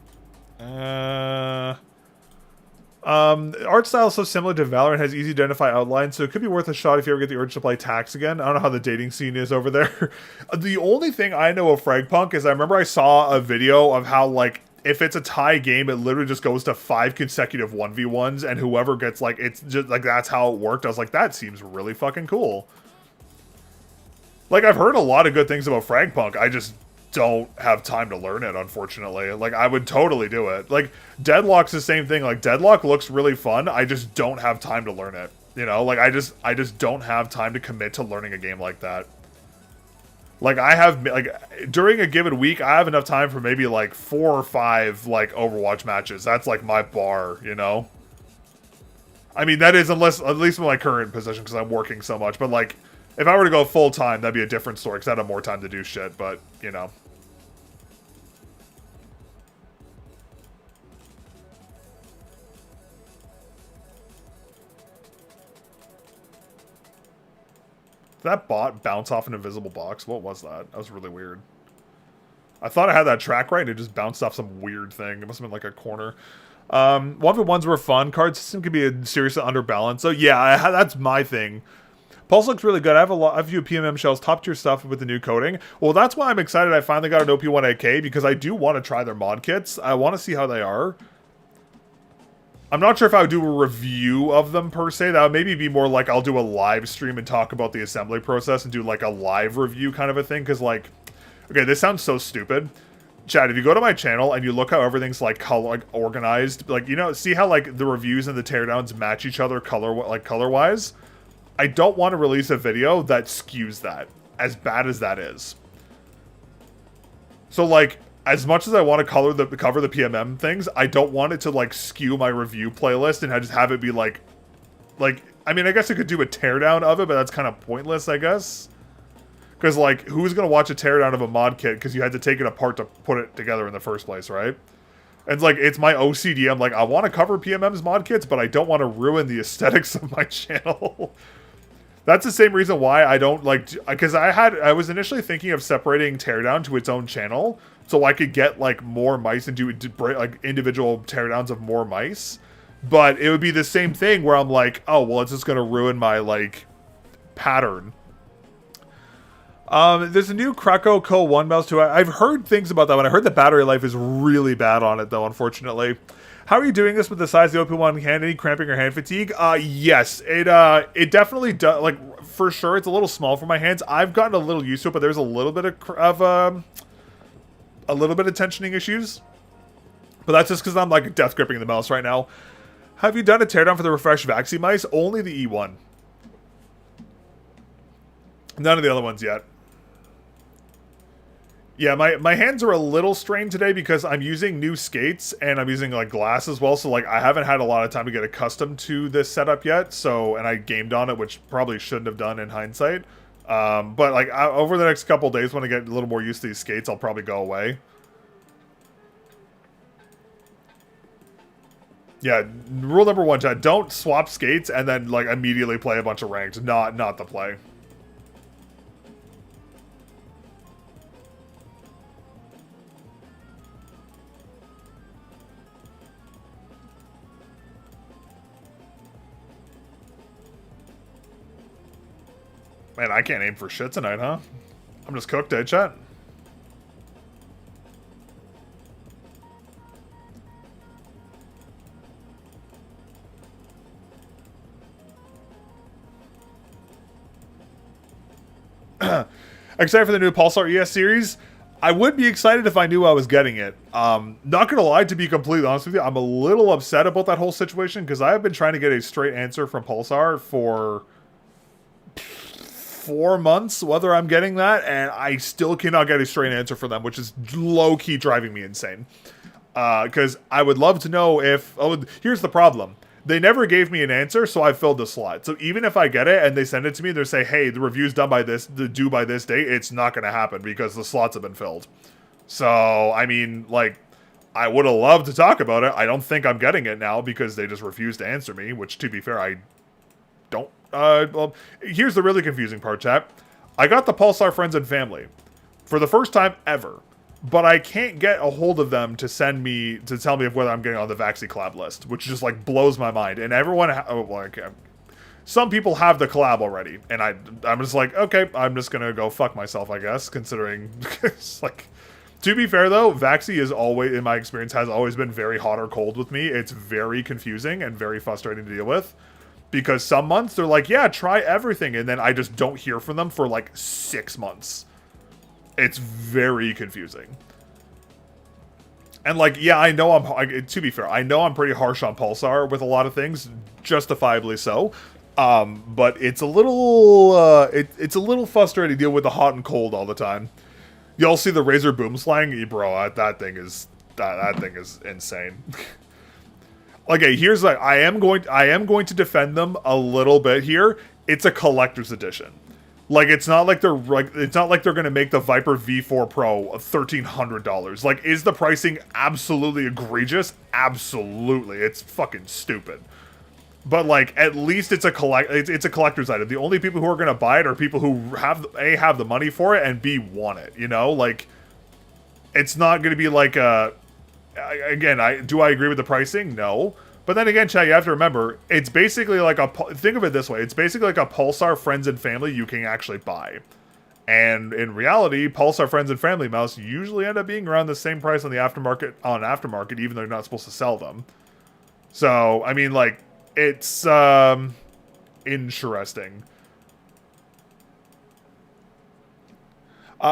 Art style is so similar to Valorant, has easy to identify outlines, so it could be worth a shot if you ever get the urge to play Tax again. I don't know how the dating scene is over there. The only thing I know of Fragpunk is I remember I saw a video of how, like, if it's a tie game, it literally just goes to 5 consecutive 1v1s, and whoever gets, like, it's just, like, that's how it worked. I was like, that seems really fucking cool. Like, I've heard a lot of good things about Fragpunk. I just don't have time to learn it, unfortunately. Like, I would totally do it. Like, Deadlock's the same thing. Like, Deadlock looks really fun. I just don't have time to learn it. You know? Like, I just don't have time to commit to learning a game like that. Like, I have, like, during a given week, I have enough time for maybe, like, 4 or 5, like, Overwatch matches. That's, like, my bar, you know? I mean, that is, unless, at least in my current position, because I'm working so much. But, like, if I were to go full-time, that'd be a different story, because I'd have more time to do shit, but, you know. Did that bot bounce off an invisible box? What was that? That was really weird. I thought I had that track right, and it just bounced off some weird thing. It must have been like a corner. 1v1s were fun. Card system can be a seriously underbalanced. So yeah, that's my thing. Pulse looks really good. I have a few PMM shells, top tier stuff with the new coating. Well, that's why I'm excited I finally got an OP1 AK, because I do want to try their mod kits. I want to see how they are. I'm not sure if I would do a review of them per se. That would maybe be more like I'll do a live stream and talk about the assembly process and do like a live review kind of a thing. Because like Okay, this sounds so stupid. Chad, if you go to my channel and you look how everything's like color, like organized, like, you know, see how like the reviews and the teardowns match each other color wise. I don't want to release a video that skews that, as bad as that is. So like, as much as I want to cover the PMM things, I don't want it to like skew my review playlist and I just have it be like, I mean, I guess I could do a teardown of it, but that's kind of pointless, I guess. Because, like, who's going to watch a teardown of a mod kit because you had to take it apart to put it together in the first place, right? And, like, it's my OCD. I'm like, I want to cover PMM's mod kits, but I don't want to ruin the aesthetics of my channel. That's the same reason why I don't, like... Because I was initially thinking of separating teardown to its own channel so I could get, like, more mice and do, like, individual teardowns of more mice. But it would be the same thing where I'm like, oh, well, it's just going to ruin my, like, pattern. There's a new Krakow Co. 1 mouse too. I've heard things about that one. I heard the battery life is really bad on it though, unfortunately. How are you doing this with the size of the OP1 hand? Any cramping or hand fatigue? Yes, it definitely does. Like, for sure, it's a little small for my hands. I've gotten a little used to it, but there's a little bit of tensioning issues. But that's just because I'm like death gripping the mouse right now. Have you done a teardown for the refreshed Vaxi mice? Only the E1. None of the other ones yet. Yeah, my hands are a little strained today because I'm using new skates and I'm using like glass as well. So like I haven't had a lot of time to get accustomed to this setup yet. So, and I gamed on it, which probably shouldn't have done in hindsight. But like over the next couple days, when I get a little more used to these skates, I'll probably go away. Yeah, rule number 1, Chad, don't swap skates and then like immediately play a bunch of ranked. Not the play. Man, I can't aim for shit tonight, huh? I'm just cooked, eh, chat? Excited for the new Pulsar ES series? I would be excited if I knew I was getting it. Not gonna lie, to be completely honest with you, I'm a little upset about that whole situation because I have been trying to get a straight answer from Pulsar for 4 months whether I'm getting that, and I still cannot get a straight answer for them, which is low-key driving me insane. Because I would love to know if... Oh, here's the problem. They never gave me an answer, so I filled the slot. So even if I get it and they send it to me, they say, hey, the review's done by this, due by this date, it's not going to happen because the slots have been filled. So, I mean, like, I would have loved to talk about it. I don't think I'm getting it now because they just refused to answer me, which, to be fair, I don't... well, here's the really confusing part, chat. I got the Pulsar friends and family for the first time ever, but I can't get a hold of them to tell me whether I'm getting on the Vaxi collab list, which just like blows my mind. And everyone, some people have the collab already, and I'm just like, okay, I'm just gonna go fuck myself, I guess. Considering, it's like, to be fair though, Vaxi is always, in my experience, has always been very hot or cold with me. It's very confusing and very frustrating to deal with. Because some months they're like, yeah, try everything. And then I just don't hear from them for like 6 months. It's very confusing. And like, yeah, I know to be fair, I know I'm pretty harsh on Pulsar with a lot of things, justifiably so. But it's a little, it's a little frustrating to deal with the hot and cold all the time. Y'all see the Razer boom slang? Bro, that thing is insane. Okay, here's like I am going to defend them a little bit here. It's a collector's edition. Like it's not like they're going to make the Viper V4 Pro $1,300. Like, is the pricing absolutely egregious? Absolutely. It's fucking stupid. But like at least it's a collector's item. The only people who are going to buy it are people who have the money for it and B want it, you know? Like it's not going to be like a... Again, do I agree with the pricing? No. But then again, chat, you have to remember, it's basically like think of it this way. It's basically like a Pulsar Friends and Family you can actually buy. And in reality, Pulsar Friends and Family mouse usually end up being around the same price on the aftermarket, even though you're not supposed to sell them. So, I mean, like, it's, interesting.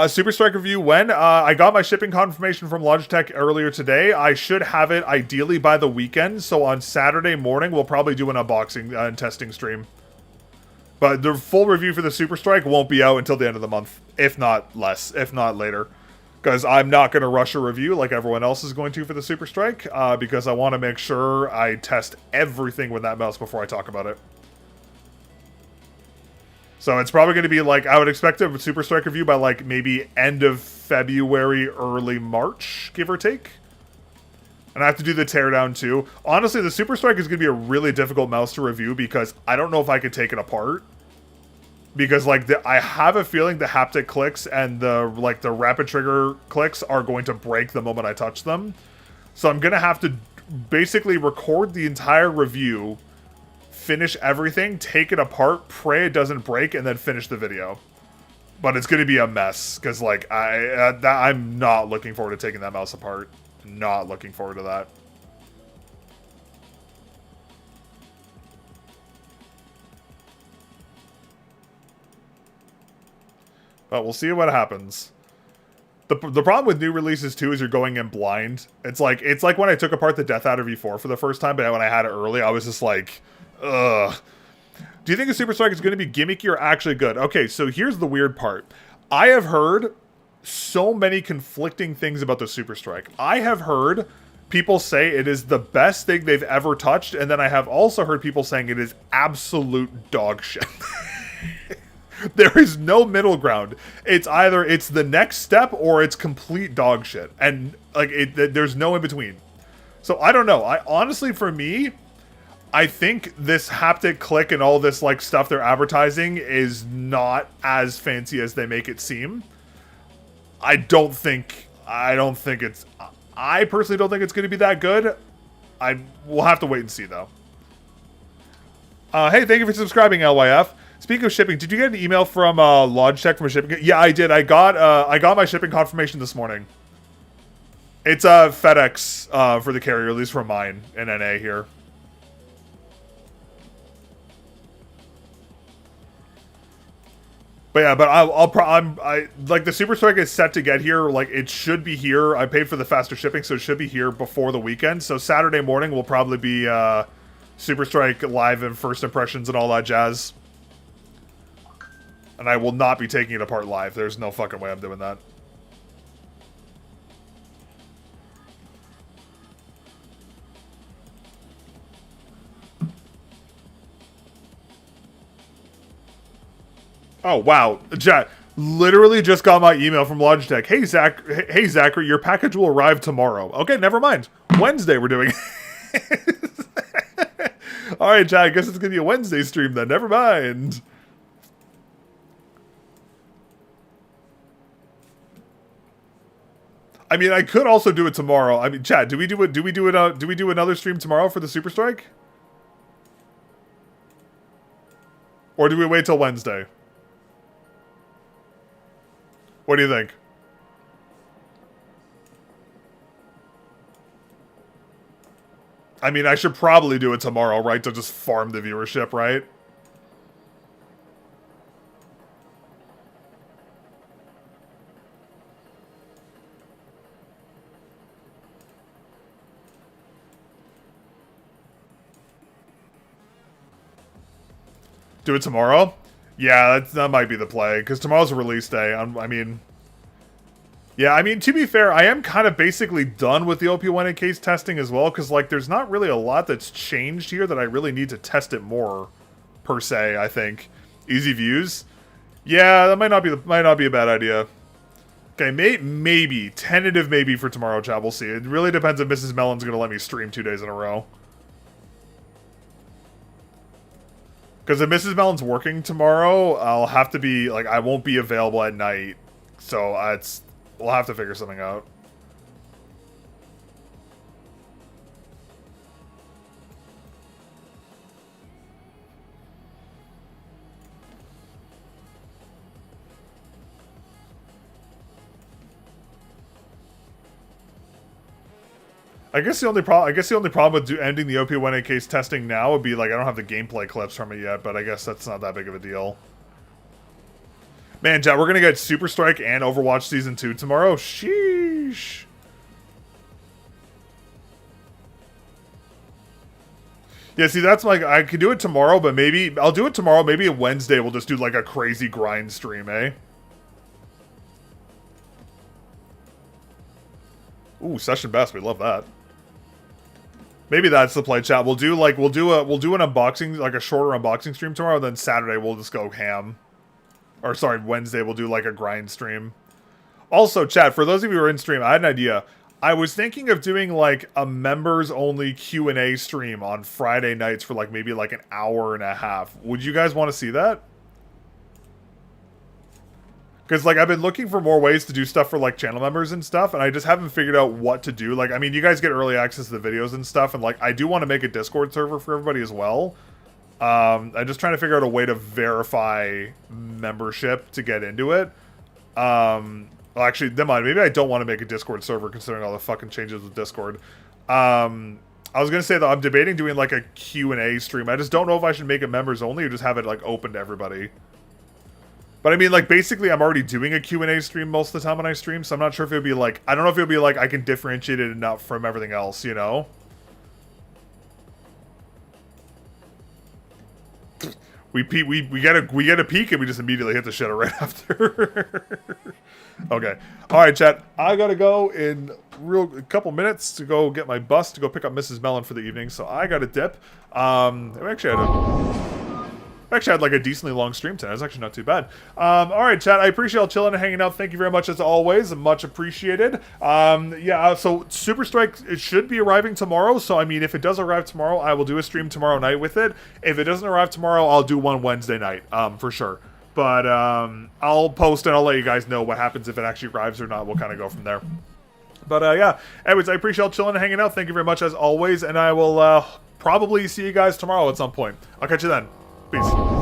Super Strike review when? I got my shipping confirmation from Logitech earlier today. I should have it ideally by the weekend, so on Saturday morning we'll probably do an unboxing and testing stream. But the full review for the Super Strike won't be out until the end of the month, if not less, if not later. Because I'm not going to rush a review like everyone else is going to for the Super Strike, because I want to make sure I test everything with that mouse before I talk about it. So it's probably going to be like, I would expect a Super Strike review by like maybe end of February, early March, give or take. And I have to do the teardown too. Honestly, the Super Strike is going to be a really difficult mouse to review because I don't know if I could take it apart. Because like I have a feeling the haptic clicks and the rapid trigger clicks are going to break the moment I touch them. So I'm going to have to basically record the entire review, finish everything, take it apart, pray it doesn't break, and then finish the video. But it's going to be a mess, because like I'm not looking forward to taking that mouse apart. Not looking forward to that. But we'll see what happens. The problem with new releases too is you're going in blind. It's like when I took apart the Death Adder V4 for the first time, but when I had it early, I was just like, ugh. Do you think a Super Strike is going to be gimmicky or actually good? Okay, so here's the weird part. I have heard so many conflicting things about the Super Strike. I have heard people say it is the best thing they've ever touched, and then I have also heard people saying it is absolute dog shit. There is no middle ground. It's either it's the next step or it's complete dog shit. And like there's no in between. So I don't know. I honestly, for me, I think this haptic click and all this like stuff they're advertising is not as fancy as they make it seem. I don't think it's, I personally don't think it's going to be that good. We'll have to wait and see though. Hey, thank you for subscribing, LYF. Speaking of shipping, did you get an email from Logitech from a shipping? Yeah, I did. I got my shipping confirmation this morning. It's FedEx for the carrier, at least for mine in NA here. But yeah, but I like the Super Strike is set to get here. Like it should be here. I paid for the faster shipping, so it should be here before the weekend. So Saturday morning will probably be Super Strike live and first impressions and all that jazz. And I will not be taking it apart live. There's no fucking way I'm doing that. Oh, wow. Chat, literally just got my email from Logitech. Hey, Zachary, your package will arrive tomorrow. Okay, never mind. Wednesday we're doing it. Alright, chat, I guess it's going to be a Wednesday stream then. Never mind. I mean, I could also do it tomorrow. I mean, chat, do we do another stream tomorrow for the Super Strike? Or do we wait till Wednesday? What do you think? I mean, I should probably do it tomorrow, right? To just farm the viewership, right? Do it tomorrow? Yeah, that might be the play, because tomorrow's a release day. I mean... Yeah, I mean, to be fair, I am kind of basically done with the OP1 case testing as well, because, like, there's not really a lot that's changed here that I really need to test it more, per se, I think. Easy views? Yeah, that might not be a bad idea. Okay, maybe. Tentative maybe for tomorrow, chat. We'll see. It really depends if Mrs. Mellon's going to let me stream 2 days in a row. Because if Mrs. Mellon's working tomorrow, I'll have to be, like, I won't be available at night. So, we'll have to figure something out. I guess the only problem with ending the OP1A case testing now would be like I don't have the gameplay clips from it yet, but I guess that's not that big of a deal. Man, chat, we're gonna get Super Strike and Overwatch Season 2 tomorrow. Sheesh. Yeah, see, that's like, I could do it tomorrow, but maybe, I'll do it tomorrow. Maybe Wednesday we'll just do like a crazy grind stream, eh? Ooh, session best. We love that. Maybe that's the play, chat. We'll do an unboxing, like a shorter unboxing stream tomorrow. Then Saturday we'll just go ham. Or sorry, Wednesday we'll do like a grind stream. Also, chat, for those of you who are in stream, I had an idea. I was thinking of doing like a members only Q&A stream on Friday nights for like maybe like an hour and a half. Would you guys want to see that? Because, like, I've been looking for more ways to do stuff for, like, channel members and stuff, and I just haven't figured out what to do. Like, I mean, you guys get early access to the videos and stuff, and, like, I do want to make a Discord server for everybody as well. I'm just trying to figure out a way to verify membership to get into it. Well, actually, never mind. Maybe I don't want to make a Discord server, considering all the fucking changes with Discord. I was going to say, though, I'm debating doing, like, a Q&A stream. I just don't know if I should make it members only or just have it, like, open to everybody. But I mean, like, basically, I'm already doing a Q&A stream most of the time when I stream, so I'm not sure if it would be like, I don't know if it would be like I can differentiate it enough from everything else, you know? We get a peek and we just immediately hit the shitter right after. Okay. Alright, chat. I gotta go in a couple minutes to go get my bus to go pick up Mrs. Mellon for the evening, so I gotta dip. I actually had like a decently long stream tonight. It's actually not too bad. Alright, chat. I appreciate y'all chilling and hanging out. Thank you very much as always. Much appreciated. So Super Strike, it should be arriving tomorrow. So, I mean, if it does arrive tomorrow, I will do a stream tomorrow night with it. If it doesn't arrive tomorrow, I'll do one Wednesday night, for sure. But I'll post and I'll let you guys know what happens if it actually arrives or not. We'll kind of go from there. But yeah, anyways, I appreciate y'all chilling and hanging out. Thank you very much as always. And I will probably see you guys tomorrow at some point. I'll catch you then. Peace.